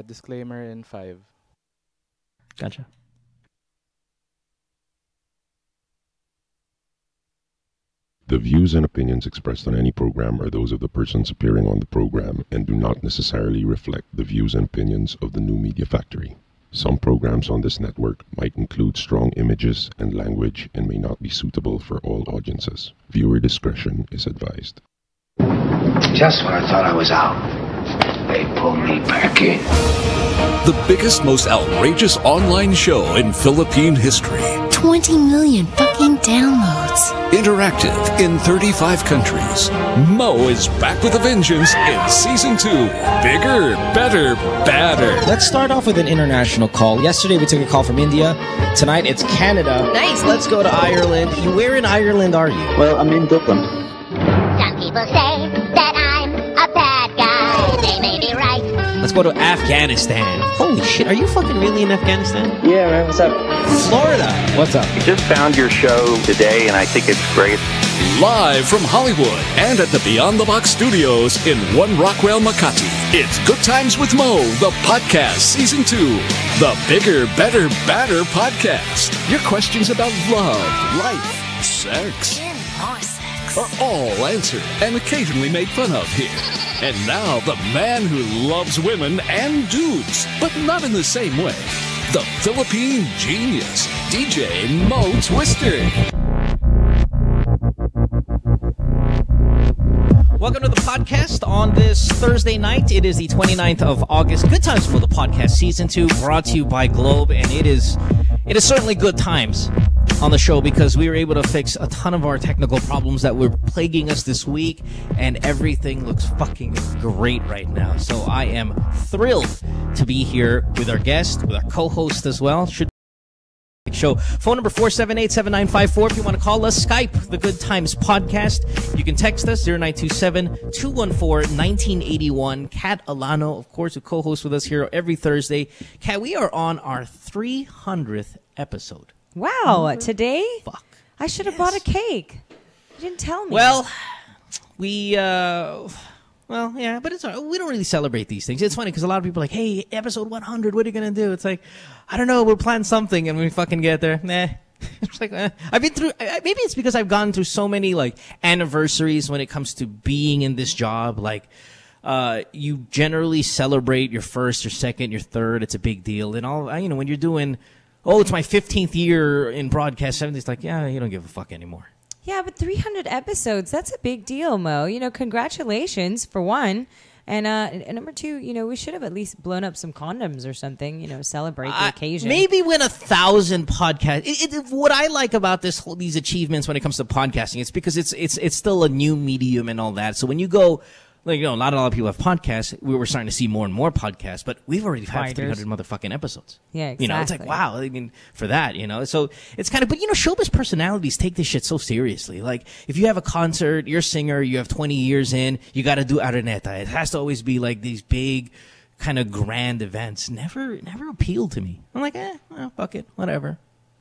Disclaimer in 5. Gotcha. The views and opinions expressed on any program are those of the persons appearing on the program and do not necessarily reflect the views and opinions of the New Media Factory. Some programs on this network might include strong images and language and may not be suitable for all audiences. Viewer discretion is advised. Just when I thought I was out, they pulled me back in. The biggest, most outrageous online show in Philippine history. 20 million fucking downloads. Interactive in 35 countries. Mo is back with a vengeance in Season 2. Bigger, better, badder. Let's start off with an international call. Yesterday we took a call from India. Tonight it's Canada. Nice. Let's go to Ireland. Where in Ireland are you? Well, I'm in Dublin. Some people say that I'm a bad guy. They may be right. Let's go to Afghanistan. Holy shit, are you fucking really in Afghanistan? Yeah, man, what's up? Florida. What's up? I just found your show today, and I think it's great. Live from Hollywood and at the Beyond the Box Studios in One Rockwell, Makati. It's Good Times with Mo, the podcast, Season 2. The Bigger, Better, Badder podcast. Your questions about love, life, sex are all answered and occasionally made fun of here. And now, the man who loves women and dudes, but not in the same way. The Philippine Genius, DJ Mo Twister. Welcome to the podcast on this Thursday night. It is the 29th of August. Good Times for the Podcast Season 2, brought to you by Globe. And it is certainly good times on the show because we were able to fix a ton of our technical problems that were plaguing us this week, and everything looks fucking great right now. So I am thrilled to be here with our guest, with our co-host as well. Should show. Phone number 478-7954 if you want to call us. Skype, The Good Times Podcast. You can text us, 0927-214-1981. Kat Alano, of course, who co-hosts with us here every Thursday. Kat, we are on our 300th episode. Wow, today? Fuck. I should have bought a cake. You didn't tell me. Well, yeah, but it's all right. We don't really celebrate these things. It's funny because a lot of people are like, hey, episode 100, what are you going to do? It's like, I don't know, we'll plan something, and when we fucking get there, nah. It's like, I've been through, maybe it's because I've gone through so many, like, anniversaries when it comes to being in this job. Like, you generally celebrate your first, your second, your third. It's a big deal. And all, when you're doing, oh, it's my 15th year in broadcast 70, it's like, yeah, you don't give a fuck anymore. Yeah, but 300 episodes, that's a big deal, Mo. Congratulations, for one. And number two, we should have at least blown up some condoms or something, celebrate the occasion. Maybe win 1,000 podcasts. What I like about these achievements when it comes to podcasting, it's because it's still a new medium and all that. So when you go, like, not a lot of people have podcasts. We were starting to see more and more podcasts, but we've already had 300 motherfucking episodes. Yeah, exactly. It's like, wow. I mean, for that, so it's kind of, but showbiz personalities take this shit so seriously. Like, if you have a concert, you're a singer, you have 20 years in, you got to do areneta. It has to always be like these big, kind of grand events. Never appealed to me. I'm like, well, fuck it, whatever,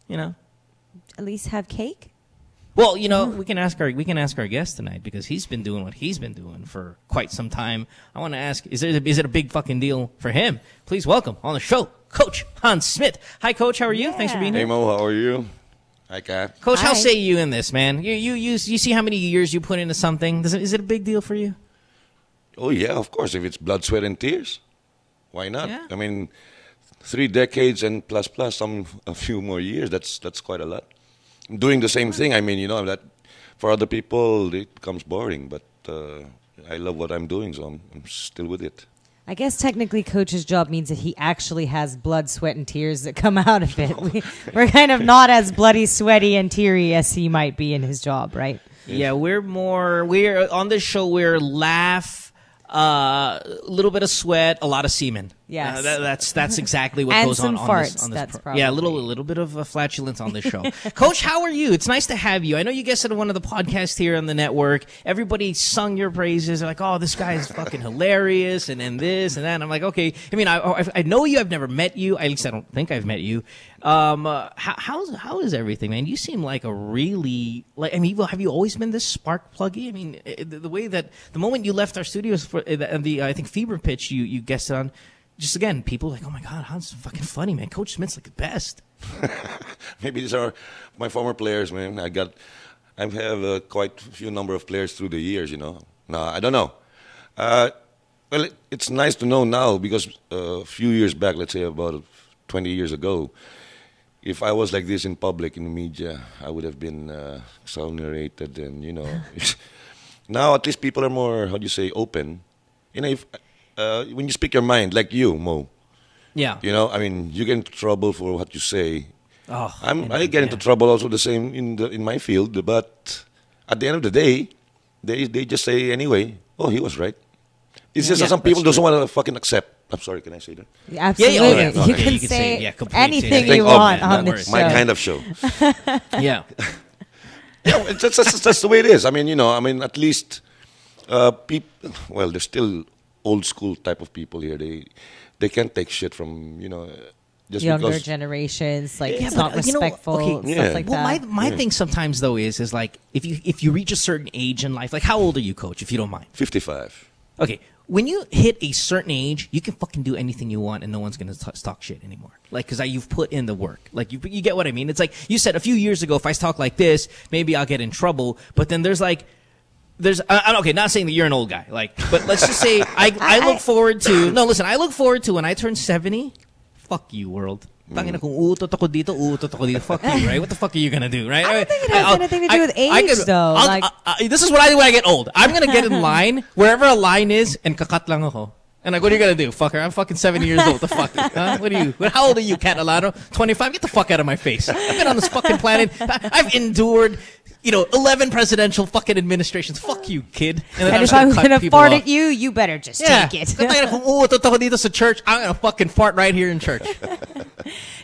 At least have cake. Well, we can ask our guest tonight because he's been doing what he's been doing for quite some time. I want to ask, is it a big fucking deal for him? Please welcome on the show, Coach Hans Smit. Hi, Coach. How are you? Yeah. Thanks for being here. Hey, Mo. How are you? Hi, Kat. Coach, Hi. how say you in this, man? You see how many years you put into something? Is it a big deal for you? Oh, yeah, of course. If it's blood, sweat, and tears, why not? Yeah. I mean, 3 decades and plus, a few more years, that's quite a lot. I'm doing the same thing. I mean, that for other people, it becomes boring, but I love what I'm doing, so I'm still with it. I guess technically Coach's job means that he actually has blood, sweat, and tears that come out of it. We're kind of not as bloody, sweaty, and teary as he might be in his job, right? Yeah, we're on this show, we're laugh, a little bit of sweat, a lot of semen. Yes. That's exactly what and goes some on farts, on this that's probably. Yeah, a little bit of flatulence on this show. Coach, how are you? It's nice to have you. I know you guested one of the podcasts here on the network. Everybody sung your praises. They're like, oh, this guy is fucking hilarious, and then this and that. And I'm like, okay. I mean, I know you. I've never met you. At least I don't think I've met you. How is everything, man? You seem like a really, have you always been this spark pluggy? I mean, the way that the moment you left our studios for I think Fever Pitch, you guested on. just again, people like, oh my God, Hans is fucking funny, man. Coach Smith's like the best. Maybe these are my former players, man. I have quite a few number of players through the years, No, I don't know. Well, it's nice to know now because a few years back, let's say about 20 years ago, if I was like this in public, in the media, I would have been exonerated and, Now at least people are more, open. If when you speak your mind, like you, Mo. Yeah. You get into trouble for what you say. Oh, I get into trouble also the same in my field, but at the end of the day, they just say anyway, oh, he was right. It's just that some people don't want to fucking accept. I'm sorry, can I say that? Absolutely. Yeah. You Okay, can you can say say, complete, anything say you anything. want on No this show. My kind of show. Yeah. That's the way it is. At least people. Well, there's still old school type of people here. They can't take shit from just younger because generations. Like Yeah, it's but, not respectful. okay, Stuff like well, that. my thing sometimes though is like if you reach a certain age in life, like how old are you, Coach? If you don't mind. 55. Okay, when you hit a certain age, you can fucking do anything you want, and no one's gonna talk shit anymore. Like, because you've put in the work. Like, you get what I mean? It's like you said a few years ago. If I talk like this, maybe I'll get in trouble. But then there's okay, not saying that you're an old guy. Like, but let's just say I look forward to. No, listen, I look forward to when I turn 70. Fuck you, world. Tangina kung uutot ako dito, fuck you, right? What the fuck are you gonna do, right? I don't think it has anything to do with age, though. This is what I do when I get old. I'm gonna get in line, wherever a line is, and kakat lang ako. And like, what are you gonna do, fucker? I'm fucking 70 years old. The fuck? Huh? What are you? How old are you, Kat Alano? 25? Get the fuck out of my face. I've been on this fucking planet. I've endured 11 presidential fucking administrations. Fuck you, kid. And if I'm going to fart at you, you better just take it. Kung uutot ako dito sa church, I'm going to fucking fart right here in church.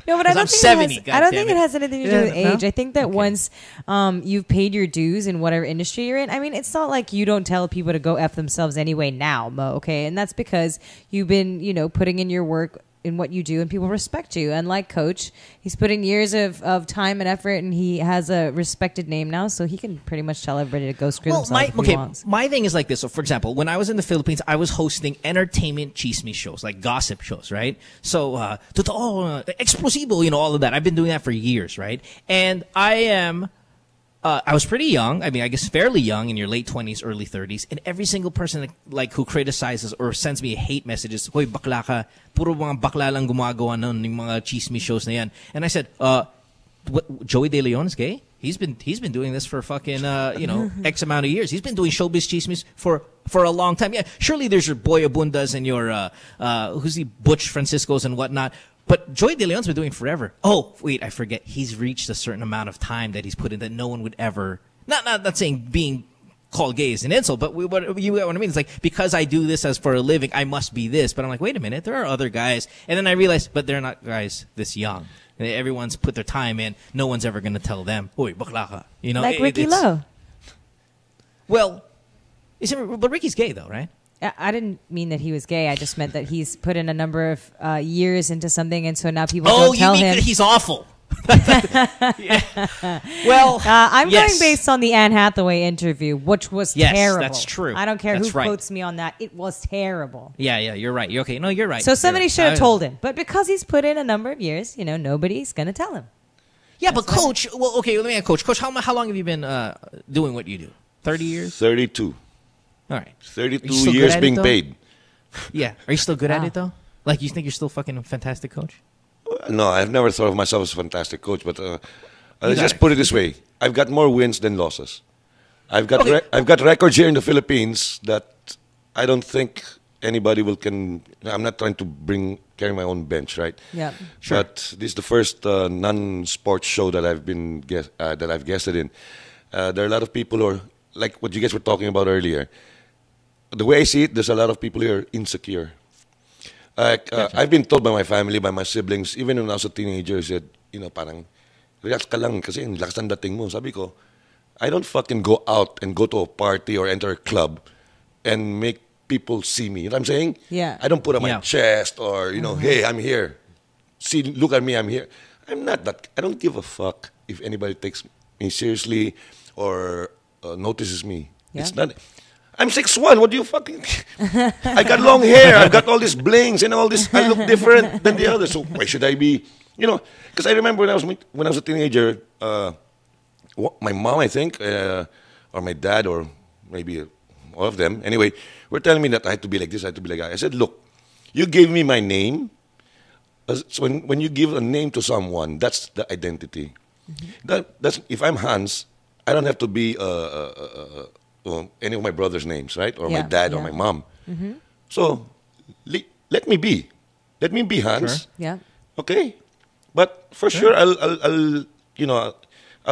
No, but I don't think it has anything to do with age. No? I think that once you've paid your dues in whatever industry you're in, I mean, it's not like you don't tell people to go F themselves anyway now, Mo, okay? And that's because you've been, putting in your work in what you do and people respect you. And like Coach, he's put in years of time and effort and he has a respected name now, so he can pretty much tell everybody to go screw themselves if he wants. My thing is like this. So for example, when I was in the Philippines, I was hosting entertainment chismis shows, like gossip shows, right? So, explosivo, all of that. I've been doing that for years, right? And I was pretty young. I mean, I guess fairly young, in your late 20s, early 30s. And every single person who criticizes or sends me hate messages, "Hoy, bakla ka. Puro mga bakla lang gumagawa nun ng mga chismis shows na yan." And I said, Joey De Leon's gay? He's been doing this for fucking X amount of years. He's been doing showbiz chismis for a long time. Yeah, surely there's your Boy Abundas and your who's the Butch Franciscos and whatnot. But Joey De Leon's been doing it forever. Oh, wait, I forget. He's reached a certain amount of time that he's put in that no one would ever. Not saying being called gay is an insult, but you get what I mean. It's like, because I do this as for a living, I must be this. But I'm like, wait a minute, there are other guys. And then I realized, but they're not guys this young. Everyone's put their time in. No one's ever going to tell them, "Uy, bakla ka." Like Ricky Lowe. Well, but Ricky's gay though, right? I didn't mean that he was gay. I just meant that he's put in a number of years into something, and so now people don't tell him. Oh, you mean he's awful? Well, I'm going based on the Anne Hathaway interview, which was terrible. Yes, that's true. I don't care who quotes me on that. It was terrible. Yeah, you're right. You're okay. No, you're right. So somebody should have told him. But because he's put in a number of years, nobody's going to tell him. Yeah, but Coach, well, okay, let me ask Coach. Coach, how long have you been doing what you do? 30 years? 32. All right. 32 years being paid. Yeah. Are you still good at it, though? Like, you think you're still fucking a fantastic coach? No, I've never thought of myself as a fantastic coach, but let's just put it this way. I've got more wins than losses. I've got records here in the Philippines that I don't think anybody I'm not trying to carry my own bench, right? Yeah. Sure. But this is the first non-sports show that I've guested in. There are a lot of people who are, like what you guys were talking about earlier. The way I see it, there's a lot of people here insecure. I've been told by my family, by my siblings, even when I was a teenager, said, parang, relax ka lang kasi lakas ang dating mo. Sabi ko, I don't fucking go out and go to a party or enter a club and make people see me. You know what I'm saying? Yeah. I don't put on my chest or, hey, I'm here. See, look at me, I'm here. I'm not that. I don't give a fuck if anybody takes me seriously or notices me. Yeah. It's not. I'm 6'1". What do you fucking... I got long hair. I've got all these blings and all this. I look different than the others. So why should I be... You know, because I remember when I was a teenager, my mom, I think, or my dad, or maybe all of them, anyway, were telling me that I had to be like this, I had to be like that. I said, look, you gave me my name. So when you give a name to someone, that's the identity. That's if I'm Hans, I don't have to be any of my brother's names, right? Or my dad or my mom. So let me be. Let me be Hans. Sure. Yeah. Okay. But for sure, I'll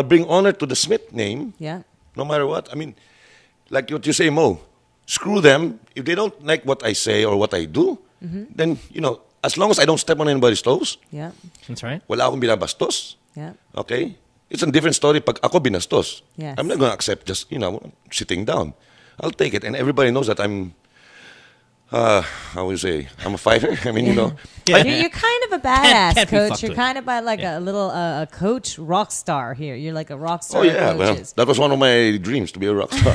bring honor to the Smit name. Yeah. No matter what. I mean, like what you say, Mo. Screw them. If they don't like what I say or what I do, then, as long as I don't step on anybody's toes. Yeah. That's right. Wala akong binabastos. Yeah. Okay? It's a different story pag ako binastos. Yes. I'm not going to accept just, sitting down. I'll take it. And everybody knows that I'm, how would you say, I'm a fighter. I mean, You're kind of a badass, coach. You're kind of like a little coach rock star here. You're like a rock star. Oh, yeah. Well, that was one of my dreams, to be a rock star.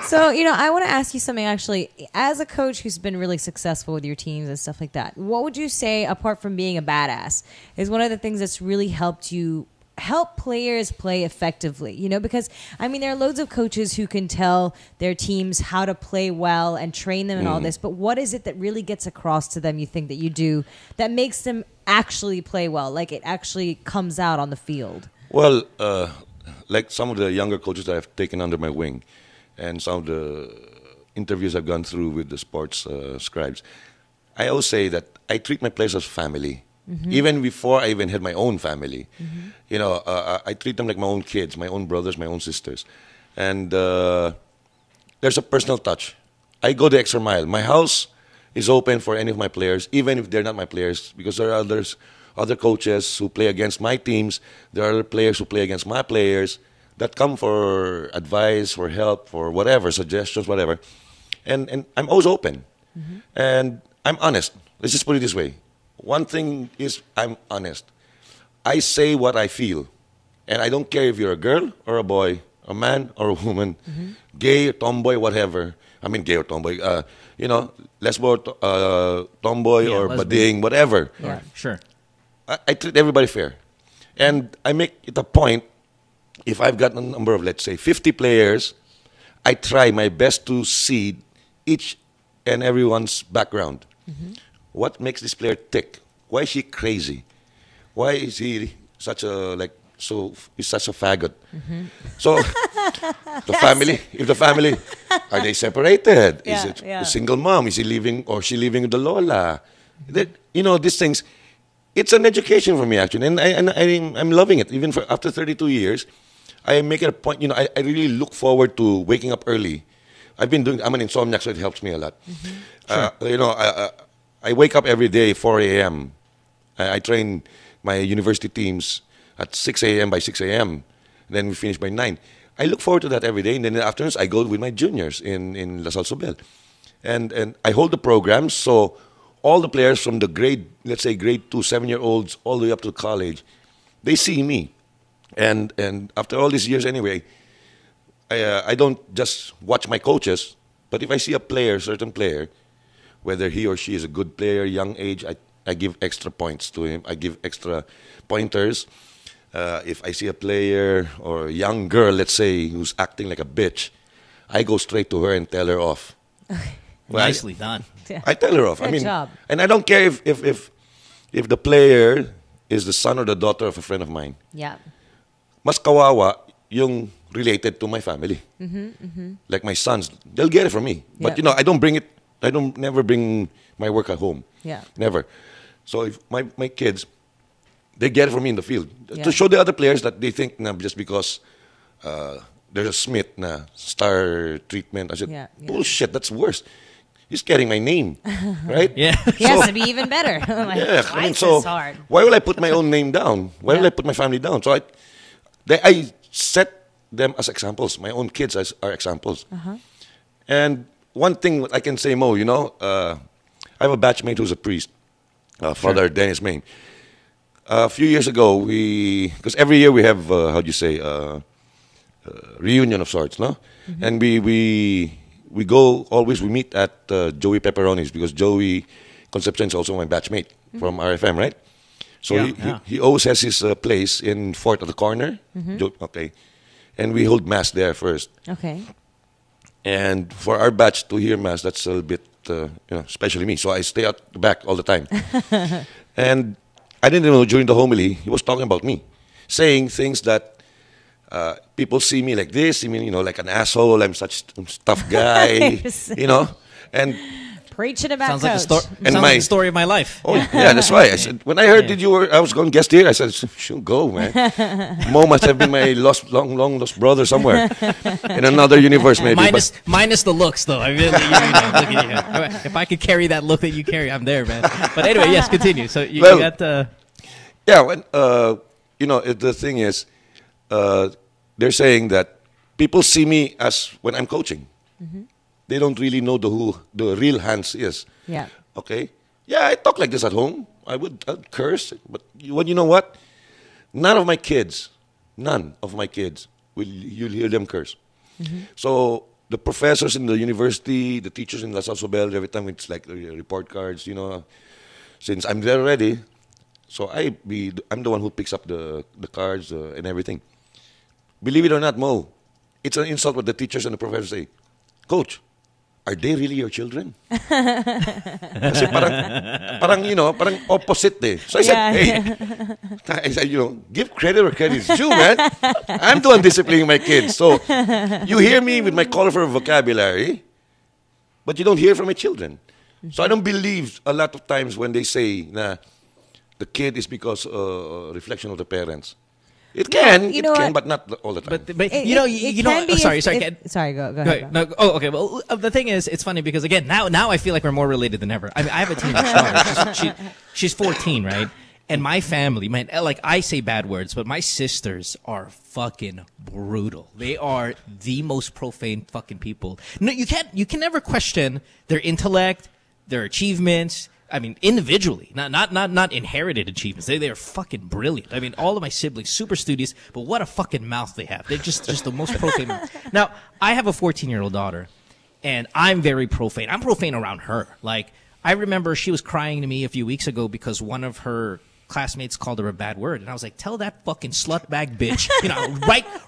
So, I want to ask you something, actually. As a coach who's been really successful with your teams and stuff like that, what would you say, apart from being a badass, is one of the things that's really helped you help players play effectively? Because there are loads of coaches who can tell their teams how to play well and train them and all this, but what is it that really gets across to them, you think, that you do that makes them actually play well, like it actually comes out on the field? Well, like some of the younger coaches that I've taken under my wing and some of the interviews I've gone through with the sports scribes, I always say that I treat my players as family. Even before I even had my own family. I treat them like my own kids, my own brothers, my own sisters. And there's a personal touch. I go the extra mile. My house is open for any of my players, even if they're not my players, because there are other coaches who play against my teams. There are other players who play against my players that come for advice, for help, for whatever, suggestions, whatever. And I'm always open. And I'm honest. Let's just put it this way. One thing is I'm honest. I say what I feel. And I don't care if you're a girl or a boy, a man or a woman, gay, tomboy, whatever. I mean gay or tomboy, lesbo, tomboy or bading, whatever. Yeah, sure. I treat everybody fair. And I make it a point, if I've got a number of, let's say, 50 players, I try my best to see each and everyone's background. What makes this player tick? Why is he crazy? Why is he such a he's such a faggot? So if the family, are they separated? Is it a single mom? Is he living or she living with the Lola? These things. It's an education for me, actually, and I'm loving it. Even after 32 years, I make it a point. I really look forward to waking up early. I'm an insomniac, so it helps me a lot. Sure. I wake up every day 4 a.m. I train my university teams at 6 a.m. by 6 a.m. Then we finish by 9. I look forward to that every day. And then in the afternoons, I go with my juniors in La Salle Sobel. And I hold the programs. So all the players from the grade 2, 7-year-olds, all the way up to college, they see me. And after all these years anyway, I don't just watch my coaches, but if I see a certain player, whether he or she is a good player, young age, I give extra points to him. I give extra pointers. If I see a player or a young girl, let's say, who's acting like a bitch, I go straight to her and tell her off. Well, Nicely done. I tell her off. Good job. And I don't care if the player is the son or the daughter of a friend of mine. Yeah. Mas kawawa yung related to my family. Like my sons, they'll get it from me. But I don't bring it. I never bring my work at home. Yeah. Never. So if my kids, they get it from me in the field. To show the other players that they think just because there's a Smit na star treatment. I said, bullshit, that's worse. He's getting my name, right? Yeah. Yes, it'd be even better. Hard. Why will I put my own name down? Why will I put my family down? So I set them as examples. My own kids are examples. And one thing I can say, Mo, I have a batchmate who's a priest, Father Dennis Main. A few years ago, because every year we have, reunion of sorts, no? And we we meet at Joey Pepperoni's because Joey Concepcion is also my batchmate from RFM, right? So he always has his place in Fort at the corner. Okay. And we hold mass there first. Okay. And for our batch to hear mass, that's a little bit, especially me. So I stay at the back all the time. And I didn't know during the homily, he was talking about me, saying things that people see me like this, like an asshole, I'm such a tough guy, and preaching about sounds like the story of my life. Oh yeah, that's why I said when I heard I was going to guest here, I said, "Should go, man." Mo must have been my long lost brother somewhere in another universe, maybe. Minus the looks, though. I mean, look at you. If I could carry that look that you carry, I'm there, man. But anyway, yes, continue. So you got the when the thing is, they're saying that people see me as when I'm coaching. They don't really know who the real Hans is. Yeah. Okay. Yeah, I talk like this at home. I'd curse, but you know what? None of my kids, you'll hear them curse. So the professors in the university, the teachers in La Salle Sobel, every time it's like report cards, since I'm there already, so I'm the one who picks up the cards and everything. Believe it or not, Mo, it's an insult what the teachers and the professors say. Coach, are they really your children? Kasi parang opposite eh. So I said, give credit where credit is due, man. I'm the one disciplining my kids. So you hear me with my colorful vocabulary, but you don't hear from my children. So I don't believe a lot of times when they say na the kid is because reflection of the parents. It can, but not all the time. But sorry. Sorry, go ahead. No, okay. Well, the thing is, it's funny because again, now I feel like we're more related than ever. I mean, I have a teenage daughter. She's 14, right? And my family, man, like I say bad words, but my sisters are fucking brutal. They are the most profane fucking people. No, you can never question their intellect, their achievements. I mean, individually, not inherited achievements. They are fucking brilliant. I mean, all of my siblings, super studious, but what a fucking mouth they have. They're just the most profane mouth. Now, I have a 14-year-old daughter, and I'm very profane. I'm profane around her. Like, I remember she was crying to me a few weeks ago because one of her classmates called her a bad word, and I was like, tell that fucking slutbag bitch,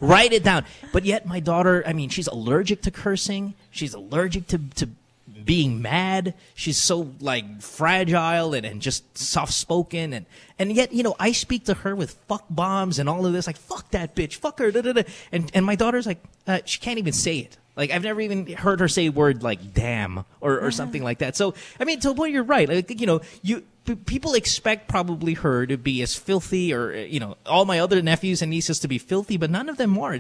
write it down. But yet my daughter, I mean, she's allergic to cursing. She's allergic to being mad. She's so like fragile and just soft spoken and yet I speak to her with fuck bombs and all of this, like fuck that bitch, fuck her, da, da, da. And my daughter's like she can't even say it. Like I've never even heard her say a word like damn or something like that. So I mean, to a point, you're right. Like people expect probably her to be as filthy or all my other nephews and nieces to be filthy, but none of them are.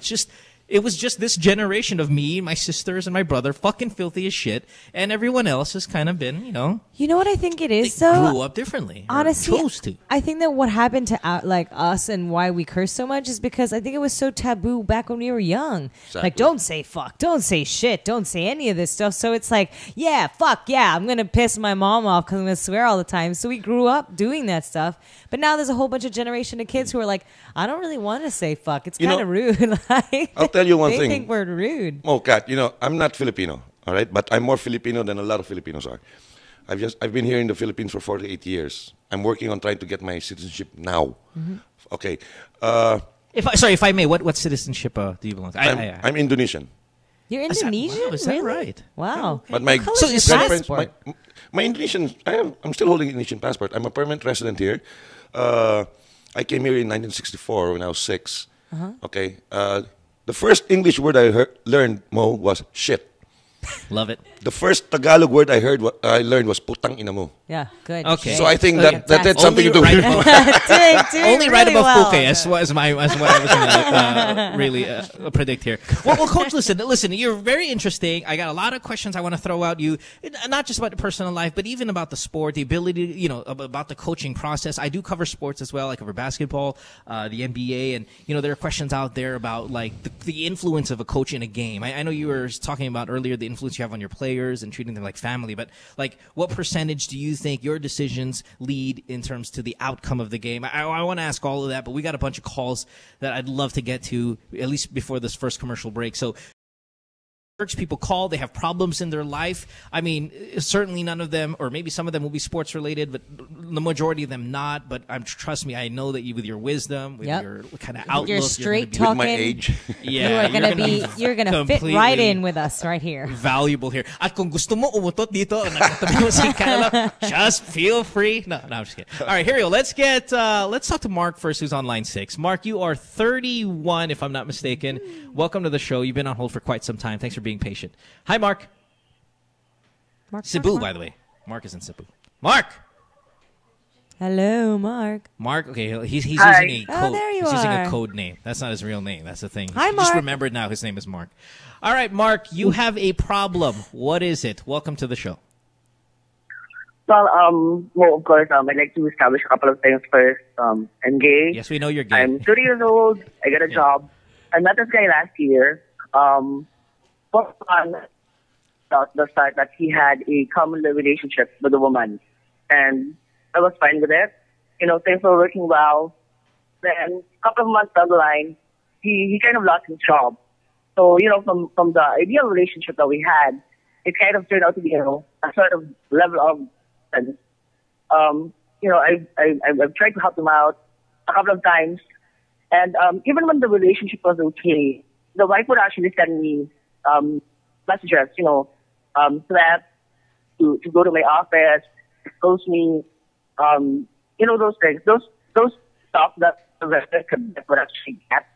It was just this generation of me, my sisters, and my brother, fucking filthy as shit, and everyone else has kind of been, You know what I think it is, though? Grew up differently. Honestly, chose to. I think that what happened to us and why we curse so much is because I think it was so taboo back when we were young. Exactly. Like, don't say fuck, don't say shit, don't say any of this stuff. So it's like, yeah, fuck, yeah, I'm going to piss my mom off because I'm going to swear all the time. So we grew up doing that stuff. But now there's a whole bunch of generation of kids who are like, I don't really want to say fuck. It's kind of rude. Like, I'll tell you one thing. They think we're rude. Oh, Kat, I'm not Filipino, all right? But I'm more Filipino than a lot of Filipinos are. I've been here in the Philippines for 48 years. I'm working on trying to get my citizenship now. Okay. If I may, what citizenship do you belong to? I'm Indonesian. You're Indonesian? Wow, is that right? Wow. But my grandparents, my Indonesian, I'm still holding an Indonesian passport. I'm a permanent resident here. I came here in 1964 when I was 6. Okay. The first English word I learned, Mo, was shit. Love it. The first Tagalog word I learned was putang ina mo. Yeah, good. Okay. So I think that had something to do with it. Only right above Puke as what I was going to really predict here. Well, Coach, listen, you're very interesting. I got a lot of questions I want to throw out you, not just about the personal life, but even about the sport, the ability, about the coaching process. I do cover sports as well. I cover basketball, the NBA, and, there are questions out there about, like, the influence of a coach in a game. I know you were talking about earlier the influence you have on your players and treating them like family, but like what percentage do you think your decisions lead in terms to the outcome of the game? I want to ask all of that, but we got a bunch of calls that I'd love to get to at least before this first commercial break. So People call, they have problems in their life. I mean, certainly none of them, or maybe some of them will be sports related, but the majority of them not. But trust me, I know that you, with your wisdom, with your kind of outlook, your straight talking, with my age, yeah, you're gonna fit right in with us right here. Valuable here. At kung gusto mo umutot dito, just feel free. No, I'm just kidding. All right, here we go. Let's talk to Mark first, who's on line 6. Mark, you are 31, if I'm not mistaken. Welcome to the show. You've been on hold for quite some time. Thanks for being patient. Hi, Mark. Cebu, by the way. Mark is in Cebu. Mark! Hello, Mark. Mark, okay, he's using a code. Oh, there you he's using are. a code name. That's not his real name. That's the thing. Hi, He just Mark. remembered now his name is Mark. All right, Mark, you have a problem. What is it? Welcome to the show. Well, of course, I'd like to establish a couple of things first. I'm gay. Yes, we know you're gay. I'm 30 years old. I got a job. I met this guy last year. But on the start that he had a common relationship with a woman, and I was fine with it. You know, things were working well. Then a couple of months down the line, he kind of lost his job. So, you know, from the ideal relationship that we had, it kind of turned out to be, you know, a sort of level of, you know, I've tried to help him out a couple of times, and even when the relationship was okay, the wife would actually send me messages, you know, threats to go to my office, expose me, you know, those things, those stuff that the resident would actually get.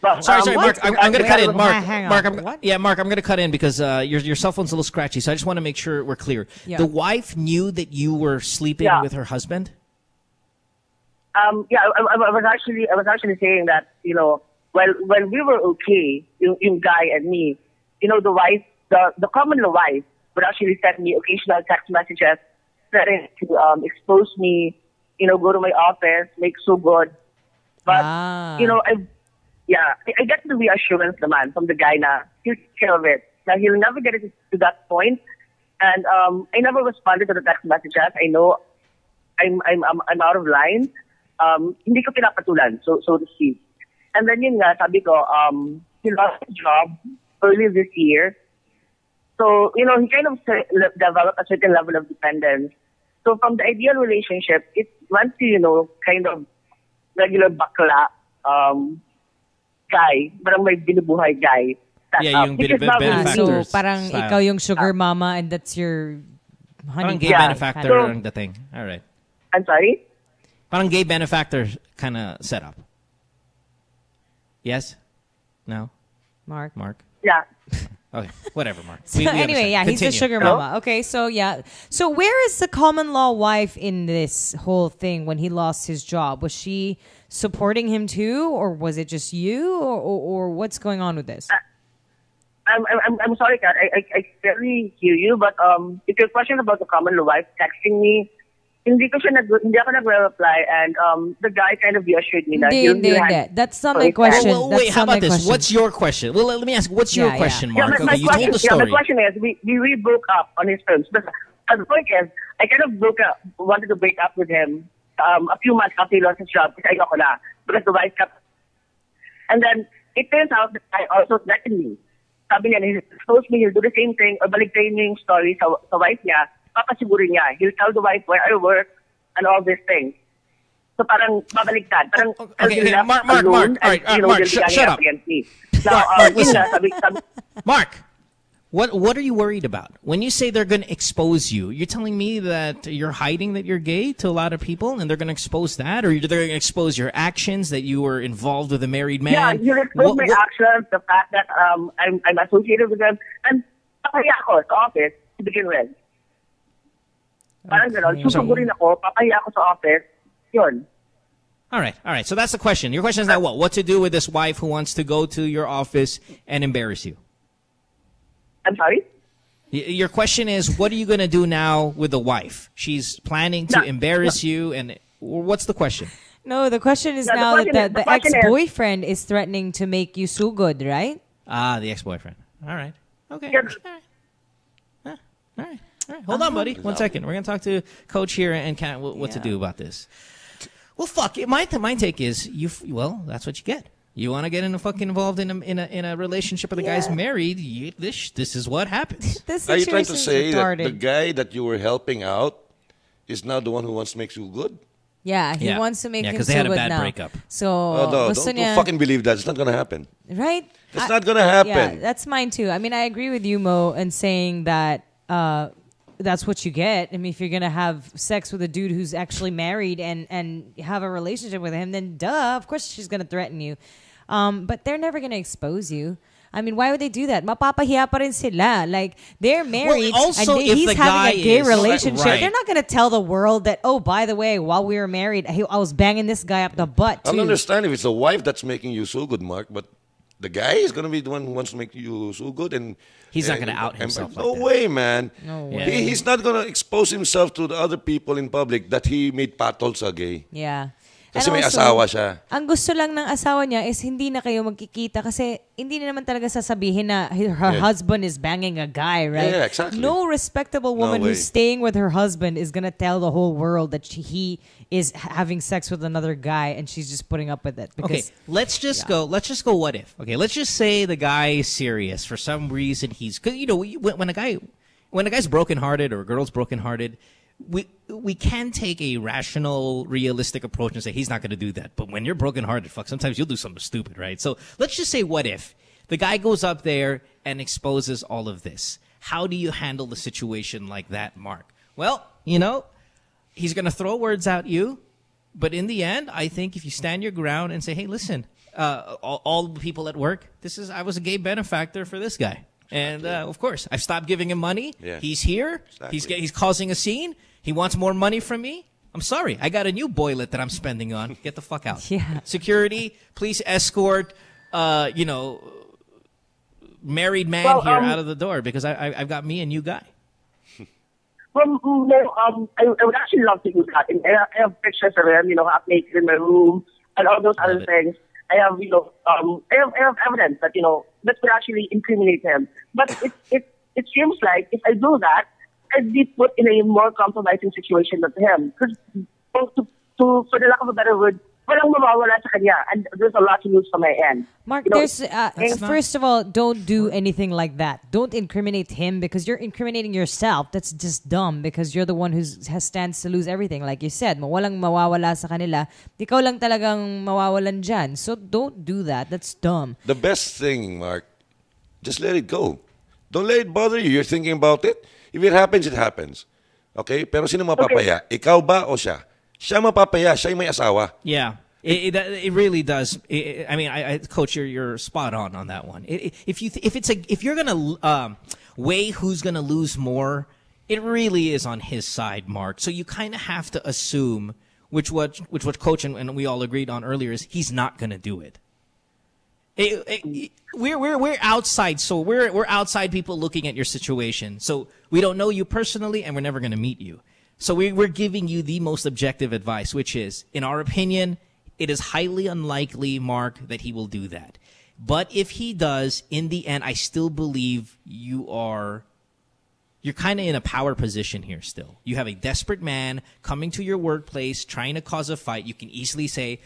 But, sorry, Mark. I'm going to cut in. Hang on. Mark, I'm going to cut in because your cell phone's a little scratchy. So I just want to make sure we're clear. Yeah. The wife knew that you were sleeping with her husband. Yeah, I was actually saying that, you know, when we were okay, yung guy and me, you know, the wife, the common wife would actually send me occasional text messages threatening to expose me, you know, go to my office, make so good. But, you know, I get the reassurance naman from the guy na he'll take care of it. Now, he'll never get it to that point. And I never responded to the text messages. I know I'm out of line. Hindi ko pinapatulan, so to speak. And then yun nga, sabi ko, he lost his job early this year. So, you know, he kind of developed a certain level of dependence. So from the ideal relationship, it went to, you know, kind of regular bakla guy, parang may binubuhay guy. Yeah, yung benefactor. So parang style. ikaw yung sugar mama and that's your honey. Parang gay benefactor ang dating. All right. I'm sorry? Parang gay benefactor kind of setup. Yes? No? Mark? Yeah. Okay, whatever, Mark. So anyway, yeah, he's the sugar mama. Okay, so yeah. So where is the common law wife in this whole thing when he lost his job? Was she supporting him too, or was it just you, or what's going on with this? I'm sorry, Kat. I barely hear you, but if your question about the common law wife texting me, hindi ako nagre-reply, and the guy kind of reassured me that Hindi. That's not my question. Well, wait, how about this? What's your question? Well, let me ask, what's your question, Mark? My you told the story. my question is, we broke up on his terms. But the point is, I kind of wanted to break up with him a few months after he lost his job, because ayoko na, because the wife kept. And then, it turns out that I also threatened me. Sabi niya, he'll expose me, he'll do the same thing, or baliktayin niya yung story sa wife niya, papasigurin niya. He'll tell the wife where I work and all these things. So parang babaliktad. Parang okay, Mark, all right, Mark, shut up. Now, Mark, what are you worried about? When you say they're going to expose you, you're telling me that you're hiding that you're gay to a lot of people, and they're going to expose that, or they're going to expose your actions, that you were involved with a married man? Yeah, he'll expose my actions, the fact that I'm associated with them, and papaya ako sa office to begin with. Parang gano'n, susugurin ako, papaya ako sa office, yun. All right. So that's the question. Your question is now what? What to do with this wife who wants to go to your office and embarrass you? I'm sorry? Your question is, what are you going to do now with the wife? She's planning to embarrass you, and what's the question? No, the question is now that the ex-boyfriend is threatening to make you so good, right? Ah, the ex-boyfriend. All right. Okay. All right. Hold on, buddy. 1 second. We're going to talk to Coach here and Kat what to do about this. Well, fuck it. My take is, well, that's what you get. You want to get involved in a relationship where the guy's married? This is what happens. Are you trying to say that the guy that you were helping out is now the one who wants to make you good? Yeah, he wants to make him because they had a bad now. breakup. So don't fucking believe that. It's not gonna happen. Right? It's not gonna happen. Yeah, that's mine too. I mean, I agree with you, Mo, in saying that that's what you get. I mean, if you're gonna have sex with a dude who's actually married and have a relationship with him, then duh, of course she's gonna threaten you. But they're never gonna expose you. I mean, why would they do that? Mapapahiya pa rin sila. Like, they're married also, and if he's the having guy a gay is- relationship. Right. They're not going to tell the world that, oh, by the way, while we were married, I was banging this guy up the butt, too. I don't understand if it's the wife that's making you so good, Mark, but the guy is going to be the one who wants to make you so good. And he's not going to out himself like no that. way, man. No way. He's not going to expose himself to the other people in public that he made patol sa gay. Yeah. Kasi And may also, asawa siya. Ang gusto lang ng asawa niya is hindi na kayo magkikita kasi hindi na naman talaga sasabihin na her husband is banging a guy, right? Yeah, exactly. No respectable woman who's staying with her husband is going to tell the whole world that he is having sex with another guy and she's just putting up with it. Because, okay, let's just go what if. Okay, let's just say the guy is serious. For some reason he's, cause you know, when a guy's brokenhearted or a girl's brokenhearted, we can take a rational, realistic approach and say he's not going to do that. But when you're brokenhearted, sometimes you'll do something stupid, right? So let's just say, what if the guy goes up there and exposes all of this? How do you handle the situation like that, Mark? Well, you know, he's going to throw words at you, but in the end, I think if you stand your ground and say, hey, listen, all the people at work, I was a gay benefactor for this guy. And of course, I've stopped giving him money. Yeah. He's here. Exactly. He's causing a scene. He wants more money from me. I'm sorry. I got a new boilet that I'm spending on. Get the fuck out. Yeah. Security, please escort, married man out of the door because I've got me a new guy. Well, I would actually love to do that. And I have pictures of him, half naked in my room and all those other things. I have, I have evidence that, that could actually incriminate him. But it seems like if I do that, I'd be put in a more compromising situation than him. Because, for the lack of a better word, walang mawawala sa kanya, and there's a lot to lose from my end. Mark, first of all, don't do anything like that. Don't incriminate him because you're incriminating yourself. That's just dumb because you're the one who stands to lose everything. Like you said, walang mawawala sa kanila. Ikaw lang talagang mawawalan dyan. So don't do that. That's dumb. The best thing, Mark, just let it go. Don't let it bother you. You're thinking about it. If it happens, it happens. Okay? Pero sino mapapaya? Ikaw ba o siya? Siya mapapaya. Siya yung may asawa. Yeah. It really does. Coach, you're spot on that one. If you're gonna weigh who's gonna lose more, it really is on his side, Mark. So you kind of have to assume which what Coach and we all agreed on earlier is he's not gonna do it. We're outside, so we're outside people looking at your situation. So we don't know you personally, and we're never gonna meet you. So we're giving you the most objective advice, which is, in our opinion, it is highly unlikely, Mark, that he will do that. But if he does, in the end, I still believe you're kind of in a power position here still. You have a desperate man coming to your workplace, trying to cause a fight. You can easily say,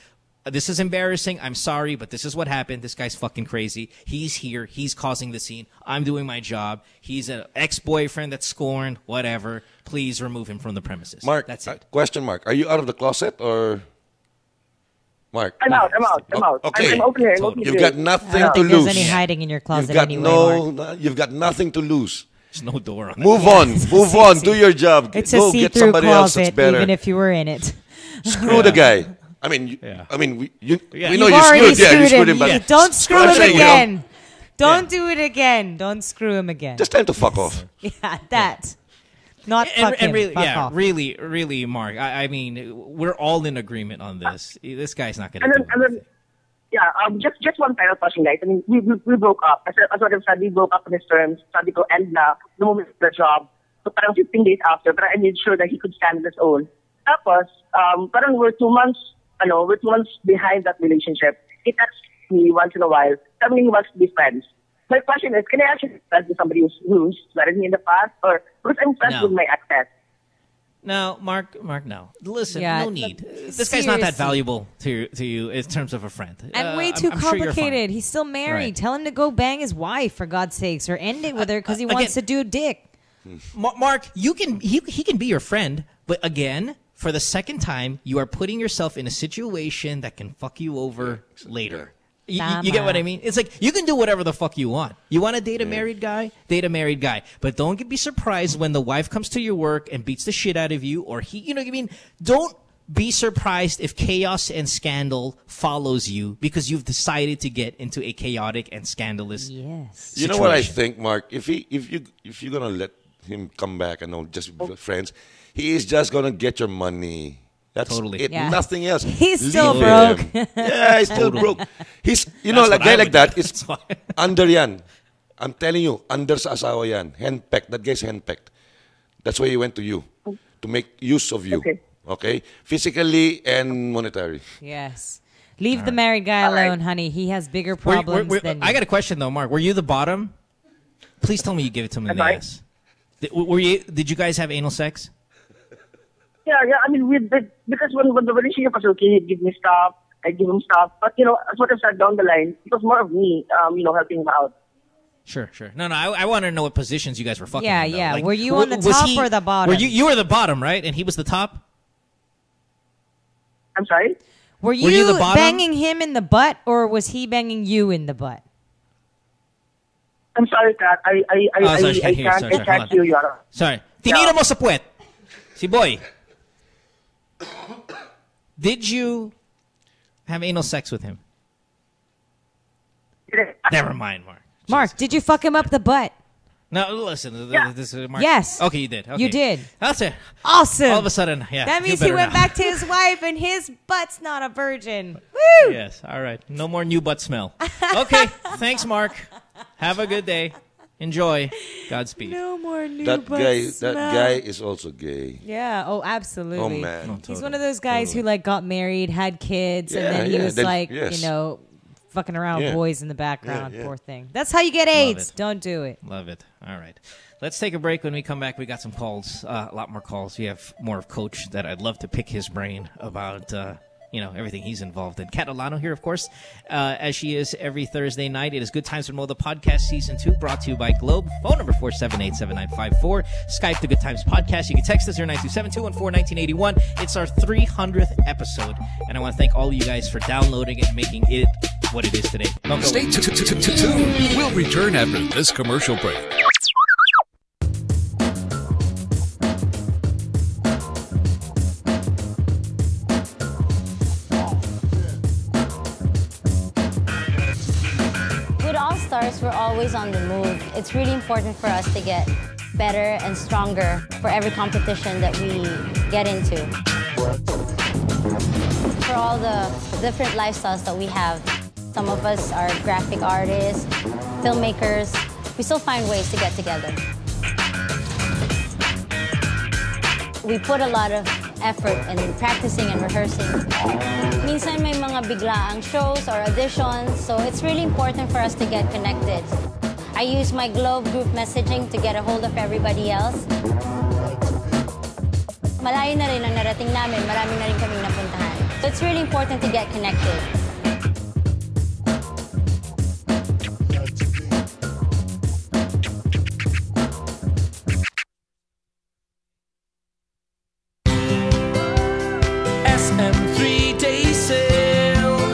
this is embarrassing. I'm sorry, but this is what happened. This guy's fucking crazy. He's here. He's causing the scene. I'm doing my job. He's an ex-boyfriend that's scorned, whatever. Please remove him from the premises. Mark, that's it. Question, Mark. Are you out of the closet or... Mark. I'm out. Okay. I'm open here. You've got nothing I don't to think lose. there's any hiding in your closet You've got anyway, Mark. You've got nothing to lose. There's no door on it. Move on. Do your job. It's Go a get see-through somebody else that's closet, better. even if you were in it. Screw the guy. I mean, we know You've you already screwed him. But don't screw I'm him saying, again. Don't do it again. Don't screw him again. Just time to fuck off. Yeah, that. Not fuck him. Really, fuck off. really, Mark. I mean, we're all in agreement on this. This guy's not going to do it. Just one final question, guys. I mean, we broke up. As what I've said, we broke up on his terms. Sabi ko, end na, the moment of the job. So parang 15 days after, but I made sure that he could stand on his own. Tapos, parang we're 2 months behind that relationship. He texts me once in a while, telling me he wants to be friends. My question is, can I actually be friends with somebody who's threatened me in the past? Or because I'm friends with my exes? No, Mark, no. Listen, Yeah, no need. look, This guy's not that seriously. valuable to you in terms of a friend. And way too I'm sure you're fine. complicated. He's still married. Right. Tell him to go bang his wife, for God's sakes, or end it with her because he wants to do dick. Mark, he can be your friend, but again, for the second time, you are putting yourself in a situation that can fuck you over later. You get what I mean? It's like you can do whatever the fuck you want. You want to date a married guy? Date a married guy. But don't be surprised when the wife comes to your work and beats the shit out of you, or he, you know what I mean? Don't be surprised if chaos and scandal follows you because you've decided to get into a chaotic and scandalous situation. You know what I think, Mark? If you're gonna let him come back and not just be friends, he is just gonna get your money. That's totally it. Yeah. Nothing else. He's still Leave broke. him. Yeah, he's still broke. He's, you know, That's like guy what I like would that do. is under yan. I'm telling you, under sa asawa yan. Handpecked. That guy's handpecked. That's why he went to you, to make use of you. Okay? Physically and monetary. Yes. Leave the married guy alone, honey. He has bigger problems than you. I got a question though, Mark. Were you the bottom? Please tell me you give it to him in the ass. Did you guys have anal sex? Yeah. I mean, we did, because when the relationship was okay, he'd give me stuff, I'd give him stuff. But, you know, as what I said down the line, it was more of me, helping him out. Sure. No, I want to know what positions you guys were fucking Yeah, in, though. yeah. Like, Were you on the top or the bottom? You were the bottom, right? And he was the top? I'm sorry? Were you the bottom? banging him in the butt, or was he banging you in the butt? I'm sorry, Kat. I can't hear you. Sorry. Tinira mo sa puwet. Si Boy. Did you have anal sex with him? Never mind, Mark. Mark, did you fuck him up the butt? No, listen. This is Mark. Yes. Okay, you did. Okay. You did. That's it. Awesome. All of a sudden, yeah. That means he went back to his wife and his butt's not a virgin. Woo! Yes. All right. No more new butt smell. Okay. Thanks, Mark. Have a good day. Enjoy. Godspeed. No more new That butt guy, smell. that guy is also gay. Yeah. Oh, absolutely. Oh, man. He's one of those guys who like got married, had kids, and then he was fucking around with boys in the background. Poor thing. That's how you get AIDS. Don't do it. Love it. All right. Let's take a break. When we come back, we got some calls, a lot more calls. We have more of Coach that I'd love to pick his brain about, everything he's involved in. Kat Alano here, of course, as she is every Thursday night. It is Good Times with Mo, the podcast season 2, brought to you by Globe. Phone number 478-7954. Skype the Good Times podcast. You can text us 0927-214-1981. It's our 300th episode, and I want to thank all of you guys for downloading it and making it what it is today. Stay tuned. We'll return after this commercial break. Stars, we're always on the move. It's really important for us to get better and stronger for every competition that we get into. For all the different lifestyles that we have, some of us are graphic artists, filmmakers. We still find ways to get together. We put a lot of effort in practicing and rehearsing. Minsan may mga biglaang shows or auditions, so it's really important for us to get connected. I use my Globe group messaging to get a hold of everybody else. Malayo na rin ang narating namin, marami na rin kaming napuntahan. So it's really important to get connected.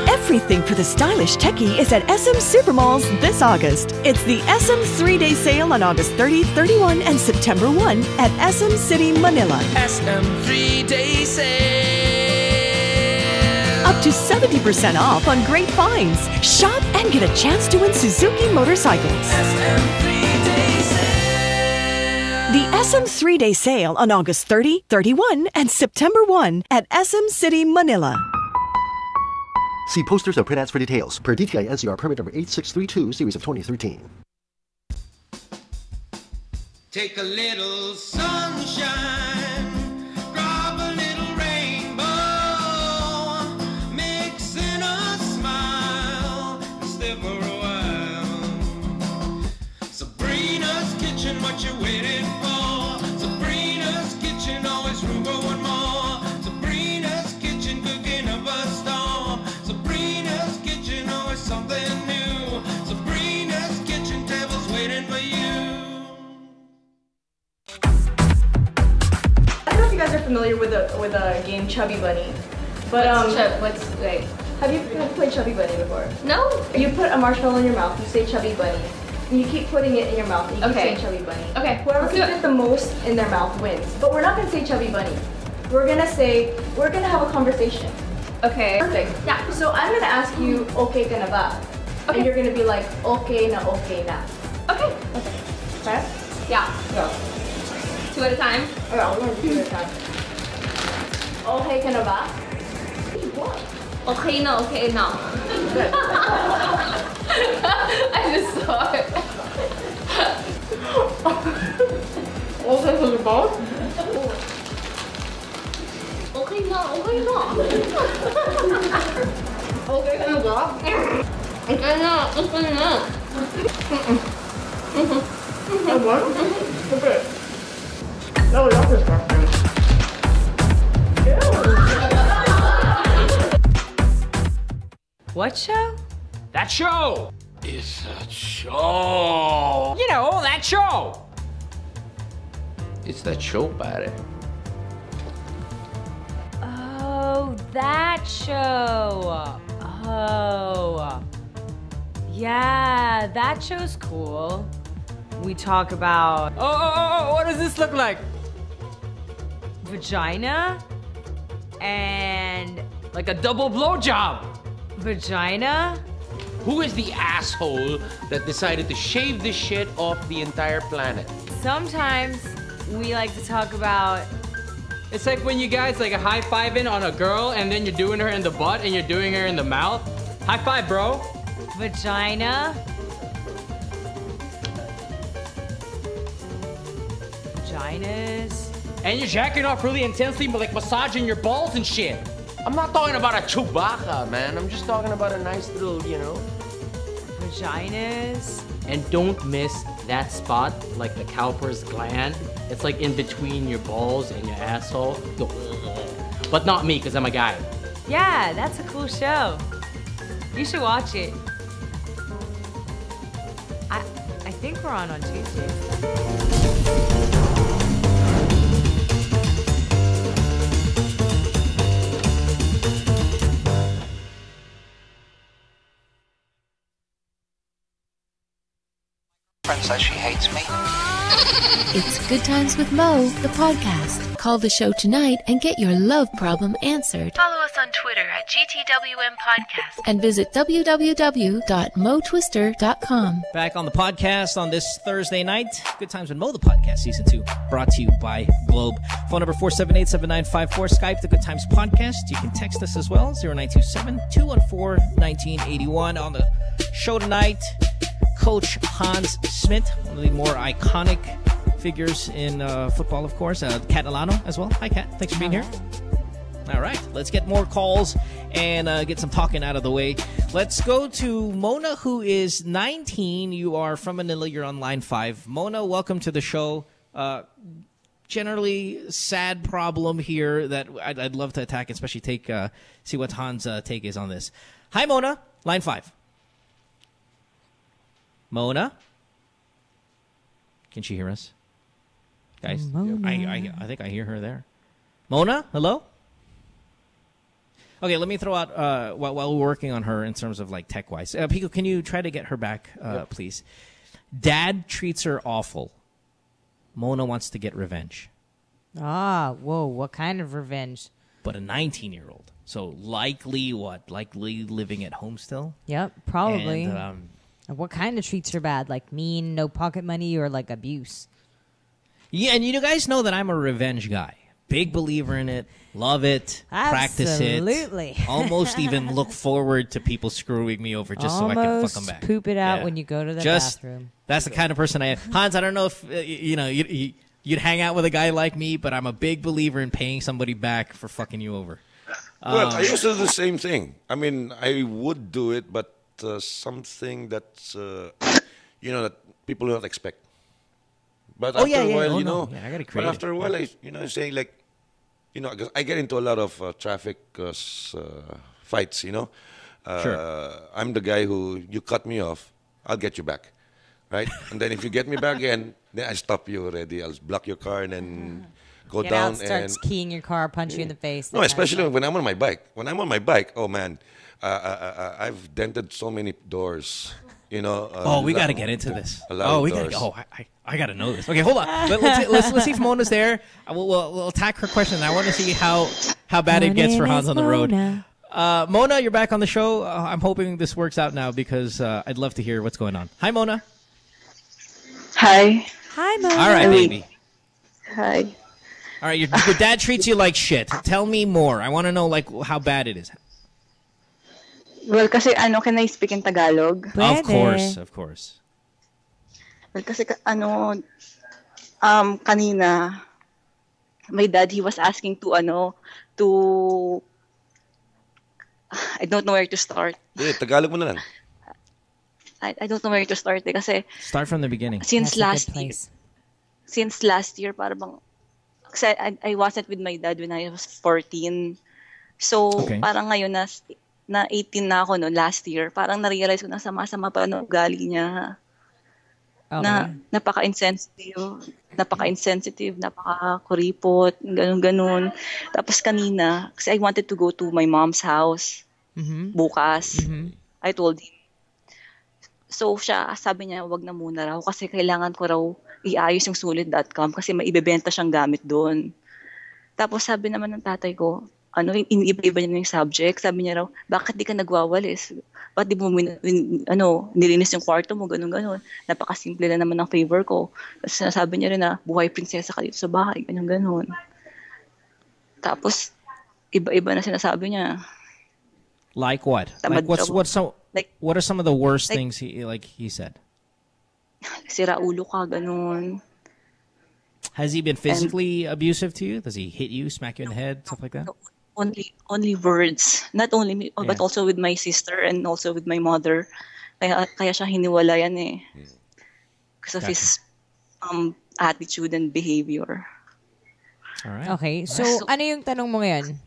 Everything for the stylish techie is at SM Supermalls this August. It's the SM 3-day sale on August 30, 31, and September 1 at SM City, Manila. SM 3-day sale. Up to 70% off on great finds. Shop and get a chance to win Suzuki motorcycles. SM 3-day sale. The SM 3-day sale on August 30, 31, and September 1 at SM City, Manila. See posters and print ads for details. Per DTI NCR permit number 8632, series of 2013. Take a little sunshine, drop a little rainbow, mix in a smile, and stay for a while. Sabrina's Kitchen, what you waiting for? Sabrina's Kitchen, always room for guys are familiar with a game Chubby Bunny, but wait. Have you played Chubby Bunny before? No. You put a marshmallow in your mouth. You say Chubby Bunny. And you keep putting it in your mouth. And you keep saying Chubby Bunny. Okay. Whoever can fit the most in their mouth wins. But we're not gonna say Chubby Bunny. We're gonna have a conversation. Okay. Perfect. Yeah. So I'm gonna ask you, okay ka na ba? Okay. And you're gonna be like, okay na, okay na. Okay. Okay? Yeah. Go. 2 at a time. Okay, I'm gonna do it at a time. Okay ka na ba? What? Okay na, okay na. I just saw it. Okay ka na ba? Okay na, okay na. Okay ka na ba? Okay na, okay na. What? Okay. No, that's disgusting. What show? That show is a show. You know, that show. It's that show, pare. Oh, that show. Oh. Yeah, that show's cool. We talk about... Oh, what does this look like? Vagina and... Like a double blowjob. Vagina? Who is the asshole that decided to shave this shit off the entire planet? Sometimes we like to talk about... It's like when you guys like high-fiving on a girl and then you're doing her in the butt and you're doing her in the mouth. High five, bro. Vagina. Vaginas. And you're jacking off really intensely, but like massaging your balls and shit. I'm not talking about a Chewbacca, man. I'm just talking about a nice little, Vaginas. And don't miss that spot, like the Cowper's gland. It's like in between your balls and your asshole. But not me, because I'm a guy. Yeah, that's a cool show. You should watch it. I think we're on Tuesday. Friend says she hates me. It's Good Times with Mo, the podcast. Call the show tonight and get your love problem answered. Follow us on Twitter at GTWM Podcast. And visit www.motwister.com. Back on the podcast on this Thursday night. Good Times with Mo, the podcast, Season 2, brought to you by Globe. Phone number 478-7954, Skype, the Good Times Podcast. You can text us as well, 0927-214-1981. On the show tonight, Coach Hans Smit, one of the more iconic figures in football, of course. Kat Alano as well. Hi, Kat. Thanks for being here. All right. Let's get more calls and get some talking out of the way. Let's go to Mona, who is 19. You are from Manila. You're on line 5. Mona, welcome to the show. Generally sad problem here that I'd love to attack, especially see what Hans' take is on this. Hi, Mona. Line 5. Mona? Can she hear us? Guys, I think I hear her there. Mona, hello? Okay, let me throw out, while we're working on her in terms of like tech-wise. Pico, can you try to get her back, please? Dad treats her awful. Mona wants to get revenge. Whoa, what kind of revenge? But a 19-year-old. So likely what? Likely living at home still? Yep, probably. And, what kind of treats her bad? Like mean, no pocket money, or like abuse? Yeah, and you guys know that I'm a revenge guy. Big believer in it. Love it. Practice it. Absolutely. Almost even look forward to people screwing me over just so I can fuck them back. Poop it out when you go to the bathroom. That's the kind of person I am. Hans, I don't know if you'd hang out with a guy like me, but I'm a big believer in paying somebody back for fucking you over. Well, I used to do the same thing. I mean, I would do it, but something that's, that people do not expect. But after a while, I gotta create but after a while, I say like, because I get into a lot of traffic fights, Sure. I'm the guy who, you cut me off, I'll get you back, right? And then if you get me back again, then I stop you already. I'll block your car and then go Get down out, starts and keying your car, punch you in the face. no, that kind of especially stuff. when I'm on my bike. When I'm on my bike, oh man, I've dented so many doors. You know. We got to get into this. A lot of we got doors. to. I got to know this. Okay, hold on. Let's see if Mona's there. We'll attack her question. I want to see how bad it gets for Hans on the road. Mona, you're back on the show. I'm hoping this works out now because I'd love to hear what's going on. Hi, Mona. Hi. Hi, Mona. All right, baby. Hi. All right, your dad treats you like shit. Tell me more. I want to know like how bad it is. Well, kasi can I speak in Tagalog? Of course. Well, kasi kanina, my dad, he was asking to I don't know where to start. Tagalog mo na lang. I don't know where to start kasi Start from the beginning. since last year, parang bang, kasi I wasn't with my dad when I was 14. So, parang ngayon na 18 na ako last year, parang na-realize ko na sama-sama pa ugali niya. Na napaka-insensitive, napaka-kuripot, ganun-ganun. Tapos kanina, kasi I wanted to go to my mom's house bukas. I told him. So siya, sabi niya, wag na muna raw kasi kailangan ko raw iayos yung sulit.com kasi may ibebenta siyang gamit doon. Tapos sabi naman ng tatay ko, iniiba-iba niya yung subject. Sabi niya raw, bakit di ka nagwawalis? Bakit di mo nilinis yung kwarto mo, ganun-ganun. Napakasimple na naman ng favor ko. Tapos sinasabi niya rin na, buhay prinsesa ka dito sa bahay, ganun-ganun. Tapos, iba-iba na sinasabi niya. Like what? Like what are some of the worst things he said? Sira ulo ka, ganun. Has he been physically abusive to you? Does he hit you, smack you in the head, stuff like that? Only words. Not only me, but also with my sister and also with my mother. Kaya siya hiniwalayan eh. Because of his attitude and behavior. All right. Okay, so ano yung tanong mo ngayon?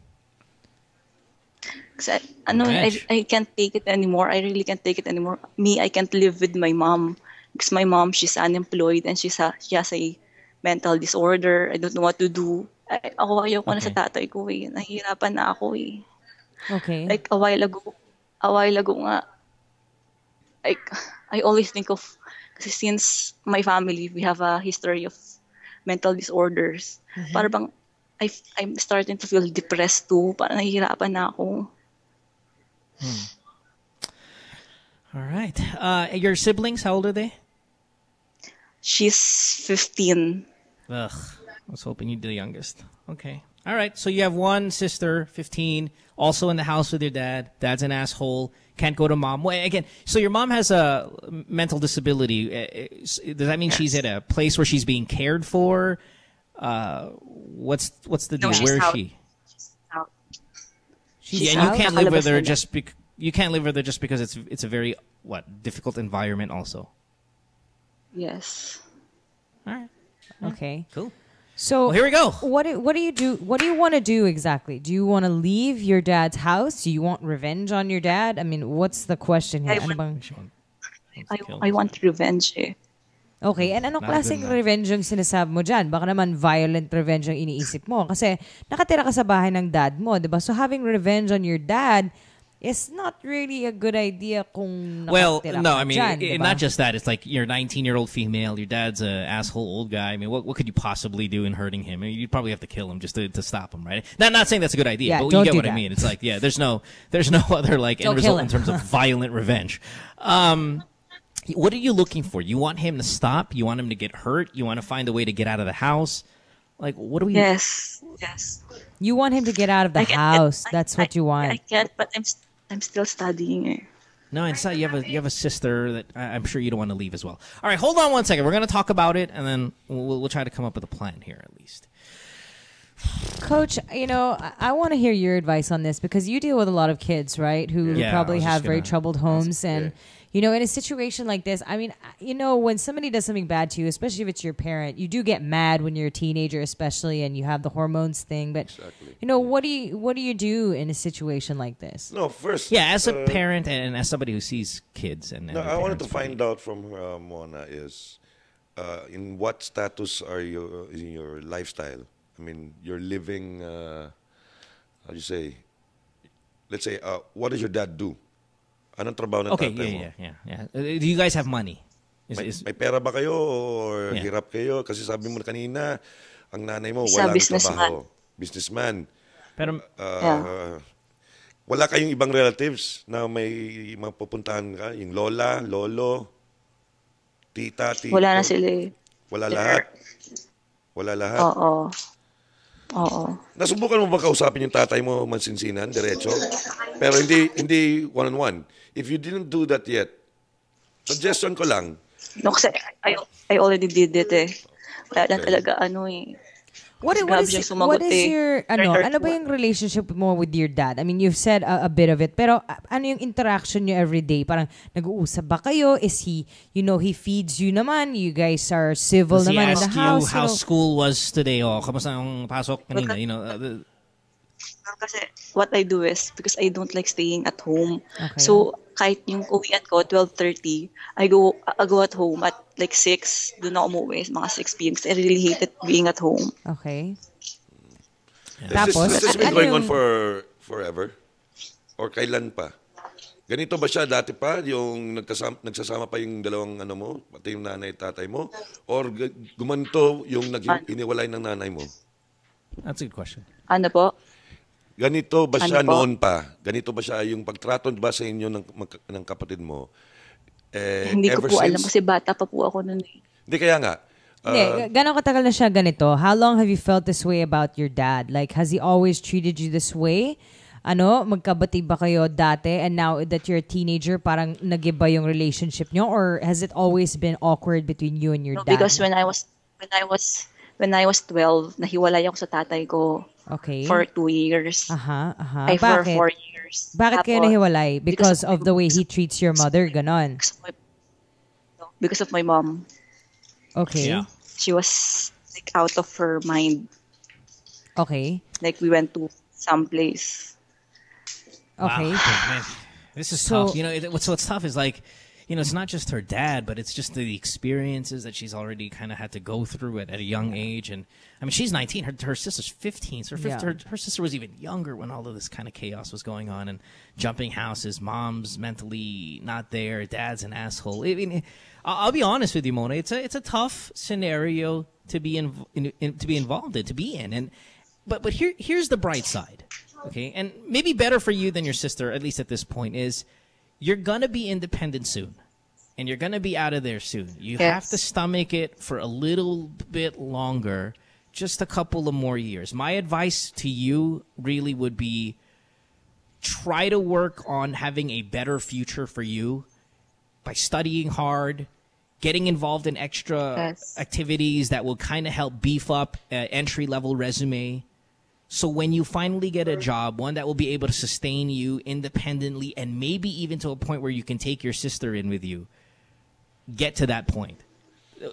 Kasi I can't take it anymore. I really can't take it anymore. I can't live with my mom. Because my mom, she's unemployed and she has a mental disorder. I don't know what to do. Ayoko na sa tatay ko eh. Nahihirapan na ako eh. Okay. Like a while ago nga, I always think of, kasi since my family, we have a history of mental disorders. Para bang, I'm starting to feel depressed too. Parang nahihirapan na ako. All right. Your siblings, how old are they? She's 15. Ugh. I was hoping you'd be the youngest. Okay. All right. So you have one sister, 15, also in the house with your dad. Dad's an asshole. Can't go to mom. Well, again, so your mom has a mental disability. Does that mean she's at a place where she's being cared for? What's the deal? Where is she? She's and you can't live with her just because it's a very difficult environment also. Yes. All right. Okay. Cool. So here we go. What do you do? What do you want to do exactly? Do you want to leave your dad's house? Do you want revenge on your dad? I mean, what's the question here? I want revenge eh. Okay, and anong klaseng revenge yung sinasabi mo dyan? Baka naman violent revenge yung iniisip mo. Kasi nakatira ka sa bahay ng dad mo, di ba? So having revenge on your dad is not really a good idea kung nakatira ka dyan, diba? Not just that. It's like you're a 19-year-old female. Your dad's an asshole old guy. I mean, what could you possibly do in hurting him? I mean, you'd probably have to kill him just to stop him, right? Not saying that's a good idea, but you get what I mean. It's like, there's no other end result in terms of violent revenge. What are you looking for? You want him to stop? You want him to get hurt? You want to find a way to get out of the house? Like, what do we... Yes. You want him to get out of the house. That's what you want. I can't, but I'm still studying eh. No, it's not. You have a sister that I'm sure you don't want to leave as well. All right, hold on one second. We're going to talk about it, and then we'll try to come up with a plan here at least. Coach, I want to hear your advice on this because you deal with a lot of kids, right, who probably have very troubled homes. And, in a situation like this, I mean, when somebody does something bad to you, especially if it's your parent, you do get mad when you're a teenager, especially, and you have the hormones thing. But, what do you do in a situation like this? No, first... Yeah, as a parent and as somebody who sees kids. I wanted to find out from Mona is, in what status are you in your lifestyle? I mean, you're living, how do you say, let's say, what does your dad do? Anong trabaho ng tatay mo? Yeah. Do you guys have money? May pera ba kayo or hirap kayo? Kasi sabi mo kanina, ang nanay mo walang trabaho. Businessman. Pero, wala kayong ibang relatives na may mapupuntahan ka? Yung lola, lolo, tita, tito? Wala na sila eh. Wala lahat? Wala lahat? Oo. Nasubukan mo ba kausapin yung tatay mo mansinsinan, diretso? Pero hindi one-on-one. If you didn't do that yet, suggestion ko lang. No, kasi I already did it eh. Kaya lang talaga What is your ano ba yung relationship mo with your dad? I mean, you've said a bit of it, pero ano yung interaction niyo every day? Parang nag-uusap ba kayo? Is he, he feeds you naman? You guys are civil naman in the house? Does he ask you how school was today? Kamusta ang pasok kanina? Kasi what I do is, because I don't like staying at home. Okay. So, kahit yung uwian ko, 12:30, I go at home at like 6. Doon ako umuwi, mga 6 p.m. Because I really hated being at home. Okay. Yeah. Tapos, this has been going on for forever? Or kailan pa? Ganito ba siya dati pa? Yung nagsasama pa yung dalawang mo? Pati yung nanay at tatay mo? Or gumanto yung iniwalay ng nanay mo? That's a good question. Ano po? Ganito ba siya noon pa? Ganito ba siya yung pagtrato ba sa inyo ng kapatid mo? Hindi ko po alam kasi bata pa po ako noon. Hindi, kaya nga. Gano'ng katagal na siya ganito? How long have you felt this way about your dad? Like, has he always treated you this way? Magkabati ba kayo dati and now that you're a teenager, parang nag-iba yung relationship nyo? Or has it always been awkward between you and your dad? Because when I was 12, nahiwalay ako sa tatay ko. Okay. For 2 years. Bakit? For 4 years. Bakit kayo nahiwalay? Because of the way he treats your mother, ganon? Because of my mom. Okay. Yeah. She was like out of her mind. Okay. Like we went to some place. Okay. Wow. This is tough. What's tough is like, it's not just her dad, but it's just the experiences that she's already kind of had to go through at a young age. And I mean, she's 19. Her sister's 15. So her sister was even younger when all of this kind of chaos was going on and jumping houses. Mom's mentally not there. Dad's an asshole. I mean, I'll be honest with you, Mona. It's a tough scenario to be involved in, to be in. And but here's the bright side, okay? And maybe better for you than your sister, at least at this point, is you're going to be independent soon, and you're going to be out of there soon. You have to stomach it for a little bit longer, just a couple of more years. My advice to you really would be try to work on having a better future for you by studying hard, getting involved in extra activities that will kind of help beef up an entry-level resume. So when you finally get a job, one that will be able to sustain you independently and maybe even to a point where you can take your sister in with you, get to that point.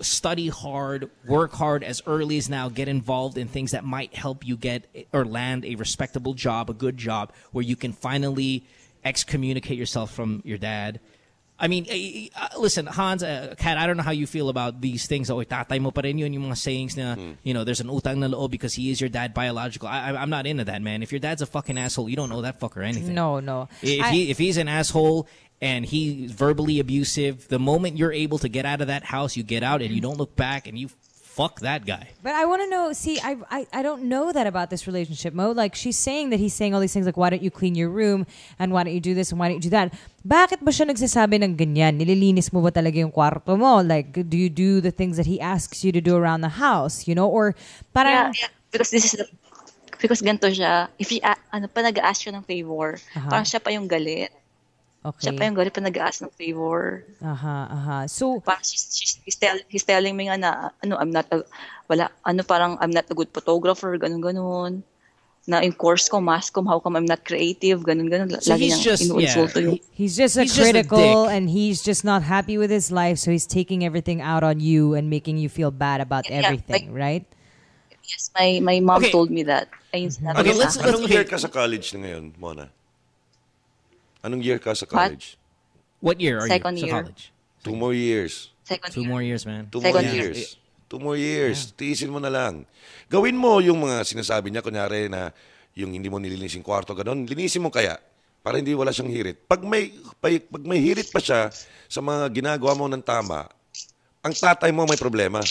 Study hard, work hard as early as now, get involved in things that might help you get or land a respectable job, a good job, where you can finally excommunicate yourself from your dad. I mean, listen, Hans, Kat, I don't know how you feel about these things. Tatay mo pa rin yun, yung mga sayings na, there's an utang na loob because he is your dad biological. I'm not into that, man. If your dad's a fucking asshole, you don't owe that fucker anything. No. If he's an asshole and he's verbally abusive, the moment you're able to get out of that house, you get out and you don't look back and you fuck that guy. But I want to know, I don't know that about this relationship, Mo. Like, she's saying that he's saying all these things like, why don't you clean your room and why don't you do this and why don't you do that? Bakit ba siya nagsasabi ng ganyan? Nililinis mo ba talaga yung kwarto mo? Like, do you do the things that he asks you to do around the house? Or parang... Yeah. Because ganito siya. If he, pa nag-ask siya ng favor, parang siya pa yung galit. Okay. Siya pa yung galit pa nag-ask ng favor. So, parang he's telling me nga na, I'm not a good photographer, ganun. Na in course ko, mass ko, how come I'm not creative, ganun. So lagi inuinsulto yun. He's just critical and he's just not happy with his life, so he's taking everything out on you and making you feel bad about everything, right? Yes, my mom told me that. Anong year ka sa college na ngayon, Mona? Anong year ka sa college? What year are Second you year. sa college? 2 more years. Second year. 2 more years, man. 2 more years. 2 more years. Tiisin mo na lang. Gawin mo yung mga sinasabi niya, kunyari na yung hindi mo nilinis yung kwarto, ganun. Linisin mo kaya para hindi wala siyang hirit. Pag may hirit pa siya sa mga ginagawa mo ng tama, ang tatay mo may problema.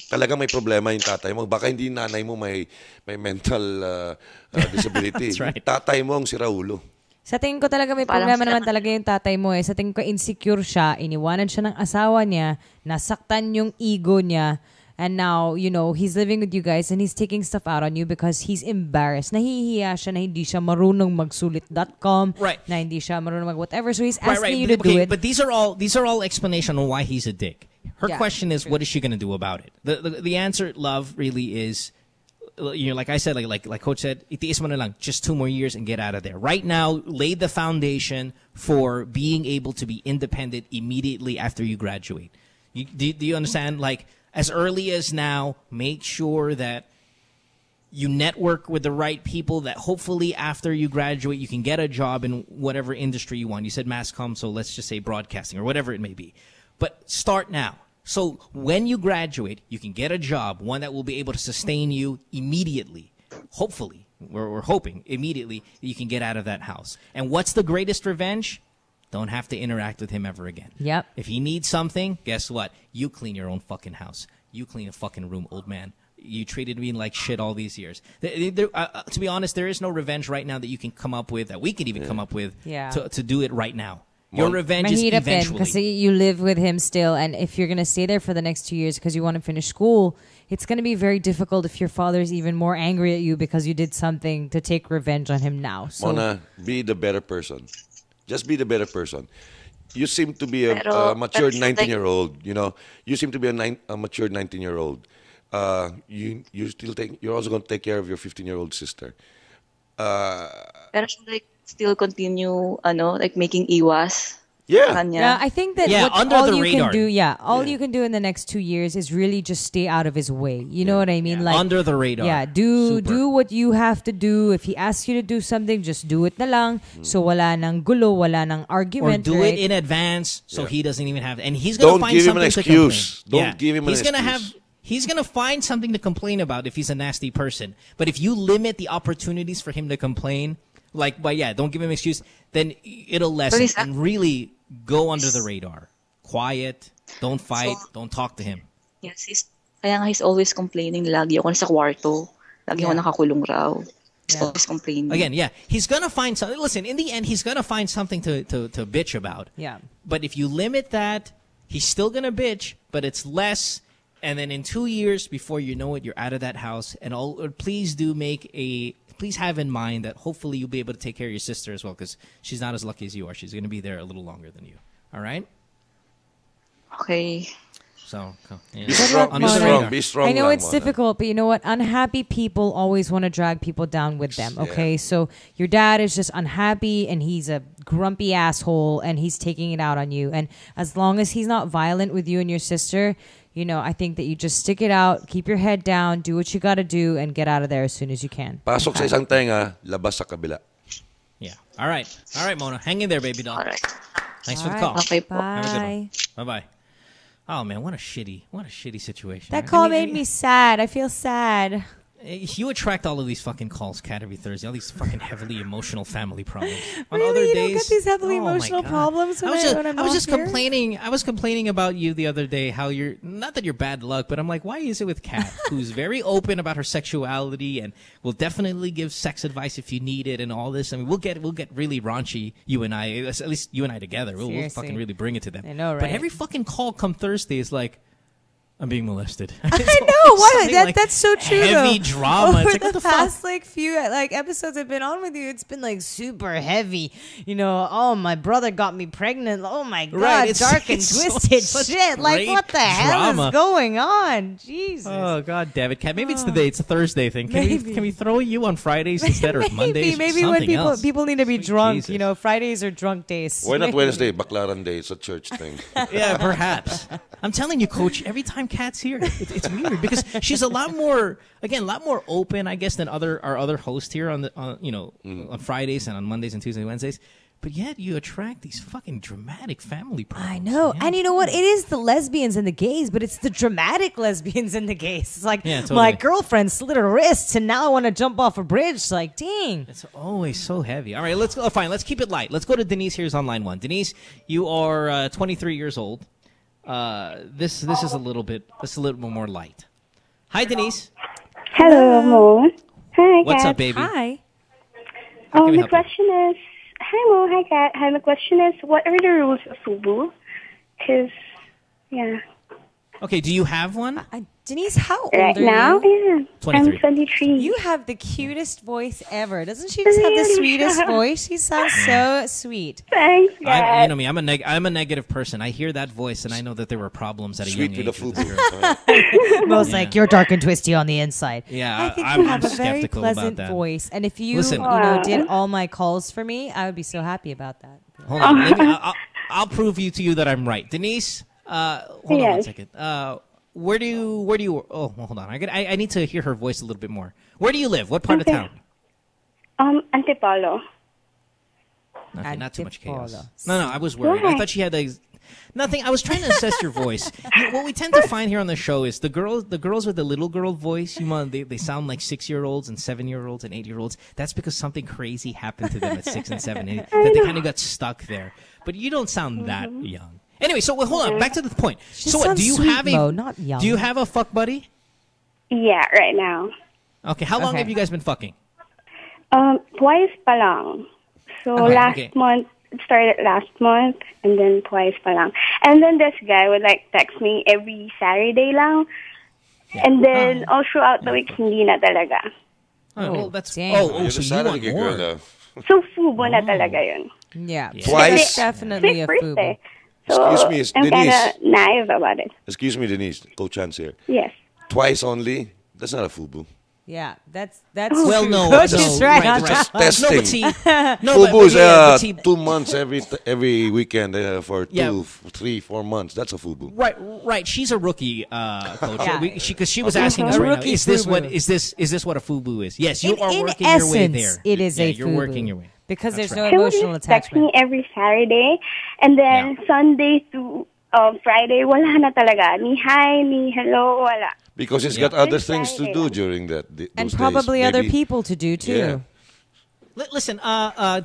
Talagang may problema yung tatay mo. Baka hindi nanay mo may mental disability. That's right. Tatay mo ang siraulo. Sa tingin ko talaga may problema naman talaga yung tatay mo eh. Sa tingin ko insecure siya, iniwanan siya ng asawa niya, nasaktan yung ego niya, and now, you know, he's living with you guys and he's taking stuff out on you because he's embarrassed. Nahihiya siya na hindi siya marunong magsulit.com, right. na hindi siya marunong mag whatever, so he's asking you to okay, do it. But these are all explanation on why he's a dick. Her question is, what is she going to do about it? The answer, love, really is, you know, like I said, like Coach said, itiis mo na lang, just 2 more years and get out of there. Right now, lay the foundation for being able to be independent immediately after you graduate. Do you understand? Like, as early as now, make sure that you network with the right people, that hopefully after you graduate, you can get a job in whatever industry you want. You said mass comm, so let's just say broadcasting or whatever it may be. But start now. So when you graduate, you can get a job, one that will be able to sustain you immediately. Hopefully, we're hoping immediately that you can get out of that house. And what's the greatest revenge? Don't have to interact with him ever again. Yep. If he needs something, guess what? You clean your own fucking house. You clean a fucking room, old man. You treated me like shit all these years. To be honest, there is no revenge right now that you can come up with, that we could even come up with to do it right now. Your revenge is eventually. Because you live with him still, and if you're going to stay there for the next 2 years because you want to finish school, it's going to be very difficult if your father's even more angry at you because you did something to take revenge on him now. So, Mona, be the better person. Just be the better person. You seem to be a matured 19-year-old. You know, you seem to be a matured 19-year-old. You're also going to take care of your 15-year-old sister. Pero like still continue like making iwas. Yeah, I think that all you radar. can do, you can do in the next 2 years is really just stay out of his way. You know what I mean? Like under the radar. Yeah, do what you have to do. If he asks you to do something, just do it na lang. So wala nang gulo, wala nang argument. Or do right? it in advance so he doesn't even have. And he's gonna find something to complain. Don't give him an excuse. He's gonna find something to complain about if he's a nasty person. But if you limit the opportunities for him to complain, don't give him an excuse, then it'll lessen and really go under the radar. Quiet, don't fight, don't talk to him. Yes, kaya nga he's always complaining. Lagi ako sa kwarto. Lagi ako nakakulong raw. He's always complaining. Again, he's gonna find something. Listen, in the end, he's gonna find something to bitch about. Yeah. But if you limit that, he's still gonna bitch, but it's less. And then in 2 years, before you know it, you're out of that house. And please have in mind that hopefully you'll be able to take care of your sister as well, because she's not as lucky as you are. She's going to be there a little longer than you. All right? Okay. So, be strong. I know it's difficult, but you know what? Unhappy people always want to drag people down with them, okay? Yeah. So your dad is just unhappy, and he's a grumpy asshole, and he's taking it out on you. And as long as he's not violent with you and your sister, you know, I think that you just stick it out, keep your head down, do what you got to do, and get out of there as soon as you can. Pasok sa isang tenga, labas sa kabila. Yeah. All right, Mona. Hang in there, baby doll. All right. Thanks for the call. Okay, Have a good one. Bye-bye. Oh, man, what a shitty situation. That call made me sad. I feel sad. You attract all of these fucking calls, Kat, every Thursday. All these fucking heavily emotional family problems. On Really? other You days, don't get these heavily emotional problems when I'm I was off just here? complaining. I was complaining about you the other day. How you're not that you're bad luck, but I'm like, why is it with Kat, who's very open about her sexuality and will definitely give sex advice if you need it and all this. I mean, we'll get really raunchy. You and I, at least you and I together, we'll fucking really bring it to them. I know, right? But every fucking call come Thursday is like, I'm being molested. I know. Why? That's so true. Heavy though. drama. Over It's like, the past few episodes I've been on with you, it's been super heavy. You know, oh, my brother got me pregnant. Oh my God, Right, it's dark and twisted shit. Like, what the hell drama. is going on? Jesus. Oh God, David, Kat. Maybe it's it's a Thursday thing. Can we throw you on Fridays instead or Mondays? Maybe or when else? people need to be drunk. Jesus. You know, Fridays are drunk days. Why not Wednesday? Baklaran Day. It's a church thing. Yeah, perhaps. I'm telling you, Coach. Every time Kat's here, it's weird because she's a lot more open, I guess, than our other hosts here on Fridays and on Mondays and Tuesdays and Wednesdays. But yet you attract these fucking dramatic family problems. I know. And you know what? It is the lesbians and the gays, but it's the dramatic lesbians and the gays. It's like, my girlfriend slit her wrists and now I want to jump off a bridge. It's like, dang. It's always so heavy. All right, let's go. Fine, let's keep it light. Let's go to Denise. Here's on line 1. Denise, you are 23 years old. This is a little bit more light. Hi, Denise. Hello, Mo. Hi, What's Kat. up, baby? Hi. The question is, hi, Mo. Hi, Kat. Hi, my question is, what are the rules of FUBU? Because, yeah. Okay, do you have one? Denise, how old Right are now, you? yeah. 23. I'm 23. You have the cutest voice ever. Doesn't she just have the sweetest voice? She sounds so sweet. Thanks, Kat. You know me, I'm a negative person. I hear that voice and I know that there were problems at a young age. Most like, you're dark and twisty on the inside. Yeah, I think I'm you have a very skeptical about pleasant that. voice. And if you, Listen. did all my calls for me, I would be so happy about that. Hold on. I'll prove to you that I'm right. Denise, hold on 1 second. Where do you? Oh, well, hold on. I need to hear her voice a little bit more. Where do you live? What part of town? Antipolo. Okay, not too much chaos. No, I was worried. I thought she had nothing. I was trying to assess your voice. What we tend to find here on the show is the girls with the little girl voice. They sound like 6-year-olds and 7-year-olds and 8-year-olds. That's because something crazy happened to them at 6 and 7, and that they kind of got stuck there. But you don't sound that young. Anyway, so hold on. Back to the point. So what, do you have not young. Do you have a fuck buddy? Yeah, right now. Okay, how long have you guys been fucking? Twice pa lang. So last month, it started last month, and then twice pa lang. And then this guy would like text me every Saturday lang. And then all throughout the week, hindi na talaga. Oh, well, that's dang. so you want more. So FUBU na talaga yun. Yeah, Twice? Definitely a FUBU. So Excuse me, it's I'm kind Denise. of naive about it. Excuse me, Denise. Coach Hans here. Yes. Twice only? That's not a FUBU. Yeah, that's well, true. no, Coach no, is right. Just testing. No, but see, FUBU is 2 months every weekend for 2, 3, 4 months. That's a FUBU. Right. She's a rookie, coach. Yeah. Because she was asking us right now, is this what a FUBU is? Yes, you are working your way there. It is a you're FUBU. working your way. Because there's no He would emotional just text me attachment. every Saturday, and then Sunday to Friday, wala na talaga. Ni hi, ni hello, wala. Because he's got other things to do during those And days. probably other Maybe- people to do, too. Yeah. Listen,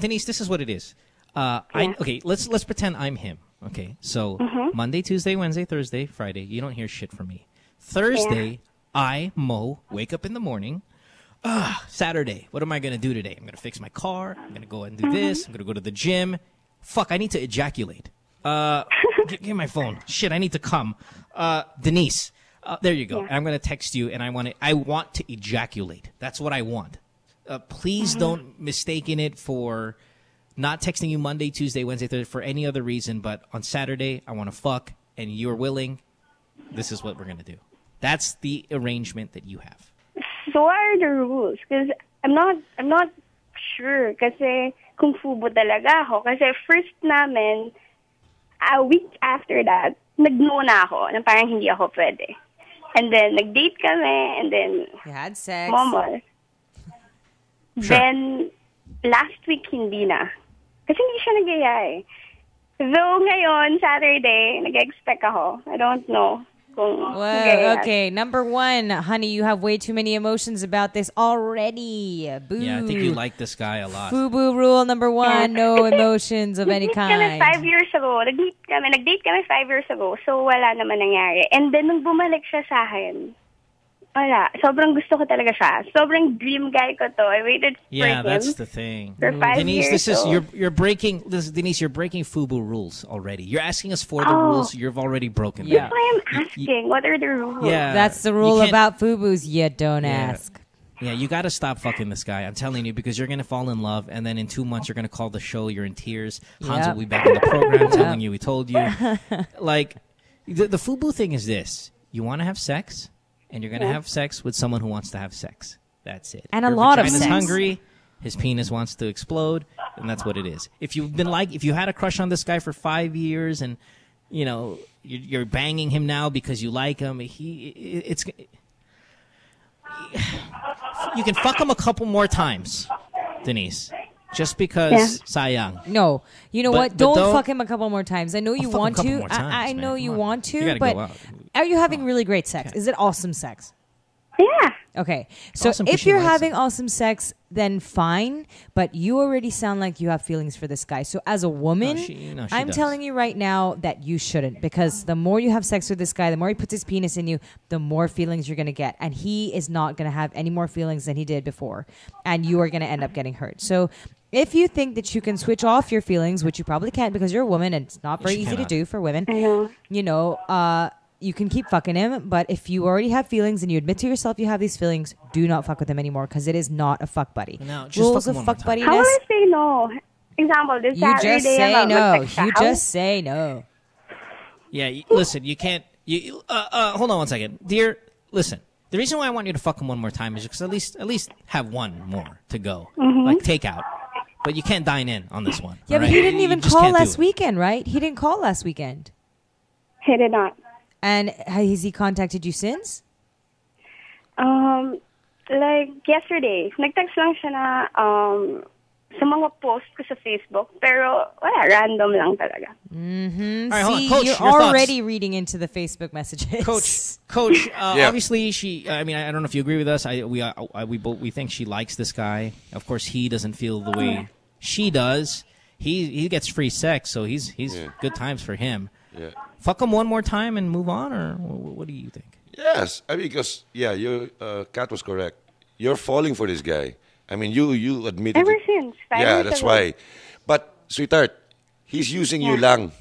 Denise, this is what it is. Okay, let's pretend I'm him. Okay, so Monday, Tuesday, Wednesday, Thursday, Friday, you don't hear shit from me. Thursday, Mo, wake up in the morning. Saturday, what am I going to do today? I'm going to fix my car. I'm going to go and do this. I'm going to go to the gym. Fuck, I need to ejaculate. Give me my phone. Shit, I need to come. Denise, there you go. I'm going to text you, and I want to ejaculate. That's what I want. Please don't mistake it for not texting you Monday, Tuesday, Wednesday, Thursday for any other reason, but on Saturday, I want to fuck, and you're willing. This is what we're going to do. That's the arrangement that you have. So what are the rules? Because I'm not sure. Kasi kung FUBU talaga ako. Kasi first namin, a week after that, nag-no na ako. Na parang hindi ako pwede. And then, nag-date kami. And then, you had sex. Momol. Sure. Then, last week, hindi na. Kasi hindi siya nag-iya eh. Though ngayon, Saturday, nag-expect ako. I don't know. Well, okay. Number 1, honey, you have way too many emotions about this already. Boo. Yeah, I think you like this guy a lot. FUBU rule number 1, no emotions of any kind. Nag-date kami 5 years ago. Nag-date kami 5 years ago. So, wala naman nangyari. And then, nung bumalik siya sa akin, wala. Sobrang gusto ko talaga siya. Sobrang dream guy ko to. I waited for him. That's the thing. For 5 Denise, years. you're breaking Denise, you're breaking FUBU rules already. You're asking us for the rules. You've already broken them. That's why I'm asking. What are the rules? Yeah. That's the rule about FUBUs. You don't ask. Yeah, you got to stop fucking this guy. I'm telling you, because you're going to fall in love, and then in 2 months you're going to call the show. You're in tears. Hans will be back in the program telling you we told you. Like, the FUBU thing is this. You want to have sex, and you're going to have sex with someone who wants to have sex. That's it. And Your a lot of vagina's sex. hungry. His penis wants to explode, and that's what it is. If you had a crush on this guy for 5 years, and you know you're banging him now because you like him, you can fuck him a couple more times, Denise. just because sayang. No, you know But- what? but Don't don't- fuck him a couple more times. I know you fuck him a want couple to. more times, I know man. you Come on. want You to, gotta but go out. are you having really great sex? Is it awesome sex? Yeah. Okay. So Awesome if because she you're likes having awesome sex, then fine. But you already sound like you have feelings for this guy. So as a woman, she I'm does. telling you right now that you shouldn't, because the more you have sex with this guy, the more he puts his penis in you, the more feelings you're going to get. And he is not going to have any more feelings than he did before. And you are going to end up getting hurt. So if you think that you can switch off your feelings, which you probably can't because you're a woman and it's not very She easy to cannot. do for women, I know. you know, you can keep fucking him, but if you already have feelings and you admit to yourself you have these feelings, do not fuck with him anymore because it is not a fuck buddy. No, just Rules fuck him of one more fuck time. buddiness. How will I say no? Example, this You Saturday, just say I'm no. mag-text ka. You How- just say no. Yeah, listen, you can't. Hold on one second, dear. Listen, the reason why I want you to fuck him one more time is because at least have one more to go, like take out. But you can't dine in on this one. Yeah, all but right? he didn't You even just call can't do last it. weekend, right? He didn't call last weekend. He did not. And has he contacted you since? Like yesterday, nag-text lang siya na sa mga post ko sa Facebook, pero wala, random lang talaga. Mm-hmm. All right, hold on. See, Coach, you're your thoughts. already reading into the Facebook messages. Coach. Yeah. Obviously, she. I mean, I don't know if you agree with us. We think she likes this guy. Of course, he doesn't feel the way she does. He gets free sex, so he's good times for him. Yeah. Fuck him one more time and move on, or what do you think? Yes, I mean, because Kat was correct. You're falling for this guy. I mean, you admitted. Ever since 5 Yeah, years that's ago. why. But sweetheart, he's using you lang.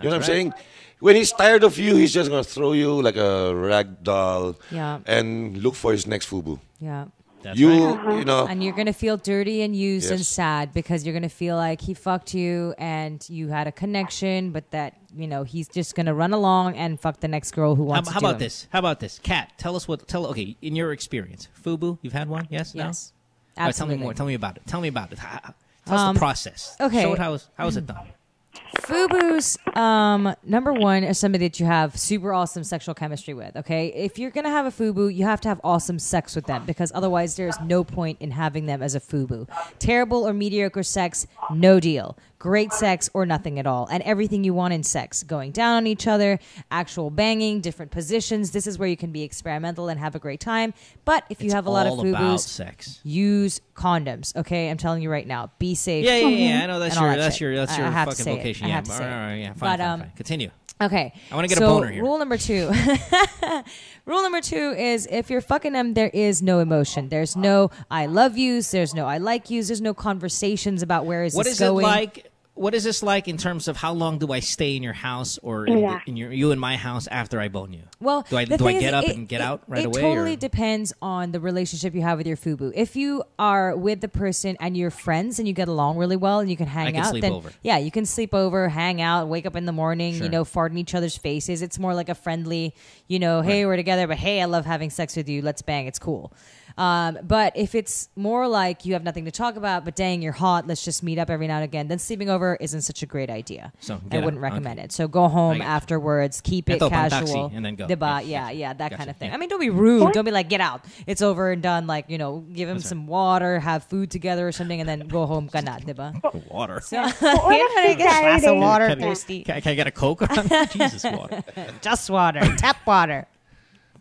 You know what I'm right. saying? When he's tired of you, he's just gonna throw you like a rag doll. Yeah. And look for his next FUBU. Yeah. That's You right. you know. And you're going to feel dirty and used and Yes. sad because you're going to feel like he fucked you and you had a connection, but that, you know, he's just going to run along and fuck the next girl who wants How to do about him. this? How about this? Kat, tell us okay, in your experience, FUBU, you've had one? Yes? No? Yes. All right, tell me Absolutely. more. Tell me about it. Tell me about it. How's the process? okay. Show it how is it done? FUBUs, number one, is somebody that you have super awesome sexual chemistry with, okay? If you're going to have a FUBU, you have to have awesome sex with them because otherwise there's no point in having them as a FUBU. Terrible or mediocre sex, no deal. Great sex or nothing at all. And everything you want in sex. Going down on each other, actual banging, different positions. This is where you can be experimental and have a great time. But if you It's have a lot of all about FUBUs, sex. use condoms, okay? I'm telling you right now. Be safe. Yeah. I know that's and all your that that's shit. your I have to fucking say it. vocation. I Yeah. have to say it. All right, yeah. Fine, But, fine. Continue. Okay. I wanna get a So, boner here. Rule number 2. Rule number 2 is if you're fucking them, there is no emotion. There's no I love yous. There's no I like yous. There's no conversations about where is What this is going. it like? What is this like in terms of how long do I stay in your house or Yeah. in you in my house after I bone you? Well, do I the thing is, get up it- and get it- out right it away? totally or? depends on the relationship you have with your FUBU. If you are with the person and you're friends and you get along really well and you can hang can out, sleep then over. yeah, you can sleep over, hang out, wake up in the morning, Sure. you know, fart in each other's faces. It's more like a friendly, you know, hey, we're together, but hey, I love having sex with you. Let's bang. It's cool. But if it's more like you have nothing to talk about, but dang, you're hot, let's just meet up every now and again, then sleeping over isn't such a great idea. So, I get wouldn't out. recommend Okay. it. So go I home got you. afterwards, keep it Ito, pang taxi, casual. and then go. Diba? Yeah. Yeah, that Gotcha. kind of thing. Yeah. I mean, don't be rude. Don't be like, get out. It's over and done. Like, you know, give him That's some water, have food together or something, and then go home ka na, diba? Water. So, you know, get a glass of water, Can I- thirsty. Can I get a Coke? Jesus, water. Just water. Tap water.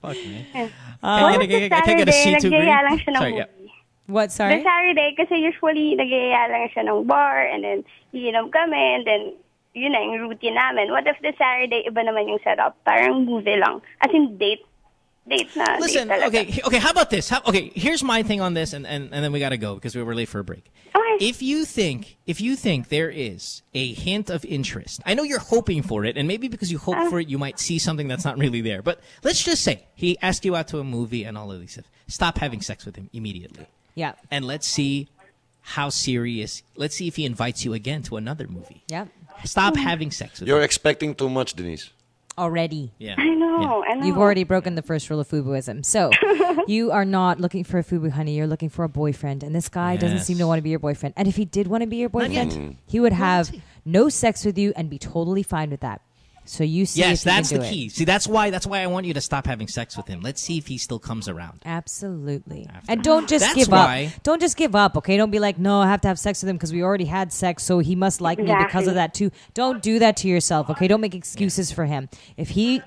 Fuck me. What Can if I get a Saturday, C2 nagyaya lang siya ng Sorry, movie? yeah. What, The sorry? Saturday, kasi usually nagyaya lang siya ng bar and then iinom kami and then yun na yung routine namin. What if the Saturday, iba naman yung setup? Parang movie lang. As in date na. Listen, date talaga. okay. How about this? Okay, here's my thing on this, and then we got to go because we were late for a break. If you think there is a hint of interest, I know you're hoping for it, and maybe because you hope for it, you might see something that's not really there. But let's just say he asked you out to a movie and all of these stuff. Stop having sex with him immediately. Yeah. And let's see how serious. Let's see if he invites you again to another movie. Yeah. Stop having sex with You're him. expecting too much, Denise. Already. Yeah. I know. You've already broken the first rule of FUBUism. So you are not looking for a FUBU, honey. You're looking for a boyfriend. And this guy doesn't Yes. seem to want to be your boyfriend. And if he did want to be your Not yet. boyfriend, he would have no sex with you and be totally fine with that. So you see Yes, if you that's can the do key. it. See, that's why I want you to stop having sex with him. Let's see if he still comes around. Absolutely. And don't just give up. Don't just give up, okay? Don't be like, no, I have to have sex with him because we already had sex, so he must like me because of that too. Don't do that to yourself, okay? Don't make excuses for him. If he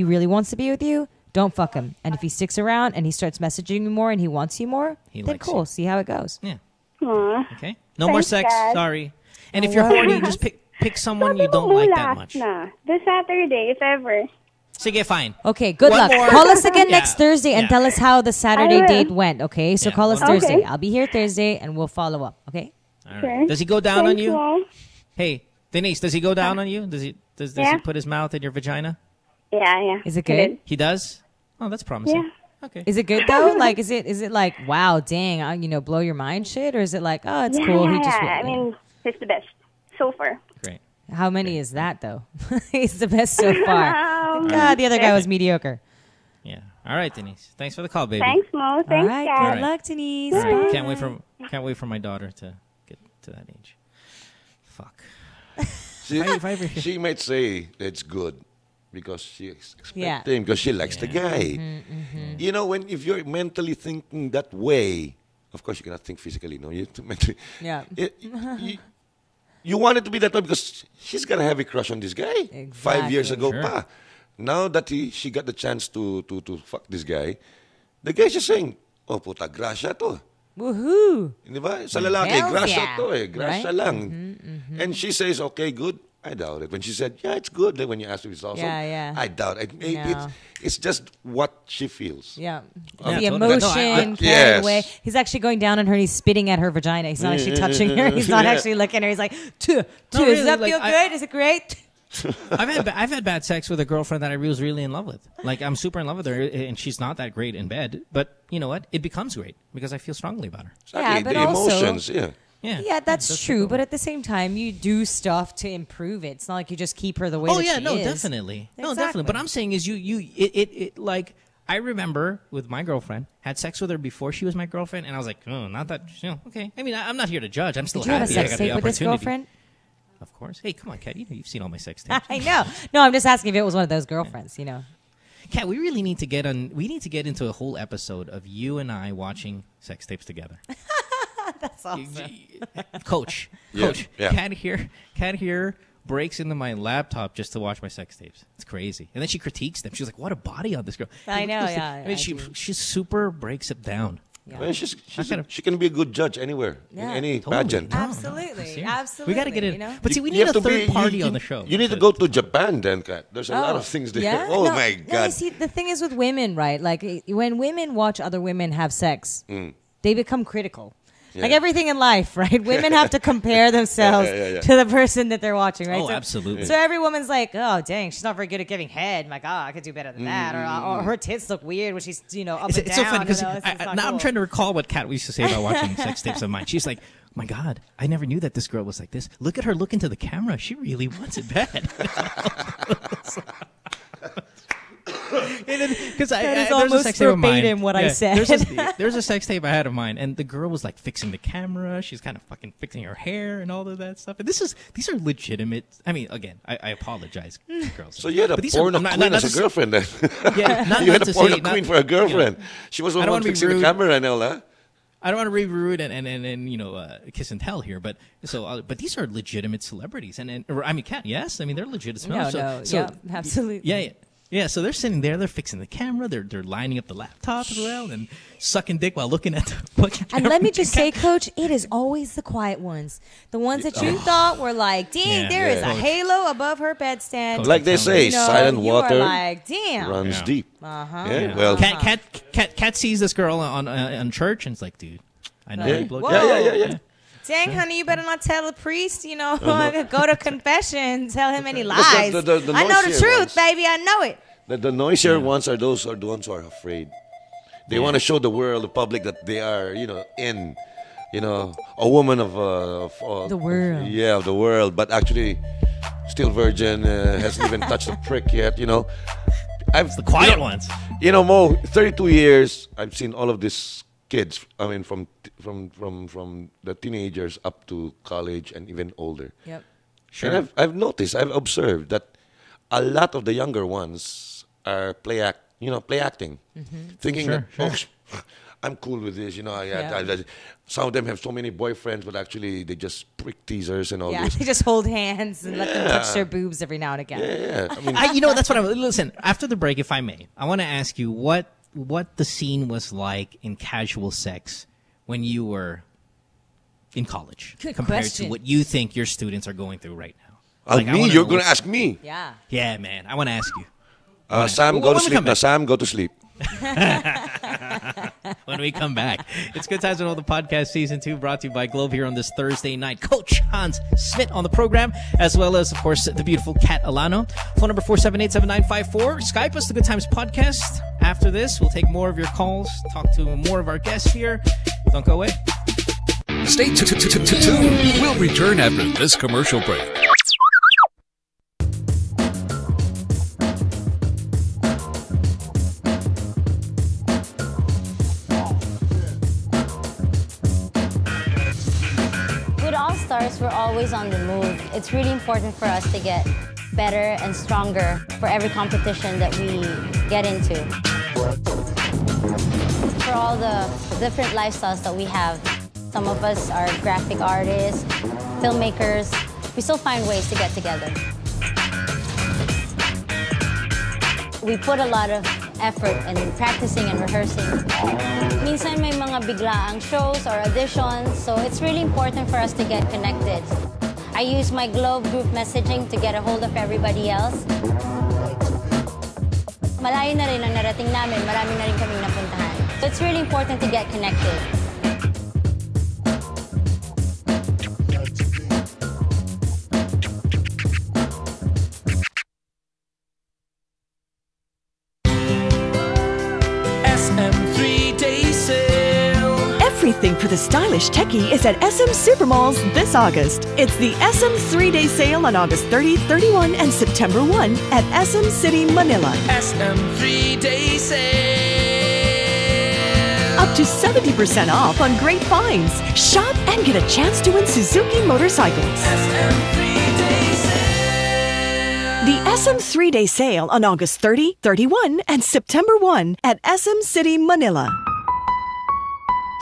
really wants to be with you, don't fuck him. And if he sticks around and he starts messaging you more and he wants you more, then cool. See how it goes. Yeah. Aww. Okay. No more sex. Dad. Sorry. And if you're horny, just pick someone you don't like that much. This Saturday, if ever. Sige, fine. Okay, good One luck. more. Call us again Yeah. next Thursday and Yeah. tell us how the Saturday I will. date went, okay? So call us one more. Thursday. Okay. I'll be here Thursday and we'll follow up, okay? All right. Does he go down on Thanks, you? Mom. Hey, Denise, does he go down on you? Does he put his mouth in your vagina? Yeah. Is it good? He does? Oh, that's promising. Yeah. Okay. Is it good though? Like, is it like, wow, dang, blow your mind shit? Or is it like, oh, it's cool. He just. I mean, he's the best so far. Great. How many is that though? He's the best so far. God, the other guy was mediocre. Yeah. All right, Denise. Thanks for the call, baby. Thanks, Mo. Thanks, All right, Dad. good luck, Denise. All right. Bye. Can't wait for my daughter to get to that age. Fuck. She might say it's good because she's Yeah. expecting, because she likes the guy. You know, if you're mentally thinking that way, of course you cannot think physically. No, you have to mentally. Yeah. You want it to be that way because she's got a heavy crush on this guy. 5 years ago, Sure. pa. Now that she got the chance to fuck this guy, the guy's just saying, "Oh, puta, grasya to." Woohoo! Di ba? Sa lalaki, Hells grasya yeah. to eh. Grasya Right? lang. And she says, okay, good. I doubt it. When she said, yeah, it's good. Then when you asked if it's awesome, Yeah. I doubt it. No. It's just what she feels. Yeah. Yeah, The totally. emotion carried Yes. away. He's actually going down on her and he's spitting at her vagina. He's not actually touching her. He's not Yeah. actually looking at her. He's like, does really, that like, feel good? Is it great? I've had bad sex with a girlfriend that I was really in love with. Like, I'm super in love with her, and she's not that great in bed. But you know what? It becomes great because I feel strongly about her. Yeah, but the also, emotions, yeah. Yeah, that's true. But at the same time, you do stuff to improve it. It's not like you just keep her the way Oh that yeah, she no, is. definitely, no, Exactly. definitely. But I'm saying is it like I remember with my girlfriend, had sex with her before she was my girlfriend, and I was like, oh, not that, okay. I mean, I'm not here to judge. I'm still Did you have a happy sex I got the tape with this opportunity. girlfriend? Of course. Hey, come on, Kat. You've seen all my sex tapes. I know. No, I'm just asking if it was one of those girlfriends. Kat, we really need to get on. We need to get into a whole episode of you and I watching sex tapes together. That's awesome. Coach. Yeah, yeah. Kat here breaks into my laptop just to watch my sex tapes. It's crazy. And then she critiques them. She's like, "What a body on this girl." I know, Look at this yeah, thing. I mean, I she super breaks it down. Yeah. Well, she can be a good judge anywhere, Yeah. in any Totally. pageant. Absolutely. Absolutely. We got to get in. You know? But see, we You need have a to be- third party you- on the show. You need to go to Japan then, Kat. There's a lot of things there. Yeah? Oh No, my no, God. you see, the thing is with women, right? Like when women watch other women have sex, they become critical. Yeah. Like everything in life, right? Women have to compare themselves Yeah. to the person that they're watching, right? Oh, So- absolutely. So every woman's like, "Oh, dang, she's not very good at giving head. My God, I could do better than that." Or her tits look weird when she's, up It's, and it's so down. funny because it's not now I'm cool. trying to recall what Kat used to say about watching sex tapes of mine. She's like, oh "My God, I never knew that this girl was like this. Look at her look into the camera. She really wants it bad." Because That is there's a almost sex tape of mine. verbatim what I said. There's a sex tape I had of mine, and the girl was like fixing the camera. She's kind of fucking fixing her hair and all of that stuff. And these are legitimate. I mean, again, I apologize, girls. So you had a But these are porno not- queen not as to a girlfriend then. Yeah, not- you not had to a porno say- not- queen for a girlfriend. you know, She was the I don't one wanna be fixing the rude. camera and all that. I don't want to be rude and kiss and tell here, but but these are legitimate celebrities, and I mean, Kat, yes, I mean they're legitimate. No, so, yeah, absolutely. Yeah. So they're sitting there, they're fixing the camera, they're lining up the laptop as well, and sucking dick while looking at the fucking And camera. let me just say, Coach, it is always the quiet ones. The ones that you thought were like, dang, Yeah. there is Yeah. a halo above her bedstand. Like they say, silent you water are like, damn. runs deep. Uh-huh. Yeah, well, Kat sees this girl on church, and it's like, dude, I know Yeah. you blow. Whoa. Yeah. Dang, honey, you better not tell the priest, go to confession, tell him any lies. the I know the noisier truth, ones. baby. I know it. The noisier ones are the ones who are afraid. They want to show the world, the public, that they are, a woman of The world. Yeah, of the world, but actually still virgin, hasn't even touched a prick yet. It's the quiet ones. Mo, 32 years, I've seen all of these kids. I mean, from the teenagers up to college and even older. Yep. Sure. And I've noticed, I've observed that a lot of the younger ones are play acting, thinking Sure, that I'm cool with this. Some of them have so many boyfriends, but actually they just prick teasers and all this. They just hold hands and let them touch their boobs every now and again. Yeah. I mean, that's what listen, after the break, if I may, I want to ask you what the scene was like in casual sex when you were in college compared to what you think your students are going through right now. You're going to ask me? Yeah. Yeah, man. I want to ask you. Sam, go to sleep now. Sam, go to sleep. When we come back, it's Good Times with Mo, the podcast season 2, brought to you by Globe here on this Thursday night. Coach Hans Smit on the program, as well as, of course, the beautiful Kat Alano. Phone number 478-7954. Skype us, the Good Times podcast. After this, we'll take more of your calls, talk to more of our guests here. Don't go away. Stay tuned. We'll return after this commercial break. Stars, we're always on the move. It's really important for us to get better and stronger for every competition that we get into. For all the different lifestyles that we have, some of us are graphic artists, filmmakers. We still find ways to get together. We put a lot of effort in practicing and rehearsing. Minsan may mga biglaang shows or auditions, so it's really important for us to get connected. I use my Globe group messaging to get a hold of everybody else. Malayo na rin ang narating namin, marami na rin kaming napuntahan. So it's really important to get connected. Everything for the stylish techie is at SM Supermalls this August. It's the SM 3-day sale on August 30, 31, and September 1 at SM City, Manila. SM 3-day sale. Up to 70% off on great finds. Shop and get a chance to win Suzuki motorcycles. SM 3-day sale. The SM 3-day sale on August 30, 31, and September 1 at SM City, Manila.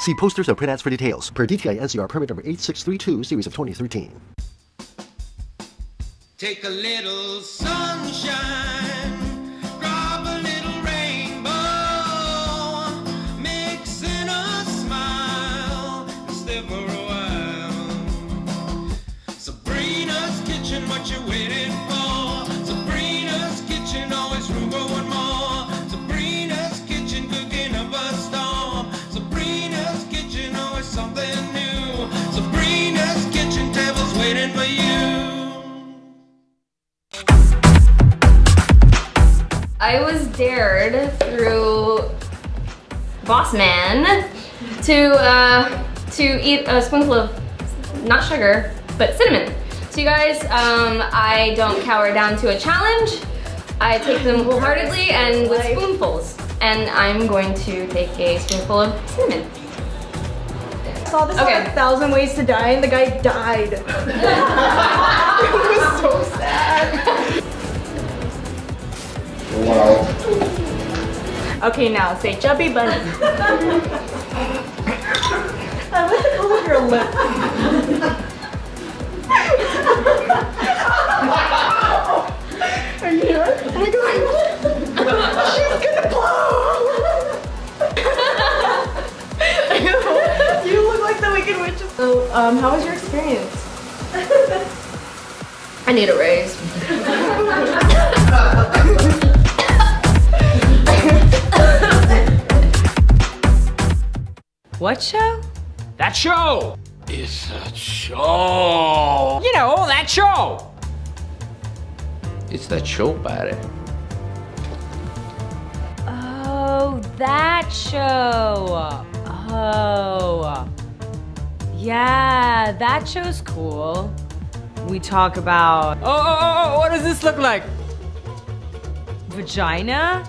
See posters and print ads for details. Per DTI NCR permit number 8632, series of 2013. Take a little sunshine, grab a little rainbow, mix in a smile, stay for a while. Sabrina's kitchen, what you waiting for? Sabrina's kitchen, always room for one more. Sabrina's kitchen, cooking up a storm. Sabrina's kitchen, always something new. Sabrina's kitchen table's waiting for you. I was dared through Boss Man to eat a spoonful of not sugar but cinnamon. So you guys, I don't cower down to a challenge. I take them wholeheartedly and with spoonfuls. And I'm going to take a spoonful of cinnamon. I saw this on 1,000 Ways to Die and the guy died. It was so sad. Wow. Okay, now say chubby bunny. I like the color of your lip. Are you here? Oh my god. She's gonna blow! You look like the Wicked Witch. So, how was your experience? I need a raise. What show? That show! It's a show! You know, that show! It's that show, pare. Oh, that show. Oh. Yeah, that show's cool. We talk about... Oh, what does this look like? Vagina?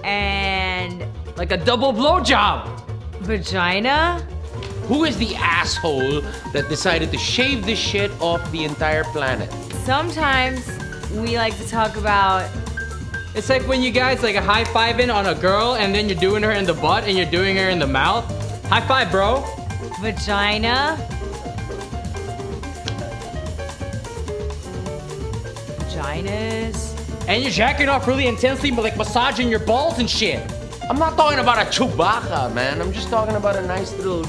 And... Like a double blowjob! Vagina? Who is the asshole that decided to shave this shit off the entire planet? Sometimes we like to talk about. It's like when you guys like a high-fiving on a girl and then you're doing her in the butt and you're doing her in the mouth. High five, bro. Vagina. Vaginas. And you're jacking off really intensely, but like massaging your balls and shit. I'm not talking about a Chewbacca, man. I'm just talking about a nice little,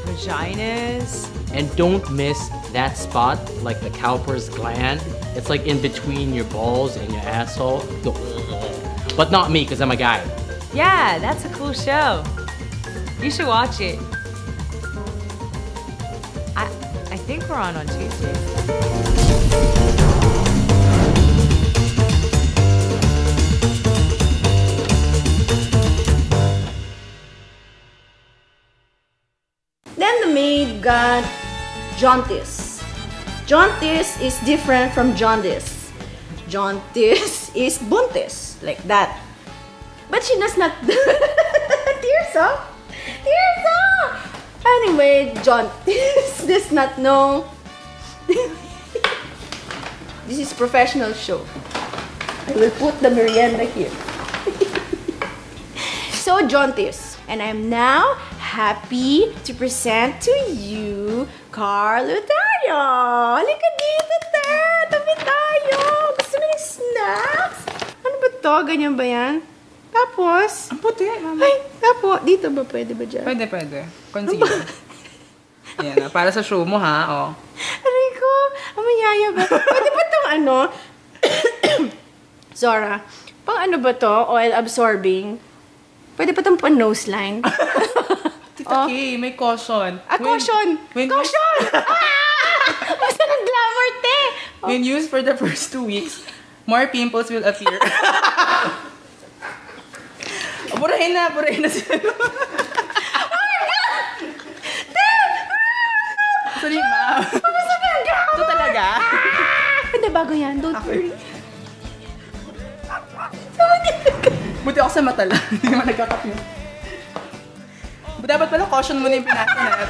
Vaginas. And don't miss that spot, like the cowper's gland. It's like in between your balls and your asshole. But not me, because I'm a guy. Yeah, that's a cool show. You should watch it. I think we're on Tuesdays. Then the maid got jaundice. Jaundice is different from jaundice. Jaundice is buntis, like that. But she does not... Tears up! Tears up! Anyway, jaundice does not know. This is professional show. I will put the merienda here. So, jaundice. And I'm now happy to present to you Carl Lutario. Halika dito, te. Tabi tayo. Gusto mo ng snacks? Ano ba to? Ganyan ba yan? Tapos? Ang puti, mama. Ay, tapos. Dito ba? Pwede ba dyan? Pwede. Concealer. Yan, para sa show mo, ha? Oh. Aray ko. Amayaya ba? Pwede ba itong ano? Zora. Pang ano ba to? Oil absorbing. Pwede pa itong pang nose line. Tita Kay, may caution. Caution! Caution! Basta ng glamour, te! When used for the first 2 weeks, more pimples will appear. Burahin na sila. Oh my God! Te! Sorry, ma'am. Basta ng glamour! Ito talaga? Hindi, bago yan. Don't worry. Buti ako sa mata lang. Hindi naman nagkakat mo. Dapat pala caution muna yung pinasa natin.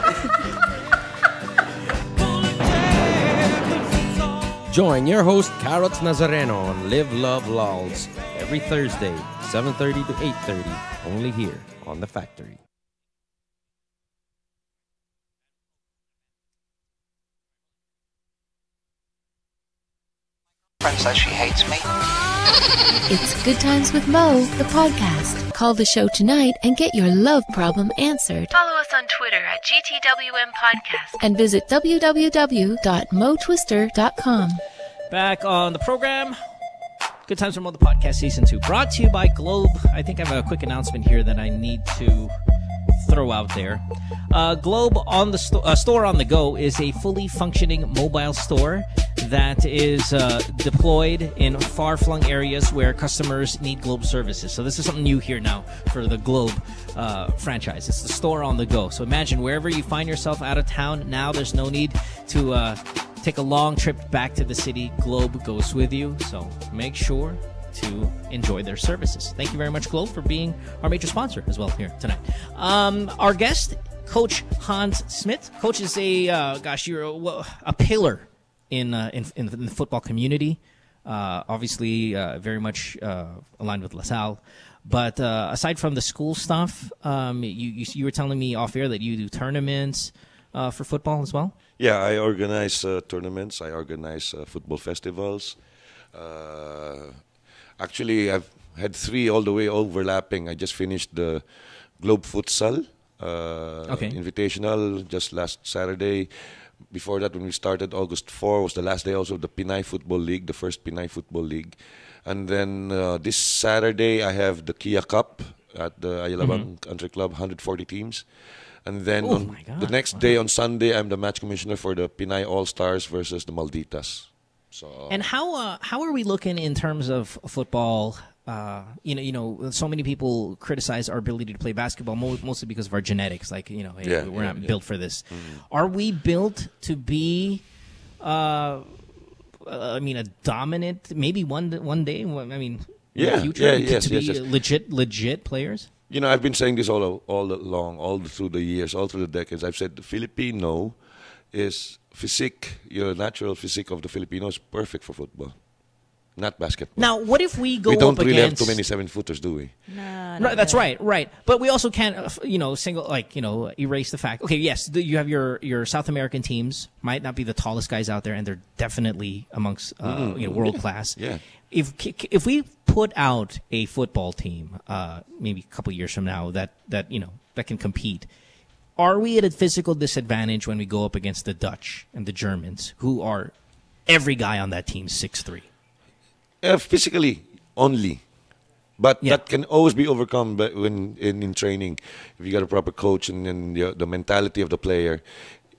Join your host, Carrots Nazareno, on Live, Love, Lols every Thursday, 7:30 to 8:30, only here on The Factory. Friend says she hates me. It's Good Times with Mo, the podcast. Call the show tonight and get your love problem answered. Follow us on Twitter at GTWM Podcast. And visit www.motwister.com. Back on the program, Good Times with Mo, the podcast, season 2, brought to you by Globe. I think I have a quick announcement here that I need to throw out there. Globe on the store on the go is a fully functioning mobile store that is deployed in far-flung areas where customers need Globe services. So this is something new here now for the Globe franchise. It's the store on the go. So imagine wherever you find yourself out of town, now there's no need to take a long trip back to the city. Globe goes with you. So make sure to enjoy their services. Thank you very much, Globe, for being our major sponsor as well here tonight. Our guest, Coach Hans Smit. Coach is you're a pillar in the football community. Obviously, very much aligned with LaSalle. But aside from the school stuff, you were telling me off air that you do tournaments for football as well? Yeah, I organize tournaments. I organize football festivals. Actually, I've had 3 all the way overlapping. I just finished the Globe Futsal Invitational just last Saturday. Before that, when we started, August 4 was the last day also of the Pinay Football League, the first Pinay Football League. And then this Saturday, I have the Kia Cup at the Ayalabang Country Club, 140 teams. And then the next day, on Sunday, I'm the match commissioner for the Pinay All-Stars versus the Malditas. So, and how are we looking in terms of football? So many people criticize our ability to play basketball mostly because of our genetics. Like, we're not built for this. Are we built to be, a dominant? Maybe one day. In the future, to be legit players. I've been saying this all along, all through the years, all through the decades. I've said the Filipino is physique, your natural physique of the Filipinos, perfect for football, not basketball. Now, what if we go We don't up really against... have too many 7-footers, do we? Right, that's right. But we also can't, erase the fact. Okay, yes, you have your South American teams might not be the tallest guys out there, and they're definitely amongst world class. Yeah. If we put out a football team, maybe a couple years from now that can compete, are we at a physical disadvantage when we go up against the Dutch and the Germans, who are every guy on that team 6'3"? Physically only. But that can always be overcome when in training, if you got a proper coach and the mentality of the player.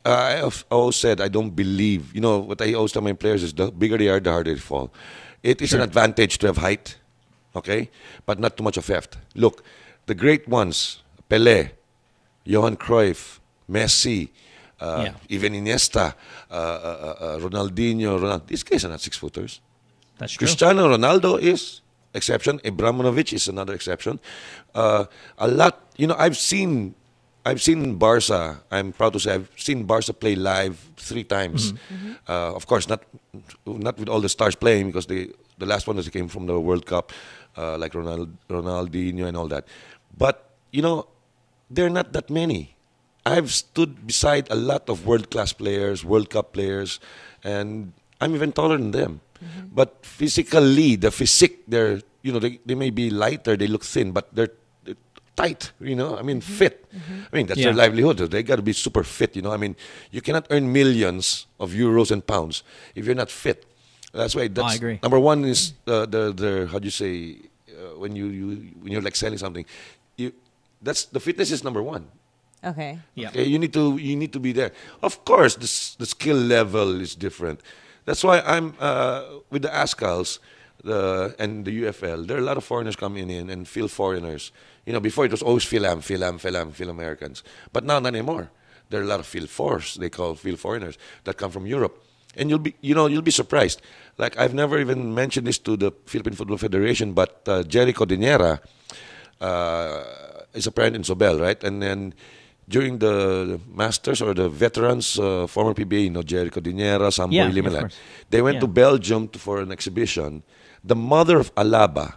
I've always said I don't believe. What I always tell my players is the bigger they are, the harder they fall. It is an advantage to have height, okay, but not too much of heft. Look, the great ones, Pelé, Johan Cruyff, Messi, even Iniesta, Ronaldinho, these guys are not 6-footers. That's true. Cristiano Ronaldo is exception. Ibrahimovic is another exception. A lot, I've seen Barca. I'm proud to say I've seen Barca play live 3 times. Of course, not with all the stars playing, because the last one that came from the World Cup, like Ronaldinho and all that. But there are not that many. I've stood beside a lot of world-class players, World Cup players, and I'm even taller than them. But physically, the physique, they may be lighter, they look thin, but they're tight, fit. That's their livelihood. They got to be super fit, you cannot earn millions of euros and pounds if you're not fit. That's why I agree. Number one is the how do you say, when you're like selling something, that's the fitness is number one. Okay. Yeah. Okay, you need to be there. Of course, the skill level is different. That's why I'm with the ASCALs and the UFL. There are a lot of foreigners coming in and feel foreigners. Before it was always feel Americans, but now not anymore. There are a lot of feel fours. They call feel foreigners that come from Europe, and you'll be surprised. Like, I've never even mentioned this to the Philippine Football Federation, but Jerry Codinera is a parent in Sobel, right? And then during the Masters or the veterans, former PBA, Jerry Codinera, Samboy Limelan, they went to Belgium for an exhibition. The mother of Alaba,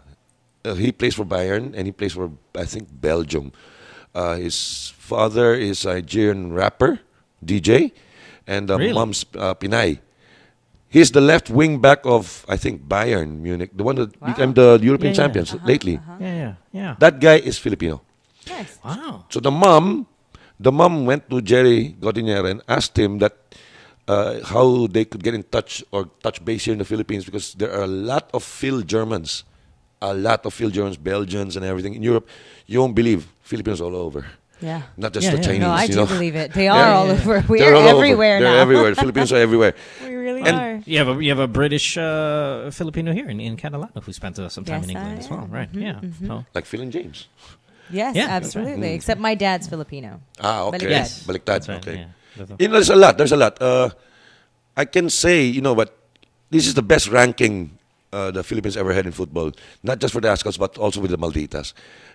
he plays for Bayern and he plays for, I think, Belgium. His father is a Nigerian rapper, DJ, and mom's Pinay. He's the left wing back of, I think, Bayern Munich, the one that became the European champions lately. Yeah. That guy is Filipino. Nice. Wow. So the mom went to Jerry Godinera and asked him that how they could get in touch or touch base here in the Philippines, because there are a lot of Phil Germans, Belgians and everything in Europe. You won't believe Filipinos all over. Yeah. Not just the Chinese. No, I do believe it. They are all over. We They're are all everywhere over. now. They're everywhere. Filipinos are everywhere. We really And are. You have a British Filipino here in Kat Alano who spent some time in England as well, right? So. Like Phil and James. Yes, absolutely. Right. Except my dad's Filipino. Okay. Baliktad. Baliktad. Right, Okay. yeah. There's a lot. I can say, but this is the best ranking the Philippines ever had in football. Not just for the ASCALs, but also with the Malditas.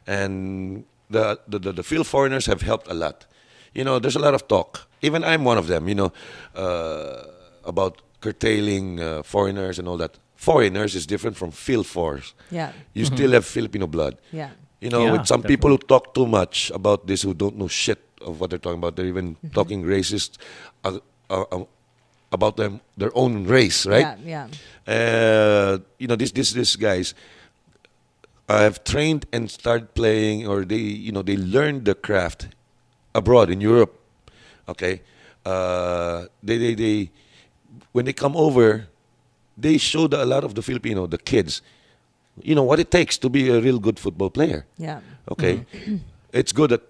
And the field foreigners have helped a lot. There's a lot of talk. Even I'm one of them, about curtailing foreigners and all that. Foreigners is different from field fours. Yeah. You still have Filipino blood. Yeah. With some people who talk too much about this, who don't know shit of what they're talking about. They're even talking racist about their own race, right? Yeah. These guys have trained and started playing, or they learned the craft abroad in Europe. Okay, they when they come over, they showed a lot of the Filipino, the kids, what it takes to be a real good football player. Yeah. Okay. It's good that,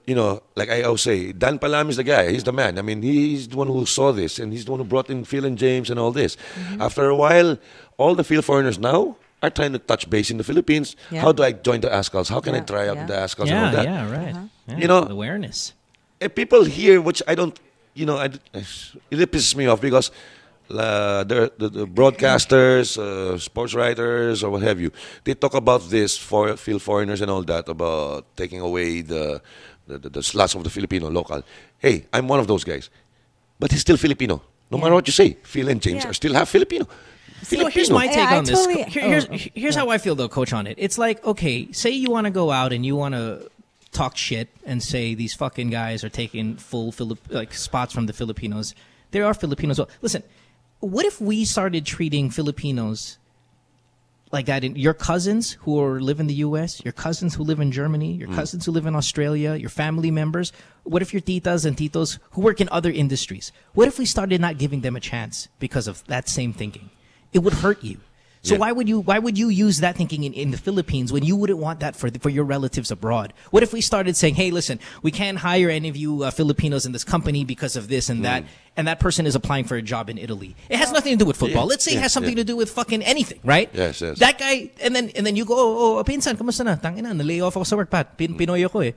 like I always say, Dan Palam is the guy. He's the man. I mean, he's the one who saw this, and he's the one who brought in Phil and James and all this. After a while, all the field foreigners now are trying to touch base in the Philippines. Yeah. How do I join the ASCALs? How can I try out in the ASCALs and all that? Yeah, right. Yeah, awareness. People here, which I don't, it pisses me off, because the broadcasters, sports writers, or what have you, they talk about this for field foreigners and all that, about taking away the slots of the Filipino local. Hey, I'm one of those guys. but he's still Filipino. No matter what you say, Phil and James are still half Filipino. Here's my take on this. Totally, Here's how I feel, though, Coach, on it. It's like, okay, say you want to go out and you want to talk shit and say these fucking guys are taking full spots from the Filipinos. There are Filipinos. Listen, what if we started treating Filipinos like that? Your cousins who live in the U.S., your cousins who live in Germany, your cousins who live in Australia, your family members. What if your titas and titos who work in other industries? What if we started not giving them a chance because of that same thinking? It would hurt you. So why would you use that thinking in the Philippines when you wouldn't want that for your relatives abroad? What if we started saying, hey, listen, we can't hire any of you Filipinos in this company because of this and that, and that person is applying for a job in Italy. It has nothing to do with football. Let's say it has something to do with fucking anything, right? Yes. That guy, and then you go, oh, pinsan, kamusta na? Tangina, na-lay off ako sa work, Pat. Pinoy ako eh.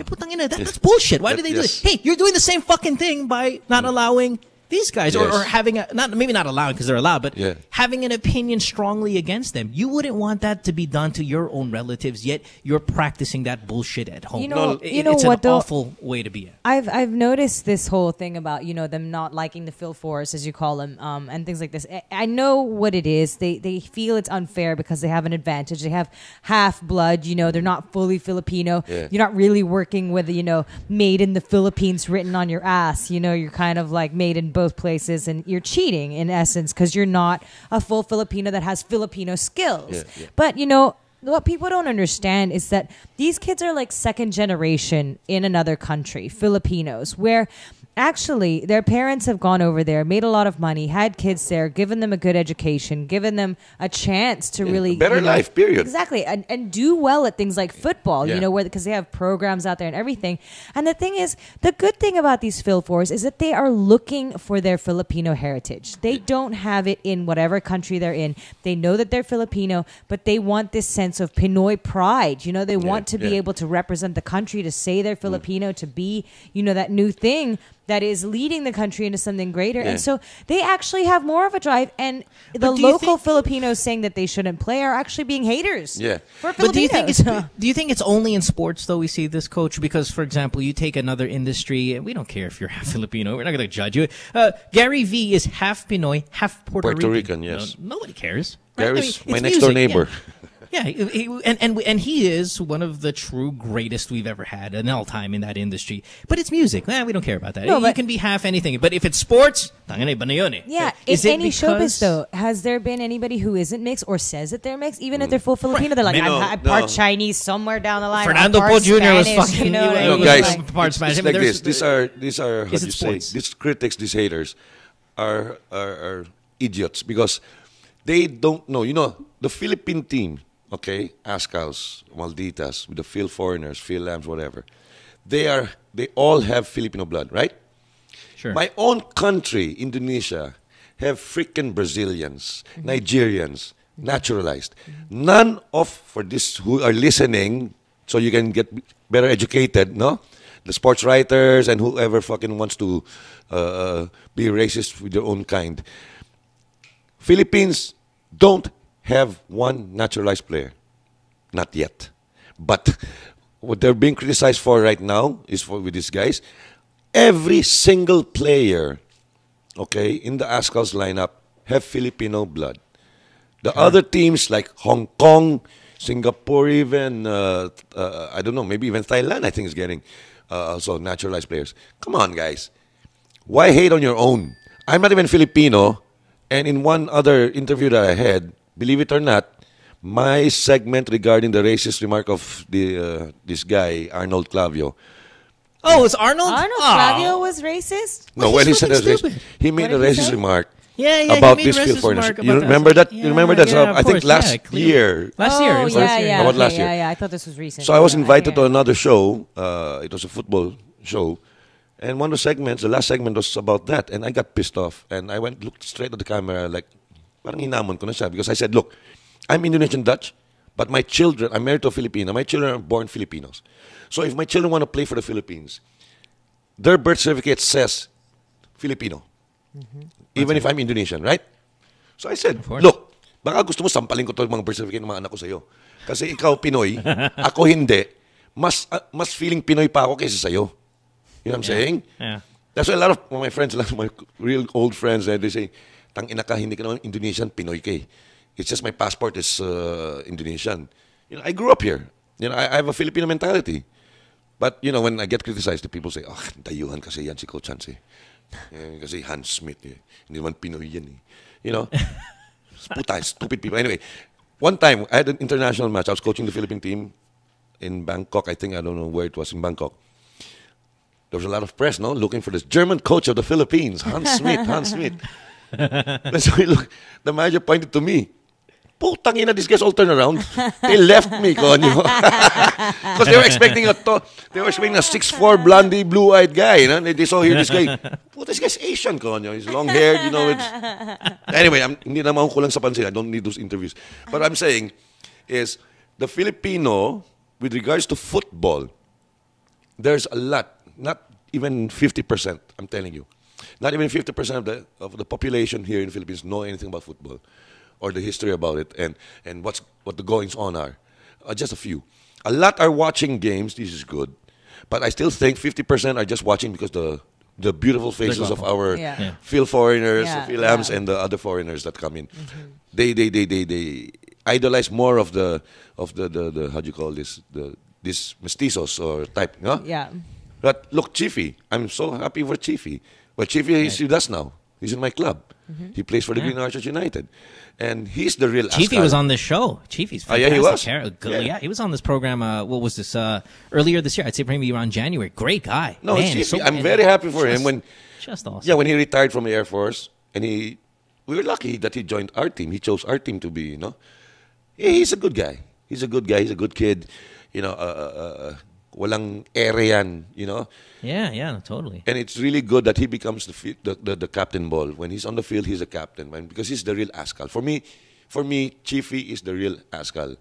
Putangina, that's bullshit. Why do they do this? Hey, you're doing the same fucking thing by not allowing these guys, or having maybe not allowing because they're allowed, but having an opinion strongly against them. You wouldn't want that to be done to your own relatives, yet you're practicing that bullshit at home. It's an awful way to be. I've noticed this whole thing about them not liking the Phil Force, as you call them, and things like this. I know what it is. They feel it's unfair because they have an advantage. They have half blood. They're not fully Filipino. Yeah. You're not really working with made in the Philippines written on your ass. You're kind of like made in both places, and you're cheating in essence because you're not a full Filipino that has Filipino skills. But what people don't understand is that these kids are like second generation in another country, Filipinos, where actually their parents have gone over there, made a lot of money, had kids there, given them a good education, given them a chance to really better life, period. Exactly, and do well at things like football, because they have programs out there and everything. And the thing is, the good thing about these Phil Fours is that they are looking for their Filipino heritage. They don't have it in whatever country they're in. They know that they're Filipino, but they want this sense of Pinoy pride. They want to be able to represent the country, to say they're Filipino, to be, that new thing that is leading the country into something greater. And so they actually have more of a drive. And the local Filipinos saying that they shouldn't play are actually being haters for Filipinos. Do you think it's only in sports, though, we see this, Coach? Because, for example, you take another industry, and we don't care if you're half Filipino. We're not going to judge you. Gary Vee is half Pinoy, half Puerto Rican. Yes. Nobody cares. Gary's my next-door neighbor. Yeah, and he is one of the true greatest we've ever had in all time in that industry. But it's music. We don't care about that. You can be half anything. But if it's sports, yeah. In any showbiz, though, has there been anybody who isn't mixed or says that they're mixed, even if they're full Filipino? They're like, I'm part Chinese somewhere down the line. Fernando part Po Jr. was Spanish, fucking, guys, part Spanish. It's like this. These are how do you say? These critics, these haters, are idiots because they don't know. The Philippine team. Okay, Ascals, Malditas, with the Phil Foreigners, Phil Lambs, whatever. They all have Filipino blood, right? Sure. My own country, Indonesia, have freaking Brazilians, Nigerians, naturalized. None of, for this who are listening, so you can get better educated, no? The sports writers and whoever fucking wants to be racist with their own kind. Philippines don't have one naturalized player. Not yet. But what they're being criticized for right now is with these guys, every single player, okay, in the Ascals lineup have Filipino blood. The other teams like Hong Kong, Singapore even, I don't know, maybe even Thailand I think is getting also naturalized players. Come on, guys. Why hate on your own? I'm not even Filipino, and in one other interview that I had, believe it or not, my segment regarding the racist remark of this guy, Arnold Clavio. Oh, it's Arnold? Arnold Clavio was racist? No, when he said he made a racist remark about this Phil Foreigners. You remember that? You remember that? I think last year. Last year. About last year. Yeah, I thought this was recent. So I was invited to another show. It was a football show. And one of the segments, the last segment was about that. And I got pissed off. And I looked straight at the camera like, parang hinamon ko na siya. Because I said, look, I'm Indonesian Dutch, but my children, I'm married to a Filipino. My children are born Filipinos. So if my children want to play for the Philippines, their birth certificate says Filipino. Even if I'm Indonesian, right? So I said, look, baka gusto mo sampalin ko to mga birth certificate ng mga anak ko sa'yo. Kasi ikaw Pinoy, ako hindi. Mas feeling Pinoy pa ako kaysa sa'yo. You know what I'm saying? Yeah. That's why a lot of my friends, a lot of my real old friends, they say, "Tang ina ka, hindi ka naman Indonesian, Pinoy ka eh. It's just my passport is Indonesian." You know, I grew up here. You know, I have a Filipino mentality. But, you know, when I get criticized, the people say, dayuhan kasi yan si Coach Hans eh. Kasi Hans Smit eh. Hindi naman Pinoy yan eh. You know? Puta, stupid people. Anyway, one time, I had an international match. I was coaching the Philippine team in Bangkok. I think, I don't know where it was, in Bangkok. There was a lot of press, no? Looking for this German coach of the Philippines, Hans Smit, Hans Smit. So look, the manager pointed to me. Putang ina, these guys all turned around. They left me, konyo. Because they were expecting a 6'4", blondie, blue-eyed guy. You know? They saw here this guy. This guy's Asian, konyo. He's long-haired, you know. Anyway, hindi naman ko lang sa pansin. I don't need those interviews. What I'm saying is, the Filipino, with regards to football, there's a lot, not even 50%, I'm telling you. Not even 50% of the population here in the Philippines know anything about football or the history about it and what the goings on are. Just a few. A lot are watching games. This is good. But I still think 50% are just watching because the beautiful faces of our Phil foreigners, Phil Ams, and the other foreigners that come in. They idolize more of the how do you call this, these mestizos or type, no? Yeah. But look, Chiefy, I'm so happy for Chiefy. Well, Chiefy is with us now. He's in my club. He plays for the Green Archers United. And he's the real Chiefy was on this show. Chiefy's fantastic. Yeah, he was? Yeah, he was on this program, what was this, earlier this year. I'd say maybe around January. Great guy. No, Man, Chiefy, I'm very happy for him. Just awesome. Yeah, when he retired from the Air Force, and we were lucky that he joined our team. He chose our team to be, you know. He's a good guy. He's a good guy. He's a good kid. You know, walang ere yan, you know. Yeah, totally. And it's really good that he becomes the captain ball. When he's on the field, he's a captain, man, because he's the real Ascal. For me, Chiefy is the real Ascal.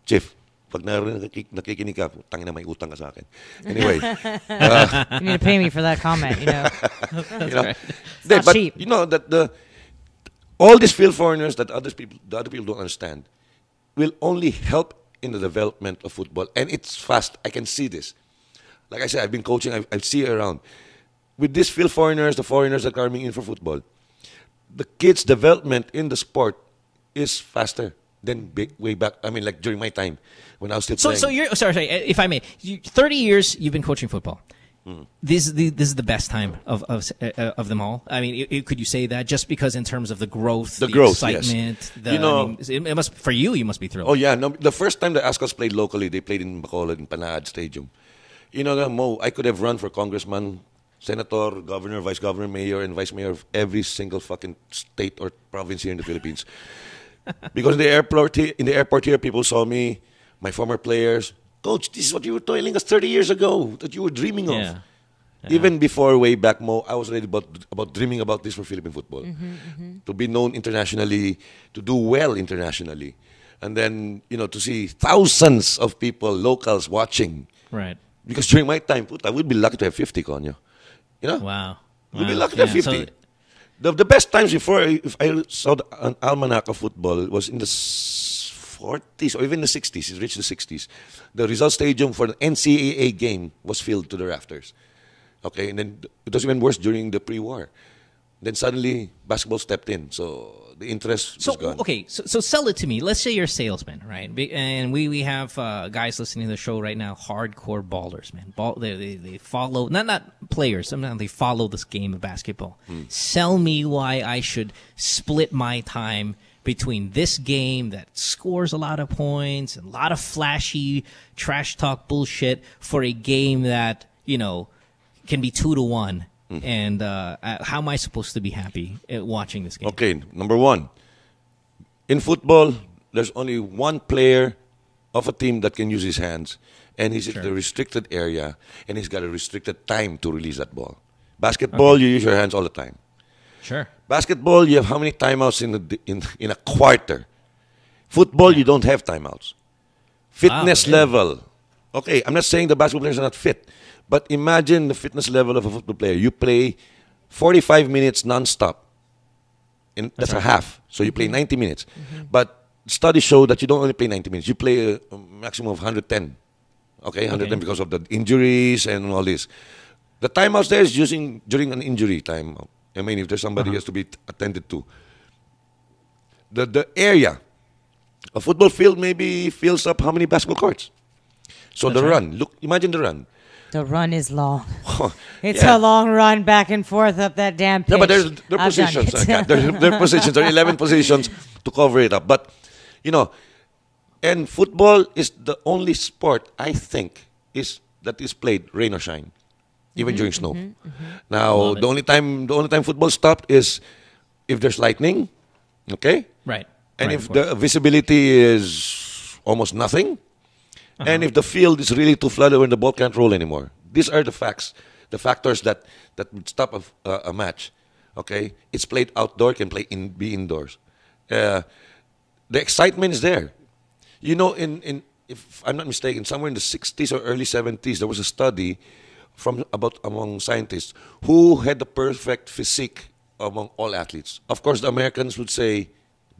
Chief, pag nakikinig ka, tangina may utang ka sa akin. Anyway. You need to pay me for that comment, you know. You know, right. It's not cheap. You know, that all these field foreigners that the other people don't understand will only help in the development of football. And it's fast. I can see this. Like I said, I've been coaching. I see it around. With these field foreigners, the foreigners that are coming in for football, the kids' development in the sport is faster than way back. I mean, like during my time when I was still playing. So you're sorry, if I may. 30 years you've been coaching football. This is the best time of them all. I mean, could you say that just because in terms of the growth, the excitement, yes. You know, it must for you must be thrilled. Oh yeah, no. The first time the Ascals played locally, they played in Bacolod in Panahad Stadium. You know, Mo, I could have run for congressman, senator, governor, vice governor, mayor, and vice mayor of every single fucking state or province here in the Philippines. Because in the airport here, people saw me, my former players. Coach, this is what you were telling us 30 years ago that you were dreaming of. Yeah. Even before way back, Mo, I was already about dreaming about this for Philippine football. To be known internationally, to do well internationally. And then, you know, to see thousands of people, locals, watching. Right. Because during my time, I would be lucky to have 50, Konyo. You know? Wow. We'd be lucky to have 50. So the best times before, if I saw an almanac of football, was in the 40s or even the 60s. It reached the 60s. The Rizal Stadium for the NCAA game was filled to the rafters. Okay, and then it was even worse during the pre-war. Then suddenly, basketball stepped in, so the interest was gone. Okay, so sell it to me. Let's say you're a salesman, right? And we have guys listening to the show right now, hardcore ballers, man. They follow, not players, sometimes they follow this game of basketball. Sell me why I should split my time between this game that scores a lot of points and a lot of flashy trash talk bullshit for a game that, you know, can be 2-1. And how am I supposed to be happy watching this game? Okay, number one. In football, there's only one player of a team that can use his hands. And he's in the restricted area. And he's got a restricted time to release that ball. Basketball, you use your hands all the time. Sure. Basketball, you have how many timeouts in a quarter? Football, you don't have timeouts. Fitness level. Okay, I'm not saying the basketball players are not fit. But imagine the fitness level of a football player. You play 45 minutes non-stop. That's a half. So you play 90 minutes. But studies show that you don't only play 90 minutes. You play a maximum of 110. Okay, 110 because of the injuries and all this. The timeouts there is using during an injury timeout. I mean, if there's somebody has to be attended to. The area, a football field maybe fills up how many basketball courts? So the run, look, imagine the run. The run is long. It's Yeah. a long run back and forth up that damn pitch. No, but there are I've done positions. it. There are positions. There are 11 positions to cover it up. But, and football is the only sport, I think, that is played rain or shine, even during snow. Now, the only time football stopped is if there's lightning, okay? Right. And Right, if of the visibility is almost nothing, and if the field is really too flooded when the ball can't roll anymore. These are the factors that would stop a match. Okay, it's played outdoor, can be indoors. The excitement is there. If I'm not mistaken, somewhere in the 60s or early 70s, there was a study among scientists who had the perfect physique among all athletes. Of course, the Americans would say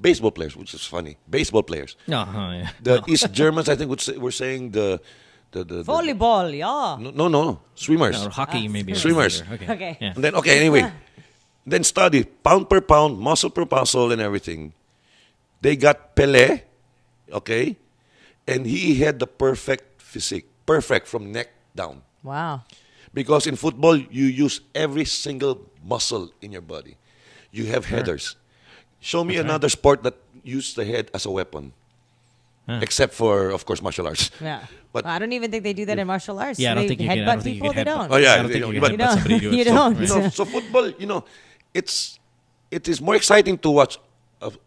baseball players, which is funny. Baseball players. Yeah. The East Germans, I think, were saying the Volleyball, yeah. No. Swimmers. No, hockey maybe. Swimmers. Okay. Yeah. And then, anyway. Then study, pound per pound, muscle per muscle and everything. They got Pelé, okay? And he had the perfect physique. Perfect from neck down. Wow. Because in football, you use every single muscle in your body. You have headers. Show me another sport that uses the head as a weapon. Except for, of course, martial arts. Yeah. But I don't even think they do that in martial arts. Yeah, I don't They think you can. I headbutt don't think you people. can They headbutt. don't. Oh, yeah. I don't think you can headbutt somebody do it. You so, don't. right. So football, it is more exciting to watch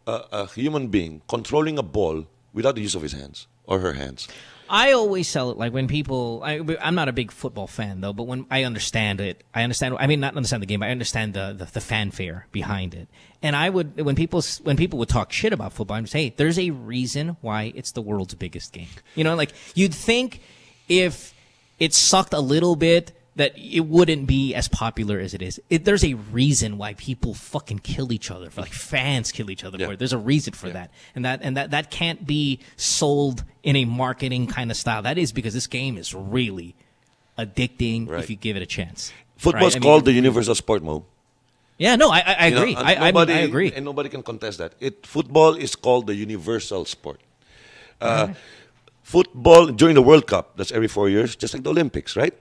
a human being controlling a ball without the use of his hands or her hands. I always sell it like when people. I'm not a big football fan though, but when I understand it, I mean, not understand the game. I understand the fanfare behind it. And I would when people would talk shit about football, I'm say, hey, there's a reason why it's the world's biggest game. Like you'd think if it sucked a little bit that it wouldn't be as popular as it is. There's a reason why people fucking kill each other. Like fans kill each other for it. There's a reason for that. And that can't be sold in a marketing kind of style. That is because this game is really addicting if you give it a chance. Football's called the universal sport, Mo. Yeah, no, I agree. I agree. And nobody can contest that. Football is called the universal sport. Football during the World Cup, that's every 4 years, just like the Olympics, right?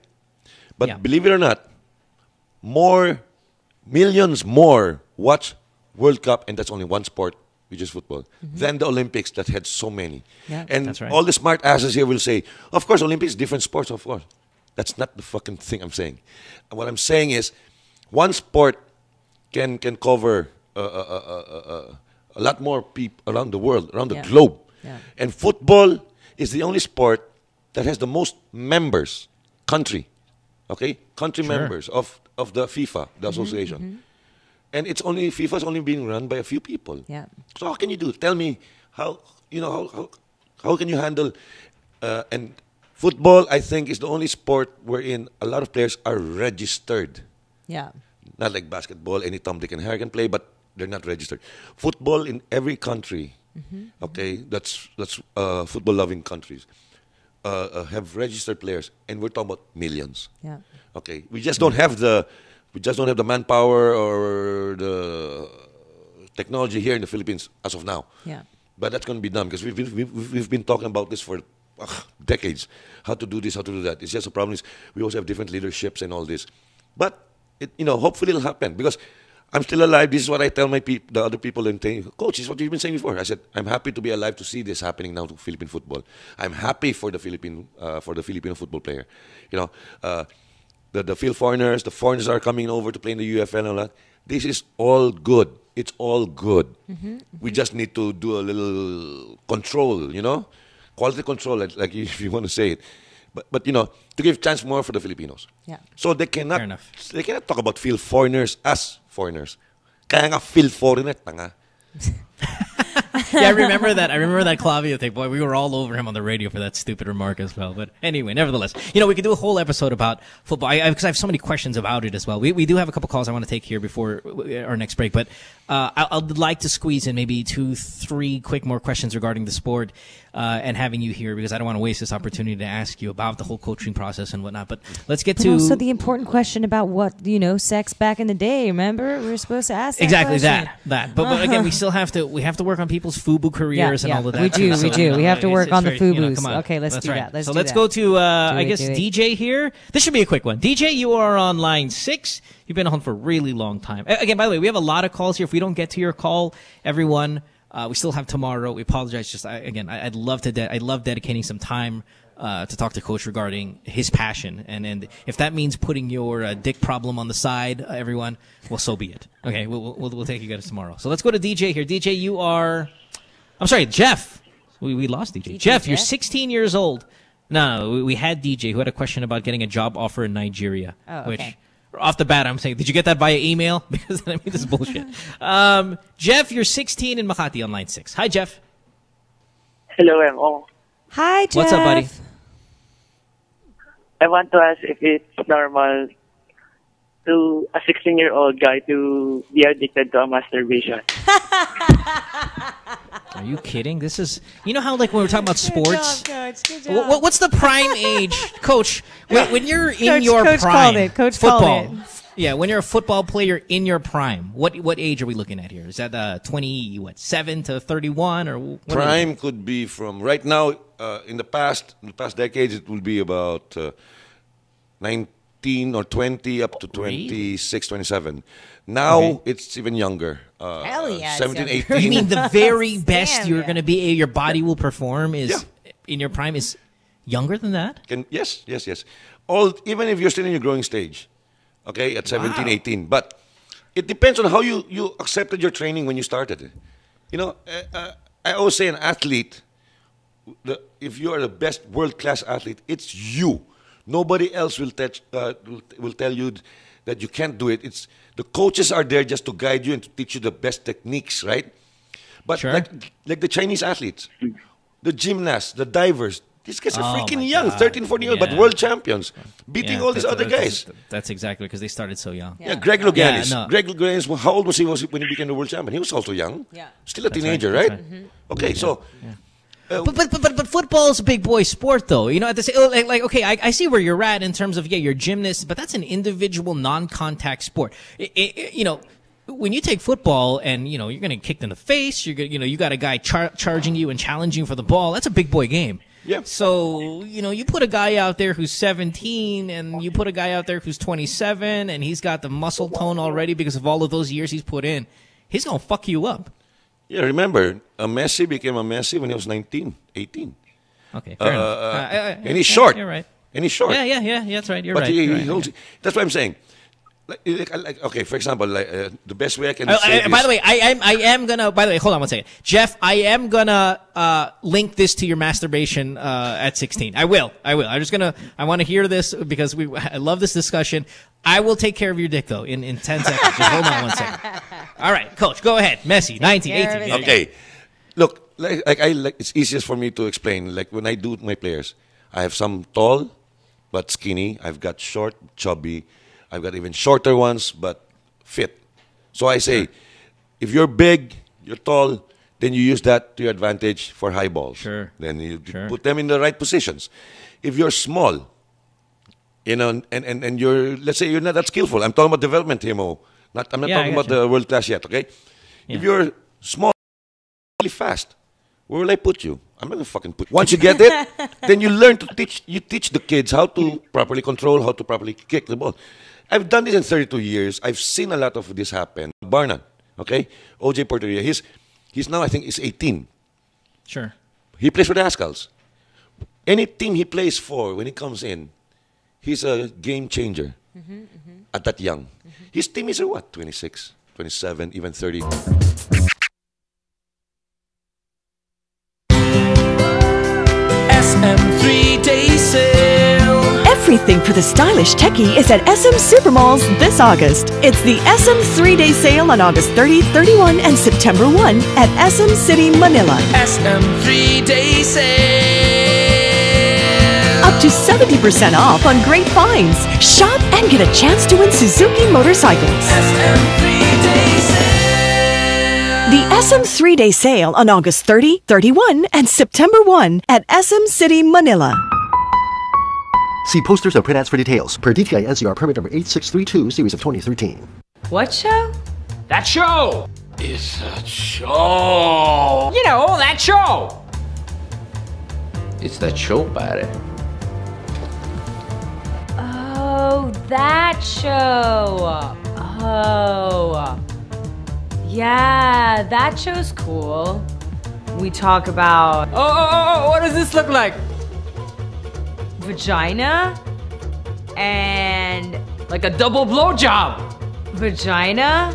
But believe it or not, millions more watch World Cup, and that's only one sport, which is football, than the Olympics that had so many. Yeah. And That's right. all the smart asses here will say, of course, Olympics, different sports, of course. That's not the fucking thing I'm saying. And what I'm saying is, one sport can cover a lot more people around the world, around the globe. Yeah. And football is the only sport that has the most members, country members of the FIFA, the association. And FIFA's only being run by a few people. Yeah. So how can you do it? Tell me how can you handle and football, I think, is the only sport wherein a lot of players are registered. Yeah. Not like basketball, any Tom, Dick, and Harry can play, but they're not registered. Football in every country, that's football-loving countries, have registered players, and we're talking about millions. Yeah. Okay, we just don't have the manpower or the technology here in the Philippines as of now. Yeah. But that's going to be done because we've been talking about this for decades. How to do this, how to do that. It's just the problem is we also have different leaderships and all this. But hopefully it'll happen because I'm still alive. This is what I tell the other people and say, Coach, this is what you've been saying before. I said, I'm happy to be alive to see this happening now to Philippine football. I'm happy for the Filipino football player. The field foreigners, the foreigners are coming over to play in the UFL and all that. This is all good. It's all good. We just need to do a little control, quality control, like if you want to say it. But to give chance more for the Filipinos. Yeah. So they cannot talk about field foreigners as foreigners. Kaya nga field foreigner, tanga. Yeah, I remember that. I remember that Clavio thing. Boy, we were all over him on the radio for that stupid remark as well. But anyway, nevertheless, we could do a whole episode about football because I have so many questions about it as well. We do have a couple calls I want to take here before our next break, but I'd like to squeeze in maybe 2-3 quick more questions regarding the sport and having you here because I don't want to waste this opportunity to ask you about the whole coaching process and whatnot. But let's get to also the important question about what sex back in the day. Remember, we were supposed to ask that exactly question. that. But again, we still have to work on people's FUBU careers and all of that. We do. We have to work on the FUBUs. Come on. Okay, let's do right. that. Let's go to I guess DJ here. This should be a quick one. DJ, you are on line 6. You've been on for a really long time. Again, by the way, we have a lot of calls here. If we don't get to your call, everyone, we still have tomorrow. We apologize. I'd love dedicating some time to talk to Coach regarding his passion, and if that means putting your dick problem on the side, everyone, well, so be it. Okay, we'll take you guys tomorrow. So let's go to DJ here. DJ, you are, I'm sorry, Jeff. We lost DJ. Jeff, you're 16 years old. No, we had DJ who had a question about getting a job offer in Nigeria. Oh, okay. Which, off the bat, I'm saying, did you get that via email? Because I mean, this is bullshit. Jeff, you're 16 in Makati on line 6. Hi, Jeff. Hello, M.O. Hi, Jeff. What's up, buddy? I want to ask if it's normal to a 16-year-old guy to be addicted to a masturbation. Are you kidding? This is, you know how like when we're talking about sports, Coach. Good job. what's the prime age, Coach? When you're in your Coach prime, called it. Coach football. called it. Yeah, when you're a football player in your prime, what age are we looking at here? Is that 7 to 31 or what Prime could be from right now. In the past decades, it will be about 19 or 20 up to 26, 27. Now it's even younger. Hell yeah, 17, it's 18. You mean the very best you're going to be, your body will perform is in your prime is younger than that? Yes. Even if you're still in your growing stage, okay, at 17, 18. But it depends on how you accepted your training when you started. I always say an athlete, if you are the best world-class athlete, it's you. Nobody else will tell you that you can't do it. It's the coaches are there just to guide you and to teach you the best techniques, right? But like the Chinese athletes, the gymnasts, the divers, these guys are freaking young, 13, 14 years old, but world champions, beating all these other guys. That's exactly because they started so young. Yeah, Greg Louganis. Greg Louganis, how old was he when he became the world champion? He was also young. Yeah. Still a teenager, right? Okay, so... But football is a big boy sport, though. At the same, okay, I see where you're at in terms of you're gymnast, but that's an individual, non-contact sport. When you take football and you're going to get kicked in the face, you got a guy charging you and challenging for the ball. That's a big boy game. Yeah. So you put a guy out there who's 17, and you put a guy out there who's 27, and he's got the muscle tone already because of all of those years he's put in. He's gonna fuck you up. Yeah, remember, Messi became a Messi when he was 19, 18. Okay, fair enough. And he's short. You're right. And he's short. Yeah, that's right. You're but right. He holds, that's what I'm saying. Okay, for example, the best way I can say by the way, I am gonna. By the way, hold on 1 second, Jeff. I am gonna link this to your masturbation at 16. I will. I'm just gonna. I want to hear this because I love this discussion. I will take care of your dick though in 10 seconds. Just hold on 1 second. All right, Coach, go ahead. Messi, 19, 18. Okay, look, it's easiest for me to explain. Like when I do my players, I have some tall but skinny. I've got short, chubby. I've got even shorter ones, but fit. So I say, if you're big, you're tall, then you use that to your advantage for high balls. Sure. Then you put them in the right positions. If you're small, and you're, let's say you're not that skillful. I'm talking about development here, Mo. I'm not talking about the world class yet, okay? Yeah. If you're small, really fast, where will I put you? I'm not going to fucking put you. Once you get it, then you learn to teach. You teach the kids how to properly control, how to properly kick the ball. I've done this in 32 years. I've seen a lot of this happen. Barnan, okay? OJ Porteria, he's now, I think, he's 18. Sure. He plays for the Ascals. Any team he plays for, when he comes in, he's a game changer at that young. His teammates are what? 26, 27, even 30. SM 3-day sale. Everything for the stylish techie is at SM Supermalls this August. It's the SM 3-day sale on August 30, 31, and September 1 at SM City, Manila. SM 3-day sale. Up to 70% off on great finds. Shop and get a chance to win Suzuki motorcycles. SM 3-day sale. The SM 3-day sale on August 30, 31, and September 1 at SM City, Manila. See posters or print ads for details. Per DTI NCR permit number 8632, series of 2013. What show? That show is a show. You know, that show. It's that show, pare. Oh, that show. Oh. Yeah, that show's cool. We talk about... Oh, what does this look like? Vagina and... Like a double blowjob. Vagina?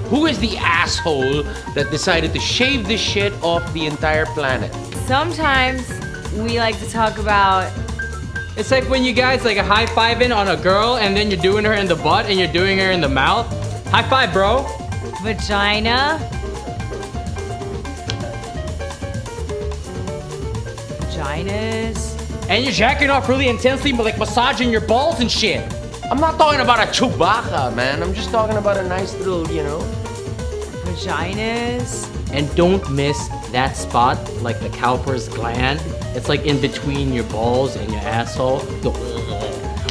Who is the asshole that decided to shave this shit off the entire planet? Sometimes we like to talk about... It's like when you guys like high-fiving on a girl and then you're doing her in the butt and you're doing her in the mouth. High five, bro. Vagina. Vaginas. And you're jacking off really intensely, but like massaging your balls and shit. I'm not talking about a Chewbacca, man. I'm just talking about a nice little, you know. Vaginas. And don't miss that spot, like the cowper's gland. It's like in between your balls and your asshole.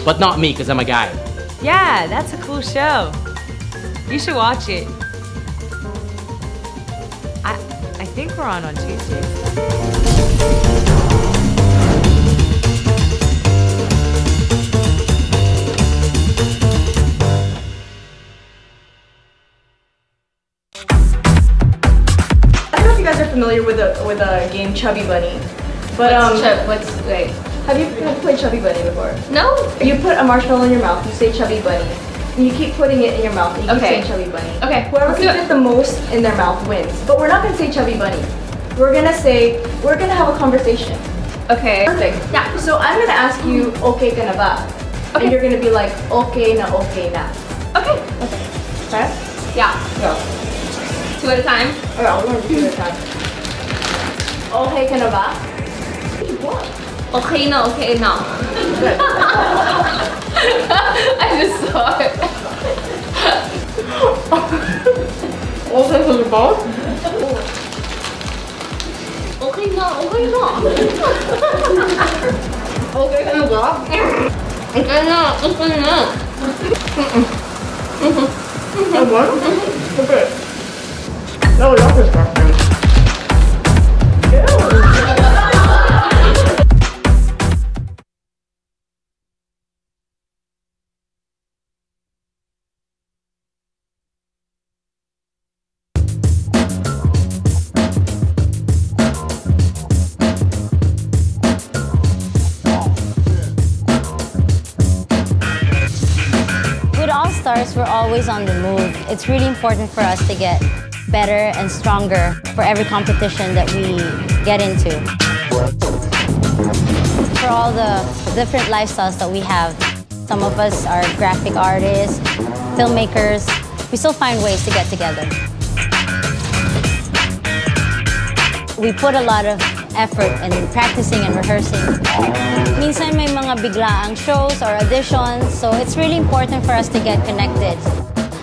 But not me, because I'm a guy. Yeah, that's a cool show. You should watch it. I think we're on Tuesday. Familiar with a game Chubby Bunny, but wait. Have you played Chubby Bunny before? No. You put a marshmallow in your mouth. You say Chubby Bunny, and you keep putting it in your mouth. And you keep saying Chubby Bunny. Okay. Whoever can fit the most in their mouth wins. But we're not gonna say Chubby Bunny. We're gonna have a conversation. Okay. Perfect. Yeah. So I'm gonna ask you, okay ka na ba? Okay. And you're gonna be like, okay na, okay na. Okay. Okay. Okay. Yeah. Go. 2 at a time. Okay, we're gonna do 2 at a time. Okay ka na ba? What? Okay na, okay na. I just saw it. Okay ka na ba? Okay na, okay na. Okay ka na ba? Okay na, okay na. What? Okay. No, that's disgusting. With All Stars, we're always on the move. It's really important for us to get better and stronger for every competition that we get into. For all the different lifestyles that we have, some of us are graphic artists, filmmakers, we still find ways to get together. We put a lot of effort in practicing and rehearsing. Minsan may mga biglaang shows or auditions, so it's really important for us to get connected.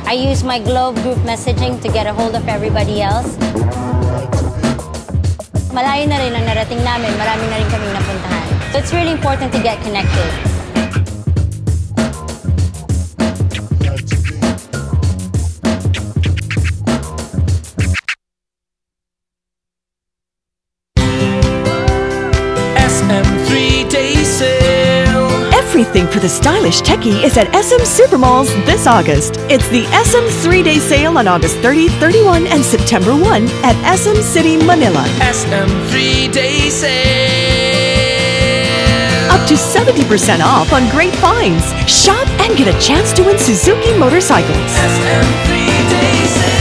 I use my Globe group messaging to get a hold of everybody else. Malayo na rin ang narating namin, marami na rin kaming napuntahan. So it's really important to get connected. SM 3-day sale. Everything for the stylish techie is at SM Supermalls this August. It's the SM 3-day sale on August 30, 31, and September 1 at SM City, Manila. SM 3-day sale. Up to 70% off on great finds. Shop and get a chance to win Suzuki motorcycles. SM 3-day sale.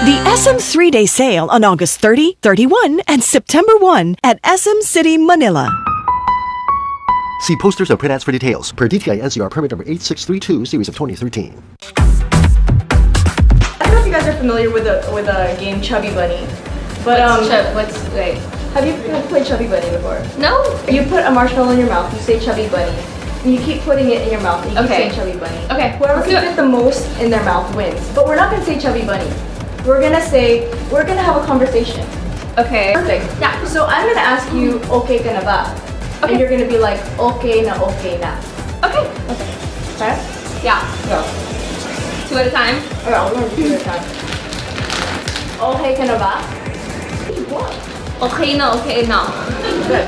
The SM 3-day sale on August 30, 31, and September 1 at SM City, Manila. See posters or print ads for details. Per DTI NCR permit number 8632, series of 2013. I don't know if you guys are familiar with a game Chubby Bunny, but wait. Have you played Chubby Bunny before? No. You put a marshmallow in your mouth. You say Chubby Bunny. And you keep putting it in your mouth. And you keep Okay. saying Chubby Bunny. Okay. Whoever let's can do fit it. the most in their mouth wins. But we're not gonna say Chubby Bunny. We're gonna have a conversation. Okay. Perfect. Yeah. So I'm gonna ask you, okay ka na ba? And you're gonna be like, okay na, okay na. Okay. Okay? Yeah. Go. 2 at a time. Okay, I'll learn 2 at a time. Okay ka na ba? What? Okay na, okay na. Good.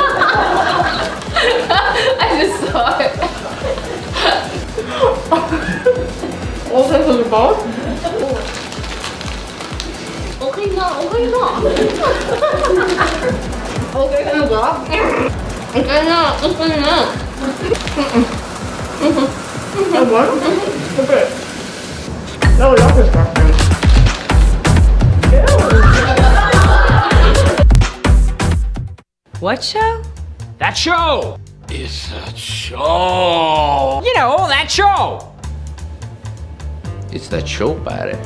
I just saw it. Okay ka na ba? Okay na, okay na. Okay ka na ba? Okay na, okay na. What? Okay. No, that's disgusting. What show? That show! It's a show! You know, that show! It's that show, buddy.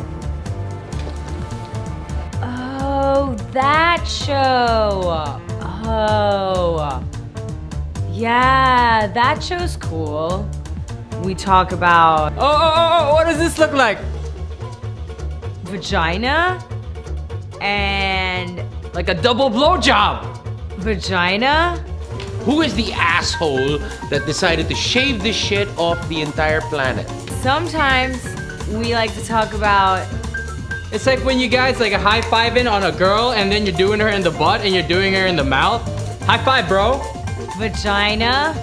Oh, that show. Oh. Yeah, that show's cool. We talk about Oh, what does this look like? vagina and Like a double blowjob! vagina. Who is the asshole that decided to shave this shit off the entire planet? Sometimes we like to talk about It's like when you guys like a high-fiving on a girl and then you're doing her in the butt and you're doing her in the mouth. High five, bro. vagina.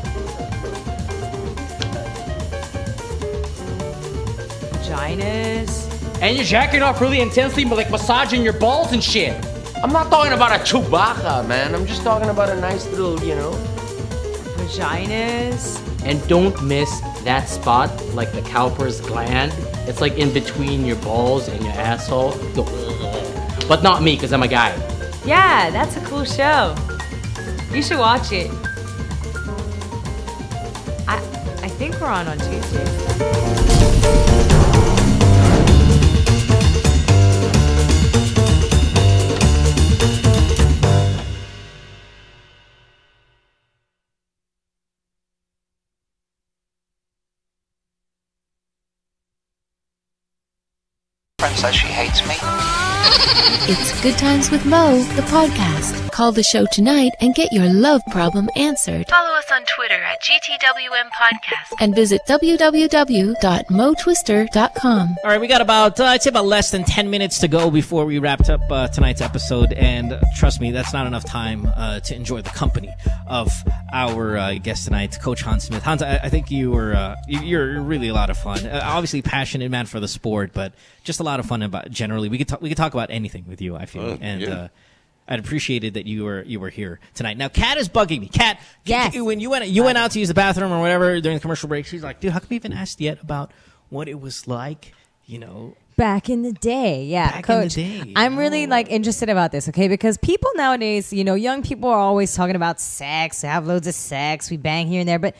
Vaginas. And you're jacking off really intensely, but like massaging your balls and shit. I'm not talking about a Chewbacca, man. I'm just talking about a nice little, Vaginas. And don't miss that spot, like the cowper's gland. It's like in between your balls and your asshole. Go, but not me, because I'm a guy. Yeah, that's a cool show. You should watch it. I think we're on Tuesday. Says she hates me. It's Good Times with Mo, the podcast. Call the show tonight and get your love problem answered. Follow us on Twitter at GTWM Podcast. And visit www.motwister.com. All right, we got about, I'd say about less than 10 minutes to go before we wrapped up tonight's episode. And trust me, that's not enough time to enjoy the company of our guest tonight, Coach Hans Smit. Hans, I think you're really a lot of fun. Obviously passionate man for the sport, but just a lot of fun about generally. We could talk about anything with you, I feel. I'd appreciated that you were here tonight. Now, Kat is bugging me. Kat, yes. When you went out to use the bathroom or whatever during the commercial break, she's like, dude, how come you even asked yet about what it was like, Back in the day, yeah, Coach. I'm really interested about this, okay? Because people nowadays, young people are always talking about sex. They have loads of sex. We bang here and there. But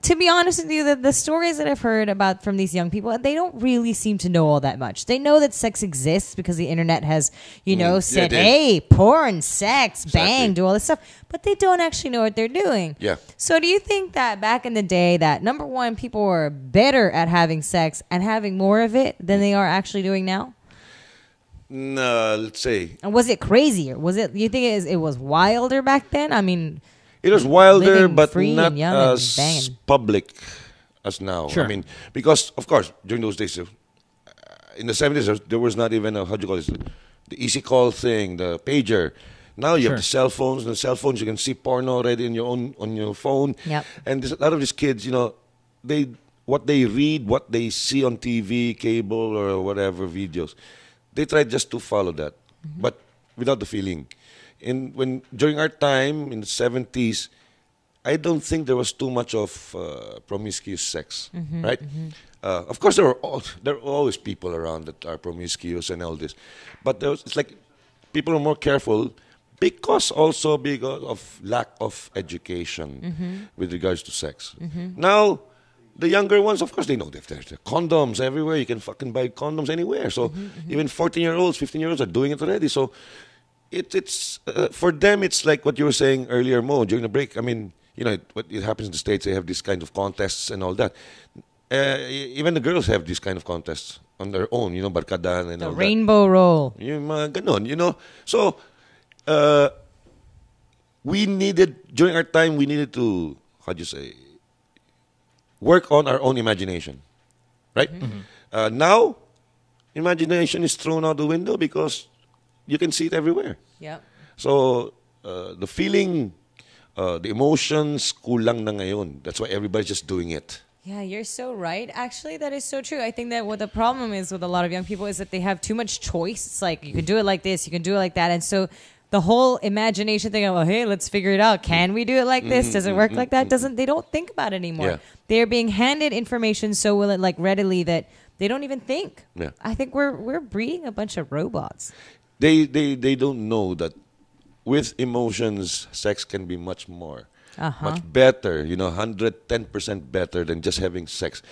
to be honest with you, the stories that I've heard about from these young people, they don't really seem to know all that much. They know that sex exists because the internet has, said, hey, porn, sex, bang, do all this stuff. But they don't actually know what they're doing. Yeah. So do you think that back in the day that, number one, people were better at having sex and having more of it than they are actually doing now? No, let's say. And was it crazier? You think it was wilder back then? I mean, it was wilder, living but free not and young as and banging. public as now. Sure. I mean, because, of course, during those days, in the 70s, there was not even the easy call thing, the pager. Now you have the cell phones. And the cell phones, you can see porno already on your phone. Yep. And a lot of these kids, what they read, what they see on TV, cable, or whatever videos, they try just to follow that, but without the feeling. During our time in the 70s, I don't think there was too much of promiscuous sex, right? Of course, there are always people around that are promiscuous and all this, but it's like people are more careful. because of lack of education with regards to sex. Now, the younger ones, of course, they know there's condoms everywhere. You can fucking buy condoms anywhere. So even 14-year-olds, 15-year-olds are doing it already. So it's for them, it's like what you were saying earlier, Mo, during the break. I mean, what it happens in the States, they have this kind of contests and all that. Even the girls have this kind of contests on their own, barkadahan and the all rainbow roll. Yung mga ganon, So, during our time, we needed to, work on our own imagination. Right? Now, imagination is thrown out the window because you can see it everywhere. Yep. So, the feeling, the emotions, kulang na ngayon. That's why everybody's just doing it. Yeah, you're so right. Actually, that is so true. I think that what the problem is with a lot of young people is that they have too much choice. It's like, you can do it like this, you can do it like that. And so the whole imagination thing of, hey, let's figure it out. Can we do it like this? Does it work like that? They don't think about it anymore. Yeah. They're being handed information so readily that they don't even think. Yeah. I think we're breeding a bunch of robots. They don't know that with emotions, sex can be much more. Much better, 110% better than just having sex.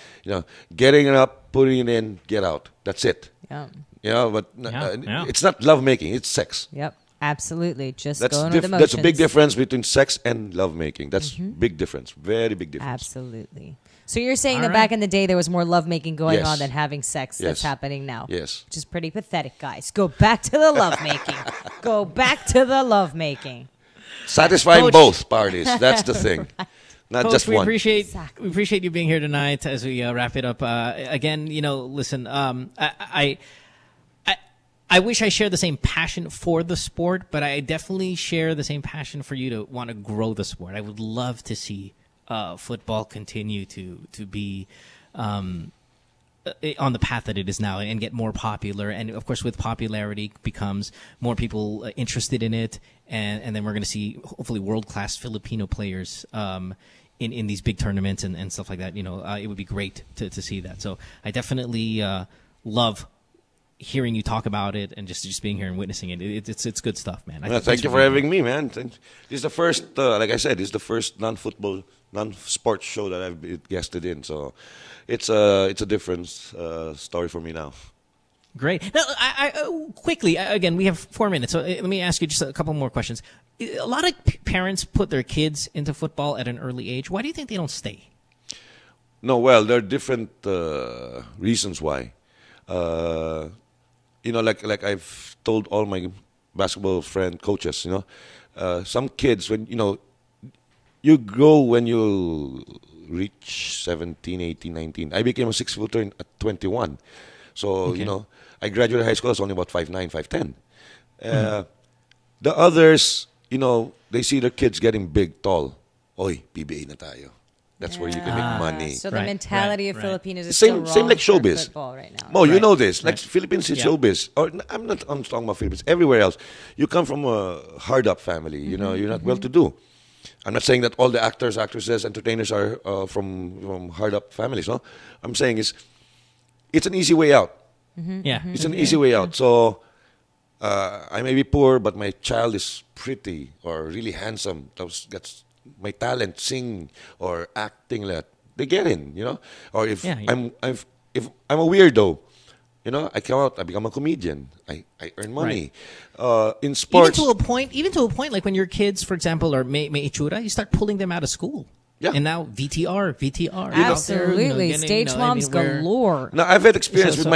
Getting it up, putting it in, get out. That's it. Yeah. But it's not lovemaking, it's sex. Yep, absolutely. Just that's going with emotions. That's a big difference between sex and lovemaking. That's big difference. Very big difference. Absolutely. So you're saying that back in the day there was more lovemaking going on than having sex that's happening now. Yes. Which is pretty pathetic, guys. Go back to the lovemaking. Go back to the lovemaking. Satisfying Coach. both parties. That's the thing. Not Coach, just we one. appreciate you being here tonight as we wrap it up. Again, listen, I wish I shared the same passion for the sport, but I definitely share the same passion for you to want to grow the sport. I would love to see football continue to be on the path that it is now and get more popular. And of course, with popularity becomes more people interested in it. And then we're going to see hopefully world-class Filipino players in these big tournaments and stuff like that. It would be great to see that. So I definitely love hearing you talk about it and just being here and witnessing it. It's good stuff, man. Thank you for having me, man. This is the first, like I said, this is the first non-football, non-sports show that I've guested in. So it's a different story for me now. Great. Now, I quickly, again, we have 4 minutes, so let me ask you just a couple more questions. A lot of parents put their kids into football at an early age. Why do you think they don't stay? No, well, there are different reasons why. Like I've told all my basketball friend coaches, some kids, when, you grow when you reach 17, 18, 19. I became a 6-footer at 21. So, I graduated high school, I was only about 5'9", 5'10". The others, they see their kids getting big, tall. Oy, PBA na tayo. That's where you can make money. So the mentality of Filipinos is same like showbiz. Football right now. Mo, you know this. Like Philippines is showbiz. I'm talking about Philippines. Everywhere else, you come from a hard-up family. You're not well-to-do. I'm not saying that all the actors, actresses, entertainers are from hard-up families. No, I'm saying it's an easy way out. It's an easy way out. So I may be poor, but my child is pretty or really handsome. That's my talent, sing or acting. They get in, Or if I'm a weirdo, I come out, I become a comedian. I earn money. In sports, even to a point, like when your kids, for example, are may ichura, you start pulling them out of school. Yeah. And now VTR. Absolutely. Stage moms galore. Now, I've had experience with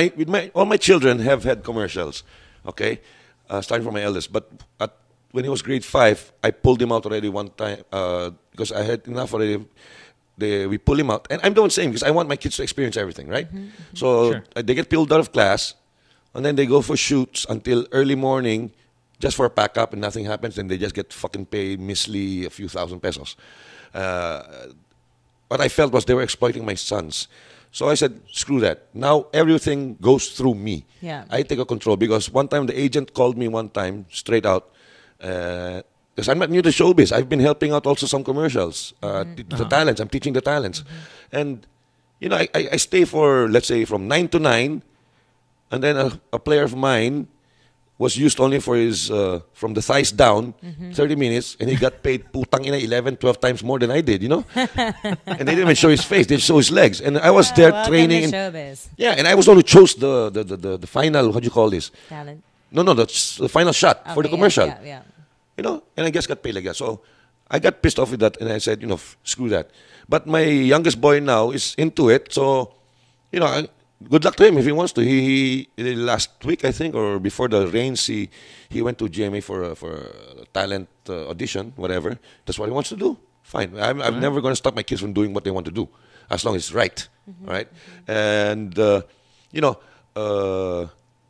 all my children have had commercials, okay? Starting from my eldest. But when he was grade 5, I pulled him out already one time because I had enough already. We pull him out. And I'm doing the same because I want my kids to experience everything, right? So they get pulled out of class, and then they go for shoots until early morning just for a pack-up, and nothing happens, and they just get fucking paid measly a few thousand pesos. What I felt was they were exploiting my sons. So I said, screw that. Now everything goes through me. Yeah. I take a control because one time the agent called me one time straight out because I'm not new to showbiz. I've been helping out also some commercials, the talents. I'm teaching the talents. And, I stay for, let's say, from 9 to 9, and then a player of mine was used only for his, from the thighs down, 30 minutes, and he got paid putang ina 11, 12 times more than I did, you know? And they didn't even show his face, they show his legs. And I was there training. And, yeah, and I was the one who chose the final, what do you call this? Talent. No, the final shot for the commercial. Yeah. You know, and I just got paid like that. So I got pissed off with that, and I said, you know, screw that. But my youngest boy now is into it, so, you know, good luck to him if he wants to. He last week, I think, or before the rains, he went to GMA for a talent audition, whatever. That's what he wants to do. Fine. I'm never going to stop my kids from doing what they want to do, as long as it's right, right? And you know,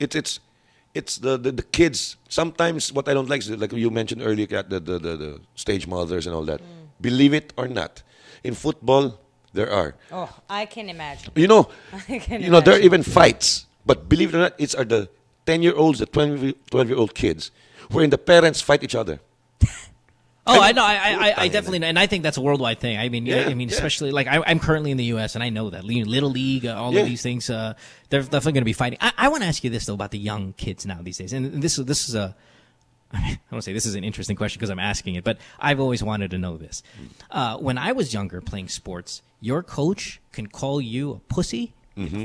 it's the kids. Sometimes what I don't like is, like you mentioned earlier, Kat, the stage mothers and all that. Believe it or not, in football there are. Oh, I can imagine. You know, there are even fights. But believe it or not, it's the 10-year-olds, the 12-year-old kids, wherein the parents fight each other. Oh, I know. I definitely know. And I think that's a worldwide thing. I mean, especially, like, I'm currently in the U.S., and I know that. Little League, all of these things, they're definitely going to be fighting. I want to ask you this, though, about the young kids now these days. And this is a, I don't say this is an interesting question because I'm asking it, but I've always wanted to know this. When I was younger playing sports, your coach can call you a pussy,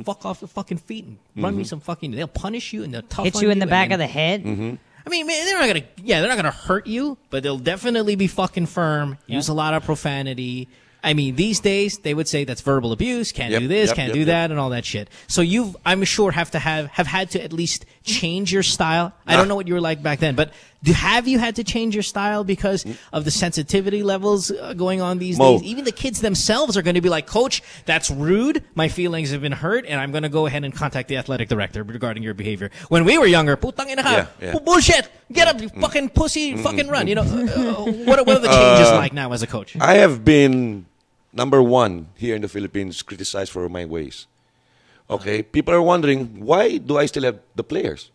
fuck off the fucking feet, and run me some fucking, they'll punish you, and they'll tough hit you in the back of the head. I mean, man, they're not gonna hurt you, but they'll definitely be fucking firm. Use a lot of profanity. I mean, these days they would say that's verbal abuse. Can't do this, can't do that, and all that shit. So I'm sure, have had to at least change your style. I don't know what you were like back then, but have you had to change your style because of the sensitivity levels going on these days? Even the kids themselves are going to be like, Coach, that's rude. My feelings have been hurt, and I'm going to go ahead and contact the athletic director regarding your behavior. When we were younger, putang ina ka, bullshit, get up, you fucking pussy, fucking run. You know, what are the changes like now as a coach? I have been #1 here in the Philippines criticized for my ways. Okay, people are wondering, why do I still have the players?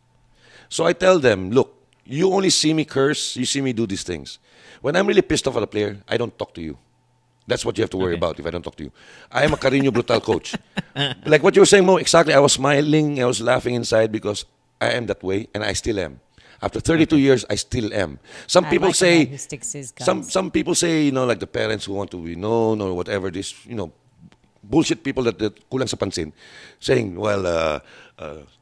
So I tell them, look, you only see me curse, you see me do these things. When I'm really pissed off at a player, I don't talk to you. That's what you have to worry about if I don't talk to you. I am a Carino Brutal coach. Like what you were saying, Mo, exactly. I was smiling, I was laughing inside because I am that way, and I still am. After 32 years, I still am. Some people say, some people say, you know, like the parents who want to be known or whatever, this, you know, bullshit people that kulang sa pansin, saying, well,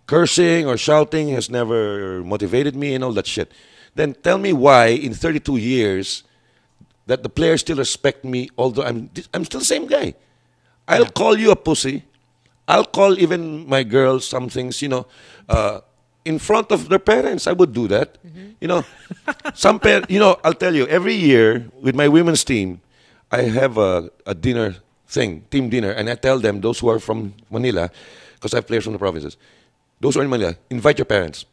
cursing or shouting has never motivated me and all that shit. Then tell me why in 32 years that the players still respect me, although I'm still the same guy. I'll call you a pussy. I'll call even my girls some things, you know, in front of their parents. I would do that. You know, you know, I'll tell you, every year with my women's team, I have a dinner thing, team dinner, and I tell them, those who are from Manila, because I have players from the provinces, those who are in Manila, invite your parents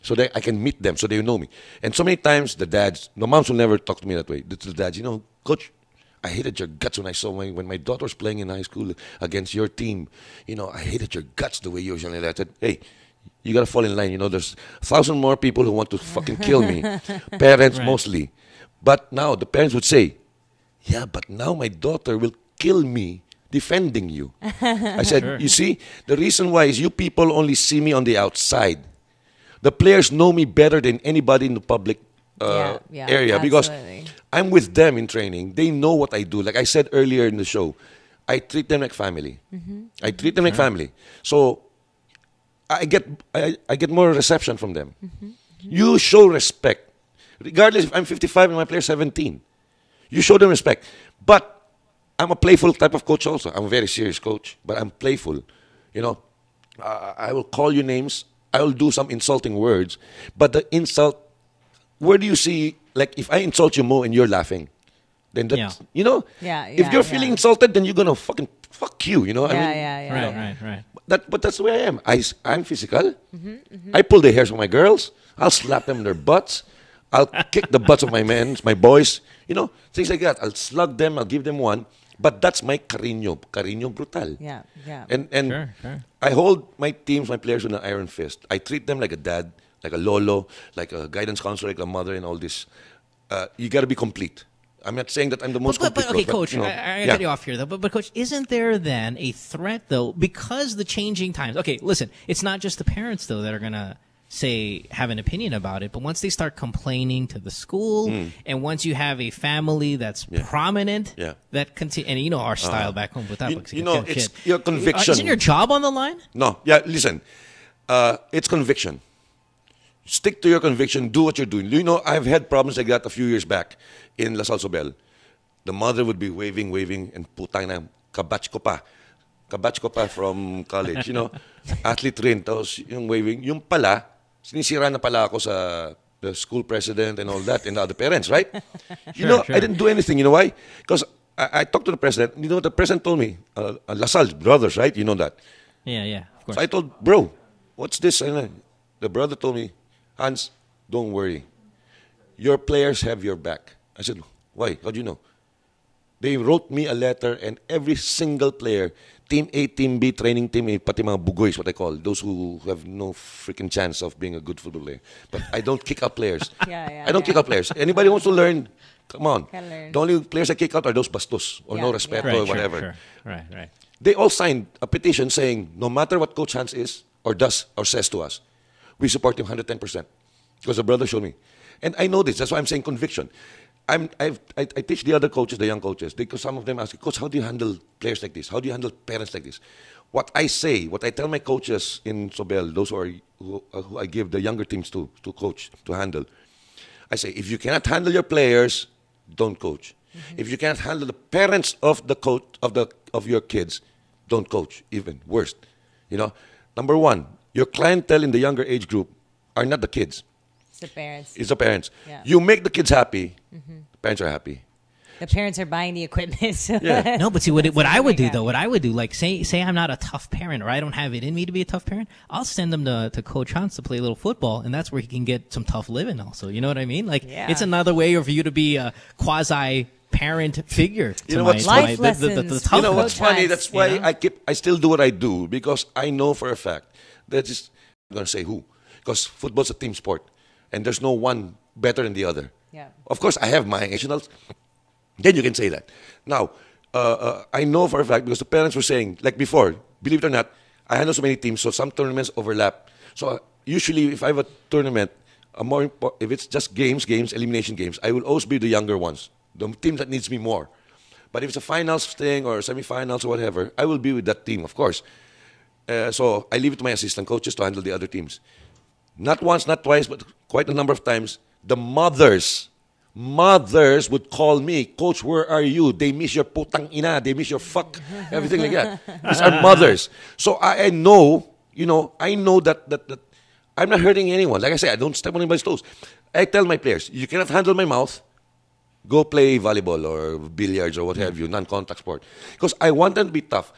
so that I can meet them, so they know me. And so many times, the moms will never talk to me that way. The dads, you know, Coach, I hated your guts when I saw when my daughter was playing in high school against your team. You know, I hated your guts the way you were yelling. I said, hey, you got to fall in line. You know, there's 1,000 more people who want to fucking kill me. Parents mostly. But now the parents would say, yeah, but now my daughter will kill me defending you. I said, you see, the reason why is you people only see me on the outside. The players know me better than anybody in the public area because I'm with them in training. They know what I do. Like I said earlier in the show, I treat them like family. I treat them like family. So I get more reception from them. You show respect. Regardless if I'm 55 and my player's 17. You show them respect. But I'm a playful type of coach also. I'm a very serious coach, but I'm playful. You know, I will call you names. I will do some insulting words. But the insult, where do you see, like if I insult you, Mo, and you're laughing, then that's, you know, if you're feeling insulted, then you're going to fucking fuck you, you know? Right. But that's the way I am. I'm physical. I pull the hairs of my girls. I'll slap them in their butts. I'll kick the butts of my men, my boys. You know, things like that. I'll slug them. I'll give them one. But that's my Carino Brutal. And I hold my teams, my players with an iron fist. I treat them like a dad, like a lolo, like a guidance counselor, like a mother and all this. You got to be complete. I'm not saying that I'm the most complete okay, coach. Coach, I cut you off here, though. But, Coach, isn't there then a threat, though, because the changing times? Okay, listen, it's not just the parents, though, that are going to say have an opinion about it, but once they start complaining to the school, and once you have a family that's prominent, that continue, and you know our style back home with that. It's your conviction. Isn't your job on the line? No, listen, it's conviction. Stick to your conviction. Do what you're doing. You know, I've had problems like that a few years back in La Sobel. The mother would be waving, and putang na, kabatch ko pa from college, you know, athlete rin, tapos yung waving, yung pala, sinisira na pala ako sa the school president and all that, and the other parents, right? Sure. I didn't do anything, you know why? Because I talked to the president, you know what the president told me? LaSalle's brothers, right? You know that. Yeah, of course. So I told, bro, what's this? And the brother told me, Hans, don't worry. Your players have your back. I said, why? How do you know? They wrote me a letter, and every single player, Team A, Team B, training team A, pati mga bugoys, what I call, those who have no freaking chance of being a good football player. But I don't kick out players. I don't kick out players. Anybody wants to learn, come on. The only players I kick out are those bastos, or no respeto, or whatever. Sure. Right. They all signed a petition saying, no matter what Coach Hans is, or does, or says to us, we support him 110%. Because the brother showed me. And I know this, that's why I'm saying conviction. I teach the other coaches, the young coaches, because some of them ask, Coach, how do you handle players like this? How do you handle parents like this? What I tell my coaches in Sobel, those who I give the younger teams to coach, to handle, I say, if you cannot handle your players, don't coach. If you cannot handle the parents of the coach of your kids, don't coach. Even worse, you know. Number one, your clientele in the younger age group are not the kids. It's the parents. Yeah. You make the kids happy, the parents are happy. The parents are buying the equipment. So No, but see, what I would do, like say I'm not a tough parent, or I don't have it in me to be a tough parent, I'll send them to Coach Hans to play a little football, and that's where he can get some tough living also. You know what I mean? Like, it's another way for you to be a quasi-parent figure. You know what's life lessons. You know what's funny? That's why I still do what I do, because I know for a fact that I'm going to say who, because football's a team sport. And there's no one better than the other. Yeah. Of course, I have my nationals. Then you can say that. Now, I know for a fact, because the parents were saying, like before, believe it or not, I handle so many teams, so some tournaments overlap. So usually, if I have a tournament, if it's just games, elimination games, I will always be the younger ones, the teams that needs me more. But if it's a finals thing or semifinals or whatever, I will be with that team, of course. So I leave it to my assistant coaches to handle the other teams. Not once, not twice, but quite a number of times, the mothers would call me, Coach, where are you? They miss your putang ina, they miss your fuck, everything like that. These are mothers. So I know, I know that I'm not hurting anyone. Like I say, I don't step on anybody's toes. I tell my players, you cannot handle my mouth, go play volleyball or billiards or what have you, non-contact sport. Because I want them to be tough,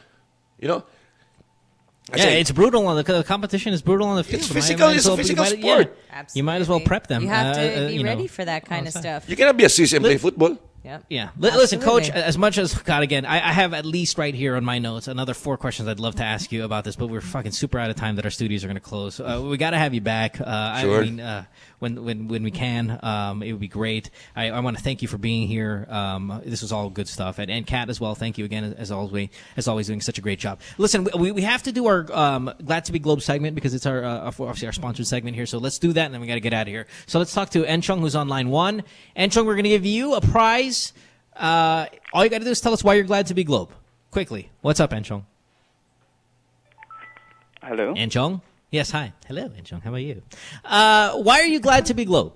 it's brutal on the competition is brutal on the field. It's physical. It's a physical sport. You might as well prep them. You have to be ready for that kind of stuff. You cannot be a sissy and play football. Yep. Yeah. Listen, Coach, as much as, God, again, I have at least right here on my notes another 4 questions I'd love to ask you about this, but we're fucking super out of time that our studios are going to close. We got to have you back. Sure. I mean, when we can, it would be great. I want to thank you for being here. This was all good stuff. And Kat as well, thank you again, as always doing such a great job. Listen, we have to do our Glad to be Globe segment because it's obviously our sponsored segment here. So let's do that, and then we got to get out of here. So let's talk to Enchong, who's on line 1. Enchong, we're going to give you a prize. All you got to do is tell us why you're glad to be Globe. Quickly. What's up, Enchong? Hello? Enchong? Yes, hi. Hello, Enchong. How about you? Why are you glad to be Globe?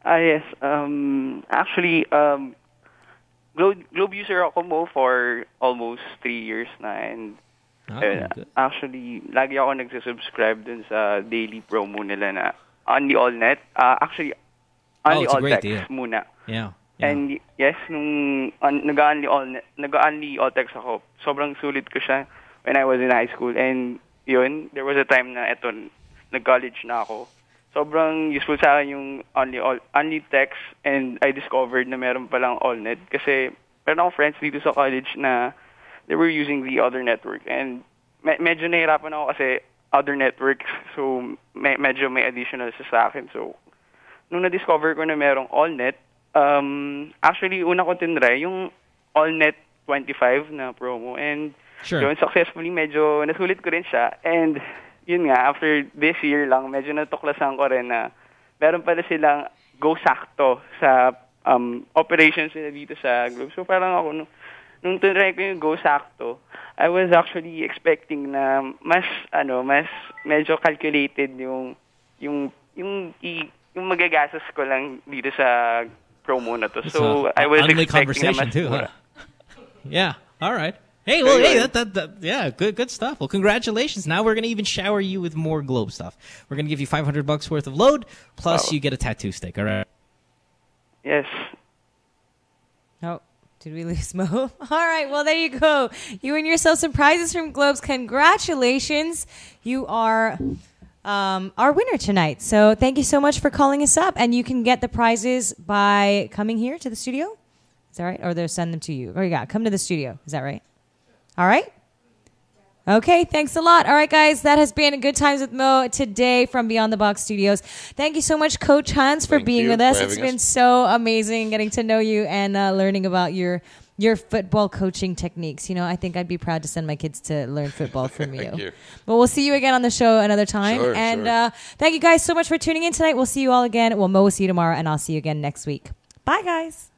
Yes. Actually, Globe user ako mo for almost 3 years na. And actually, lagi ako nagsasubscribe dun sa daily promo nila na only all net. Actually, only all text muna. Yeah. And yes, nung nag-only all text ako, sobrang sulit ko siya when I was in high school. And yun, there was a time na nag-college na ako. Sobrang useful sa akin yung only text, and I discovered na meron palang all-net. Kasi meron akong friends dito sa college na they were using the other network. And medyo nahirapan ako kasi other networks, so medyo may additional sa akin. So, nung na-discover ko na merong all-net, actually, una ko tinry yung all-net 25 na promo. And sure. Yun, successfully, medyo nasulit ko rin siya. And yun nga, after this year lang, medyo natuklasan ko rin na meron pala silang go sakto sa operations nila dito sa Globe. So parang ako, nung tinry ko yung go sakto, I was actually expecting na mas medyo calculated yung magagastos ko lang dito sa promo na to. So I was expecting na mas too, mura. Yeah. All right. Hey, well, hey, yeah, good stuff. Well, congratulations. Now we're going to even shower you with more Globe stuff. We're going to give you $500 worth of load, plus you get a tattoo stick, all right? Yes. Oh, did we lose Mo? All right, well, there you go. You win yourself some prizes from Globes. Congratulations. You are our winner tonight. So thank you so much for calling us up. And you can get the prizes by coming here to the studio. Is that right? Or they'll send them to you. Or you got come to the studio. Is that right? All right. Okay, thanks a lot. All right, guys, that has been Good Times with Mo today from Beyond the Box Studios. Thank you so much, Coach Hans, for being with us. It's been so amazing getting to know you and learning about your football coaching techniques. You know, I think I'd be proud to send my kids to learn football from you. Thank you. But we'll see you again on the show another time. Sure, and thank you guys so much for tuning in tonight. We'll see you all again. Well, Mo will see you tomorrow, and I'll see you again next week. Bye, guys.